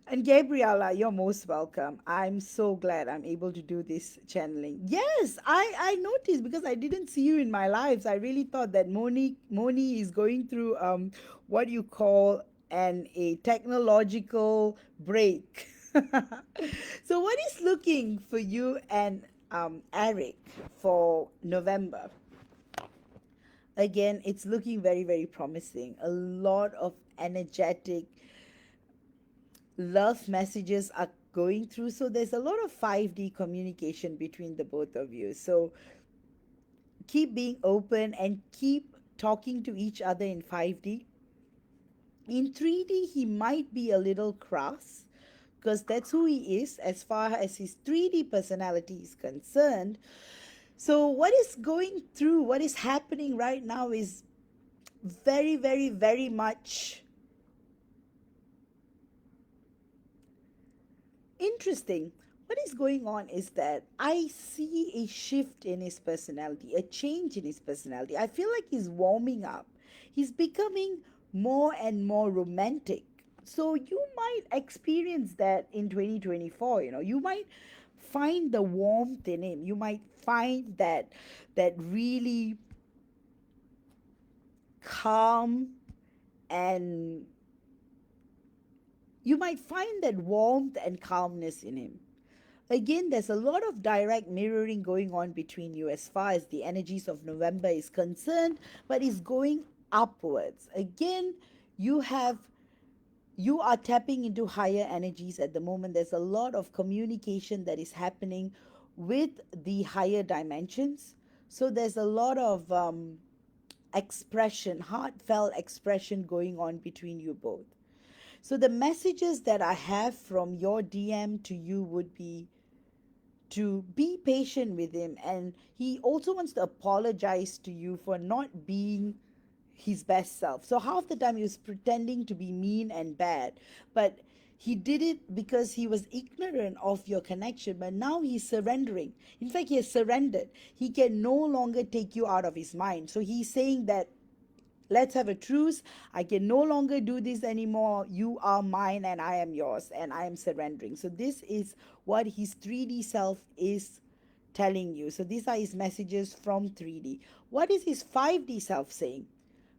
A: And Gabriella, you're most welcome. I'm so glad I'm able to do this channeling. Yes, I noticed because I didn't see you in my lives. I really thought that Moni is going through what you call an a technological break. So what is looking for you and Eric for November? Again, it's looking very, very promising. A lot of energetic love messages are going through. So there's a lot of 5D communication between the both of you. So keep being open and keep talking to each other in 5D. In 3D, he might be a little crass because that's who he is as far as his 3D personality is concerned. So, what is going through, what is happening right now is very, very, very much interesting. What is going on is that I see a shift in his personality, a change in his personality. I feel like he's warming up. He's becoming more and more romantic. So you might experience that in 2024, You might find the warmth in him. You might find that really calm, and you might find that warmth and calmness in him. Again, there's a lot of direct mirroring going on between you as far as the energies of November is concerned, but it's going upwards. Again, you have you are tapping into higher energies at the moment. There's a lot of communication that is happening with the higher dimensions. So there's a lot of expression, heartfelt expression going on between you both. So the messages that I have from your DM to you would be to be patient with him, and he also wants to apologize to you for not being his best self. So half the time he was pretending to be mean and bad, but he did it because he was ignorant of your connection. But now he's surrendering. In fact, he has surrendered. He can no longer take you out of his mind. So he's saying that, let's have a truce. I can no longer do this anymore. You are mine and I am yours, and I am surrendering. So this is what his 3D self is telling you. So these are his messages from 3D. What is his 5D self saying?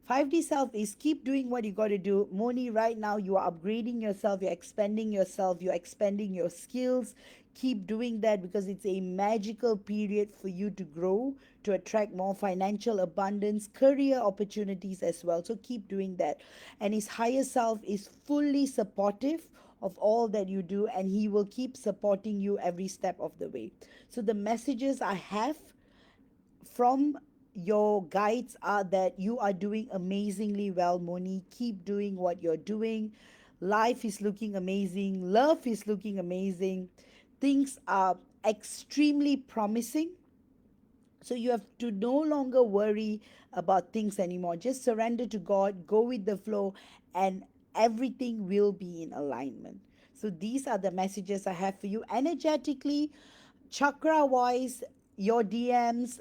A: 5D self is keep doing what you got to do. Moni, right now you are upgrading yourself, you're expanding yourself, you're expanding your skills. Keep doing that because it's a magical period for you to grow, to attract more financial abundance, career opportunities as well. So keep doing that. And his higher self is fully supportive of all that you do, and he will keep supporting you every step of the way. So the messages I have from your guides are that you are doing amazingly well, Moni. Keep doing what you're doing. Life is looking amazing. Love is looking amazing. Things are extremely promising. So you have to no longer worry about things anymore. Just surrender to God, go with the flow, and everything will be in alignment. So these are the messages I have for you. Energetically, chakra wise, your DMs,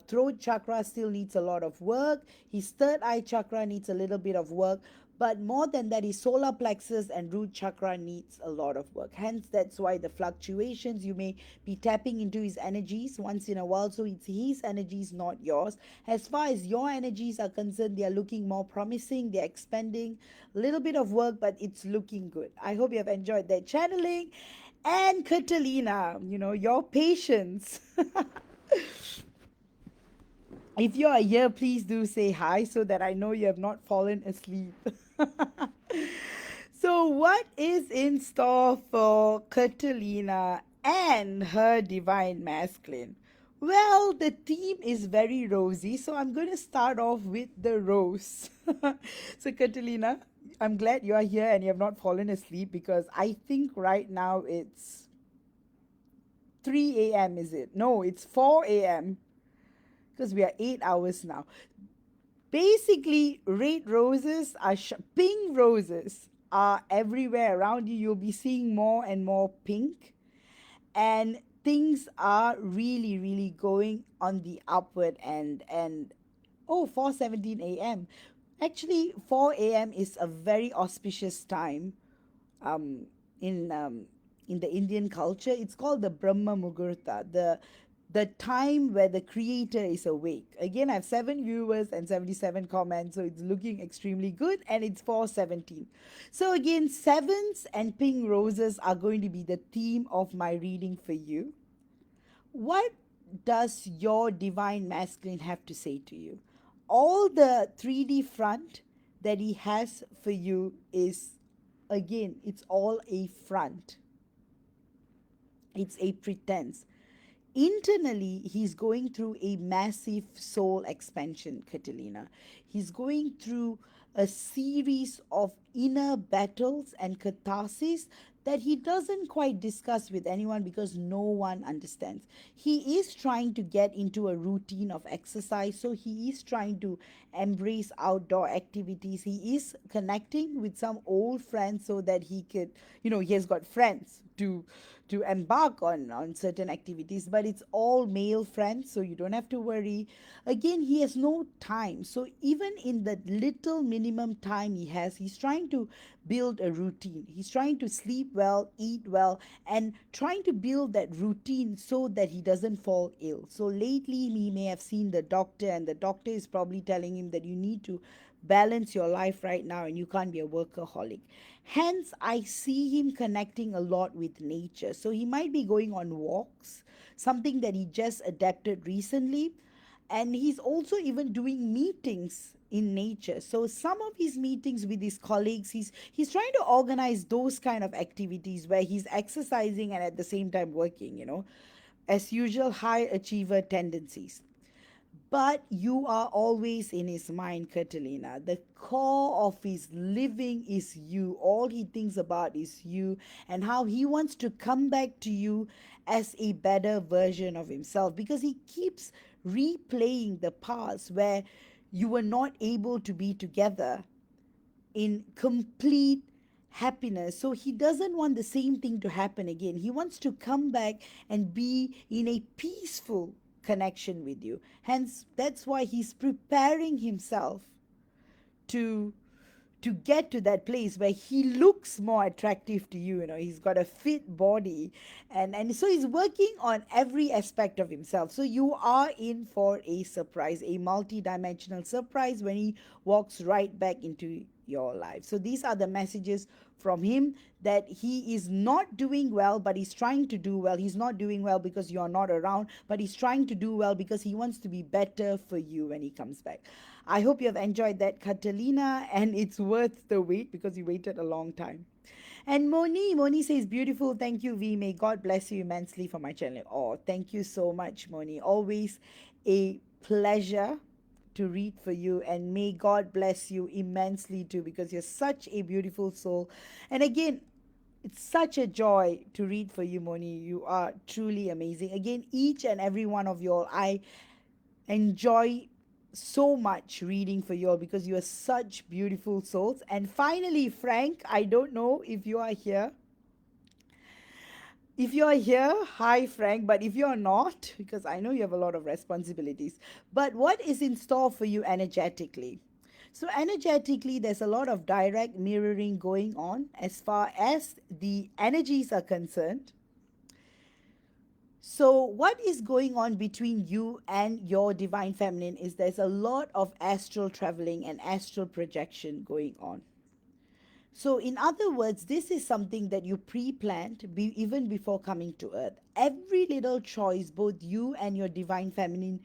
A: throat chakra still needs a lot of work. His third eye chakra needs a little bit of work. But more than that, his solar plexus and root chakra needs a lot of work. Hence, that's why the fluctuations, you may be tapping into his energies once in a while. So it's his energies, not yours. As far as your energies are concerned, they are looking more promising. They're expanding. A little bit of work, but it's looking good. I hope you have enjoyed that channeling. And Catalina, your patience. If you are here, please do say hi so that I know you have not fallen asleep. So, what is in store for Catalina and her divine masculine? Well, the theme is very rosy, so I'm going to start off with the rose. So, Catalina, I'm glad you are here and you have not fallen asleep because I think right now 3 a.m., is it? No, it's 4 a.m. because we are 8 hours now. Basically, red roses are pink roses are everywhere around you. You'll be seeing more and more pink, and things are really, really going on the upward end. And oh, 4:17 a.m. Actually, 4 a.m. is a very auspicious time um, in um, in the Indian culture. It's called the Brahma Muhurta, the time where the creator is awake. Again, I have 7 viewers and 77 comments, so it's looking extremely good, and it's 4:17. So again, sevens and pink roses are going to be the theme of my reading for you. What does your divine masculine have to say to you? All the 3D front that he has for you is, again, it's all a front, it's a pretense. Internally, he's going through a massive soul expansion, Catalina. He's going through a series of inner battles and catharsis that he doesn't quite discuss with anyone because no one understands. He is trying to get into a routine of exercise, so he is trying to embrace outdoor activities. He is connecting with some old friends so that he could, he has got friends to embark on certain activities, but it's all male friends, so you don't have to worry. Again, he has no time, so even in the little minimum time he has, he's trying to build a routine. He's trying to sleep well, eat well, and trying to build that routine so that he doesn't fall ill. So lately he may have seen the doctor, and the doctor is probably telling him that you need to balance your life right now and you can't be a workaholic. Hence, I see him connecting a lot with nature. So he might be going on walks, something that he just adapted recently. And he's also even doing meetings in nature. So some of his meetings with his colleagues, he's trying to organize those kind of activities where he's exercising and at the same time working, as usual, high achiever tendencies. But you are always in his mind, Catalina. The core of his living is you. All he thinks about is you and how he wants to come back to you as a better version of himself, because he keeps replaying the past where you were not able to be together in complete happiness. So he doesn't want the same thing to happen again. He wants to come back and be in a peaceful connection with you. Hence, that's why he's preparing himself to get to that place where he looks more attractive to you. He's got a fit body, and so he's working on every aspect of himself. So you are in for a surprise, a multi-dimensional surprise, when he walks right back into your life. So these are the messages from him, that he is not doing well, but he's trying to do well. He's not doing well because you're not around, but he's trying to do well because he wants to be better for you when he comes back. I hope you have enjoyed that, Catalina, and it's worth the wait because you waited a long time. And Moni says, beautiful. Thank you, V. May God bless you immensely for my channel. Oh, thank you so much, Moni. Always a pleasure to read for you, and may God bless you immensely too, because you're such a beautiful soul. And again, it's such a joy to read for you, Moni. You are truly amazing. Again, each and every one of you all, I enjoy so much reading for you all because you are such beautiful souls. And finally, Frank, I don't know if you are here. If you're here, hi Frank, but if you're not, because I know you have a lot of responsibilities, but what is in store for you energetically? So, energetically, there's a lot of direct mirroring going on as far as the energies are concerned. So, what is going on between you and your divine feminine is there's a lot of astral traveling and astral projection going on. So, in other words, this is something that you pre planned even before coming to Earth. Every little choice both you and your divine feminine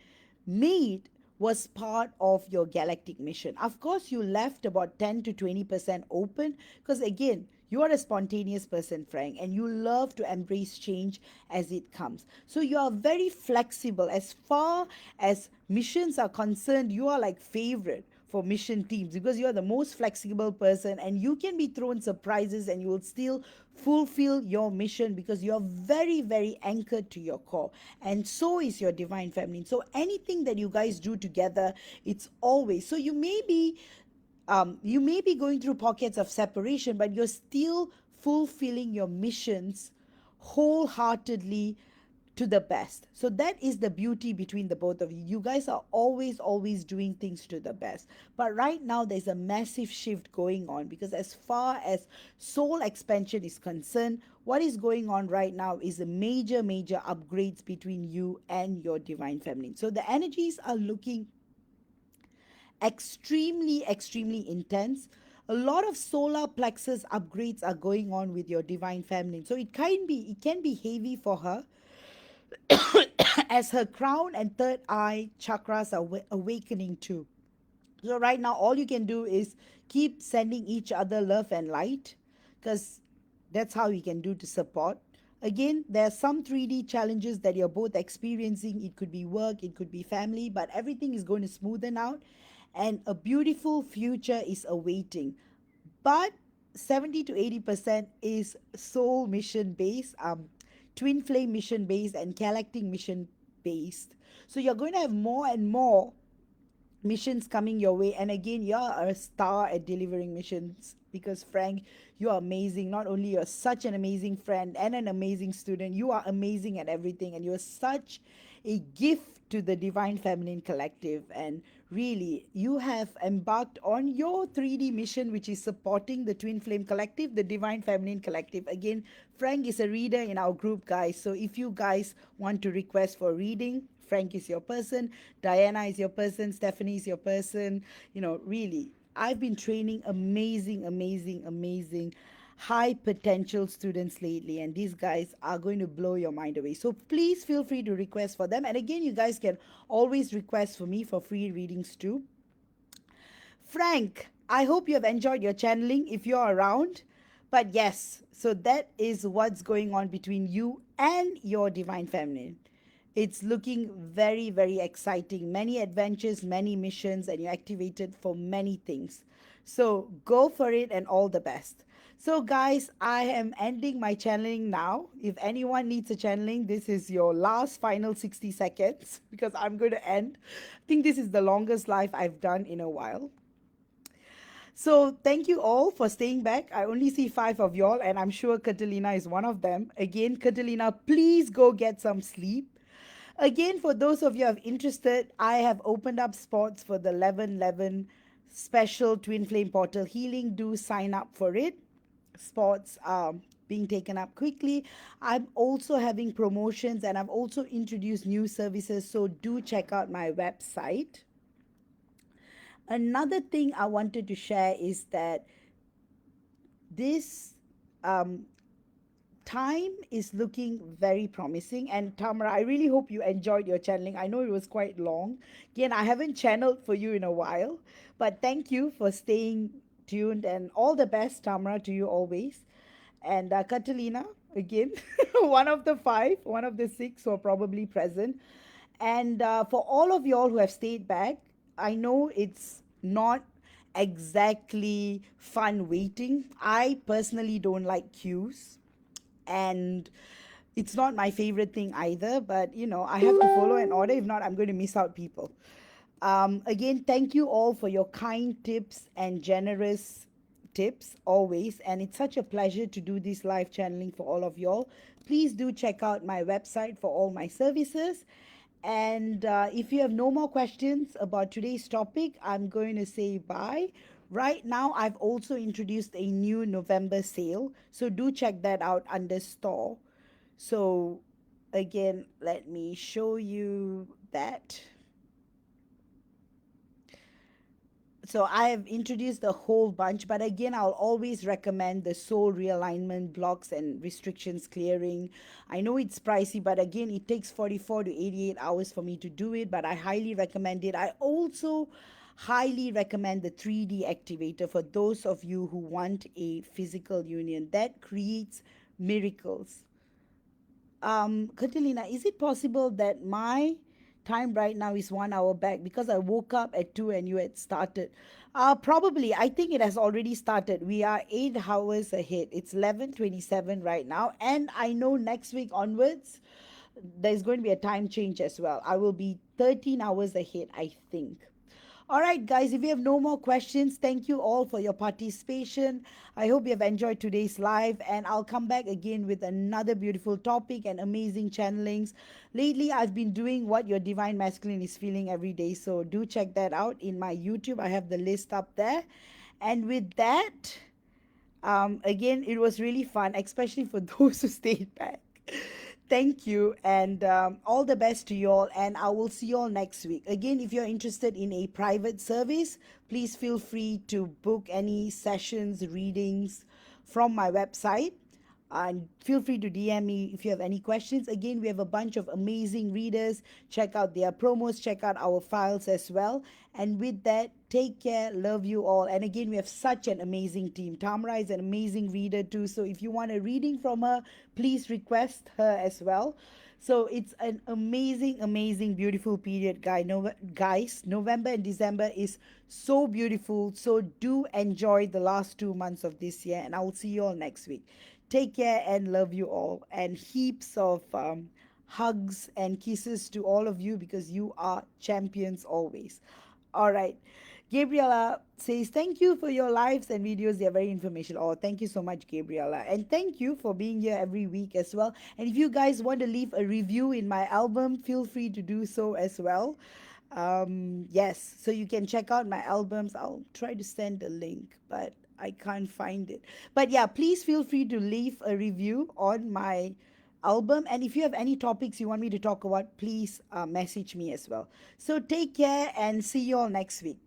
A: made was part of your galactic mission. Of course, you left about 10 to 20% open because, again, you are a spontaneous person, Frank, and you love to embrace change as it comes. So you are very flexible. As far as missions are concerned, you are like favorite for mission teams because you're the most flexible person and you can be thrown surprises and you will still fulfill your mission because you're very, very anchored to your core. And so is your divine feminine. So anything that you guys do together, it's always so you may be going through pockets of separation, but you're still fulfilling your missions wholeheartedly to the best. So that is the beauty between the both of you. You guys are always, always doing things to the best. But right now, there's a massive shift going on because, as far as soul expansion is concerned, what is going on right now is a major, major upgrades between you and your divine feminine. So the energies are looking extremely, extremely intense. A lot of solar plexus upgrades are going on with your divine feminine. So it can be heavy for her as her crown and third eye chakras are awakening too. So right now, all you can do is keep sending each other love and light, because that's how you can do to support. Again, there are some 3D challenges that you're both experiencing. It could be work, it could be family, but everything is going to smoothen out, and a beautiful future is awaiting. But 70 to 80% is soul mission based, twin flame mission based, and galactic mission based. So you're going to have more and more missions coming your way. And again, you're a star at delivering missions because, Frank, you are amazing. Not only you're such an amazing friend and an amazing student, you are amazing at everything, and you're such a gift to the Divine Feminine Collective. And really, you have embarked on your 3D mission, which is supporting the Twin Flame Collective, the Divine Feminine Collective. Again, Frank is a reader in our group, guys. So if you guys want to request for reading, Frank is your person, Diana is your person, Stephanie is your person. Really, I've been training amazing, amazing, amazing high potential students lately, and these guys are going to blow your mind away. So please feel free to request for them. And again, you guys can always request for me for free readings too. Frank, I hope you have enjoyed your channeling if you're around. But yes, so that is what's going on between you and your divine feminine. It's looking very, very exciting. Many adventures, many missions, and you're activated for many things. So go for it and all the best. So, guys, I am ending my channeling now. If anyone needs a channeling, this is your last final 60 seconds because I'm going to end. I think this is the longest live I've done in a while. So thank you all for staying back. I only see 5 of y'all, and I'm sure Catalina is one of them. Again, Catalina, please go get some sleep. Again, for those of you who are interested, I have opened up spots for the 11/11 special Twin Flame Portal Healing. Do sign up for it. Spots are being taken up quickly. I'm also having promotions, and I've also introduced new services, so do check out my website. Another thing I wanted to share is that this time is looking very promising. And Tamara, I really hope you enjoyed your channeling. I know it was quite long. Again, I haven't channeled for you in a while, but thank you for staying tuned, and all the best, Tamara, to you always. And Catalina, again, one of the 5, one of the 6 who are probably present. And for all of y'all who have stayed back, I know it's not exactly fun waiting. I personally don't like queues, and it's not my favorite thing either, but I have to follow an order. If not, I'm going to miss out people. Again, thank you all for your kind tips and generous tips always, and it's such a pleasure to do this live channeling for all of y'all. Please do check out my website for all my services. And if you have no more questions about today's topic, I'm going to say bye. Right now, I've also introduced a new November sale, so do check that out under store. So again, let me show you that. So I have introduced a whole bunch, but again, I'll always recommend the soul realignment blocks and restrictions clearing. I know it's pricey, but again, it takes 44 to 88 hours for me to do it, but I highly recommend it. I also highly recommend the 3D activator for those of you who want a physical union that creates miracles. Catalina, is it possible that my time right now is 1 hour back because I woke up at 2 and you had started. Probably, I think it has already started. We are 8 hours ahead. It's 11:27 right now, and I know next week onwards there's going to be a time change as well. I will be 13 hours ahead, I think. All right, guys, if you have no more questions, thank you all for your participation. I hope you have enjoyed today's live, and I'll come back again with another beautiful topic and amazing channelings. Lately, I've been doing what your divine masculine is feeling every day, so do check that out in my YouTube. I have the list up there. And with that, again, it was really fun, especially for those who stayed back. Thank you, and all the best to you all. And I will see you all next week. Again, if you're interested in a private service, please feel free to book any sessions, readings from my website. And feel free to DM me if you have any questions. Again, we have a bunch of amazing readers. Check out their promos, check out our files as well. And with that, take care. Love you all. And again, we have such an amazing team. Tamara is an amazing reader too. So if you want a reading from her, please request her as well. So it's an amazing, amazing, beautiful period, guys. November and December is so beautiful. So do enjoy the last 2 months of this year. And I will see you all next week. Take care and love you all. And heaps of hugs and kisses to all of you because you are champions always. All right. Gabriella says, thank you for your lives and videos. They are very informational. Oh, thank you so much, Gabriella. And thank you for being here every week as well. And if you guys want to leave a review in my album, feel free to do so as well. Yes, so you can check out my albums. I'll try to send a link, but I can't find it. But yeah, please feel free to leave a review on my album. And if you have any topics you want me to talk about, please message me as well. So take care and see you all next week.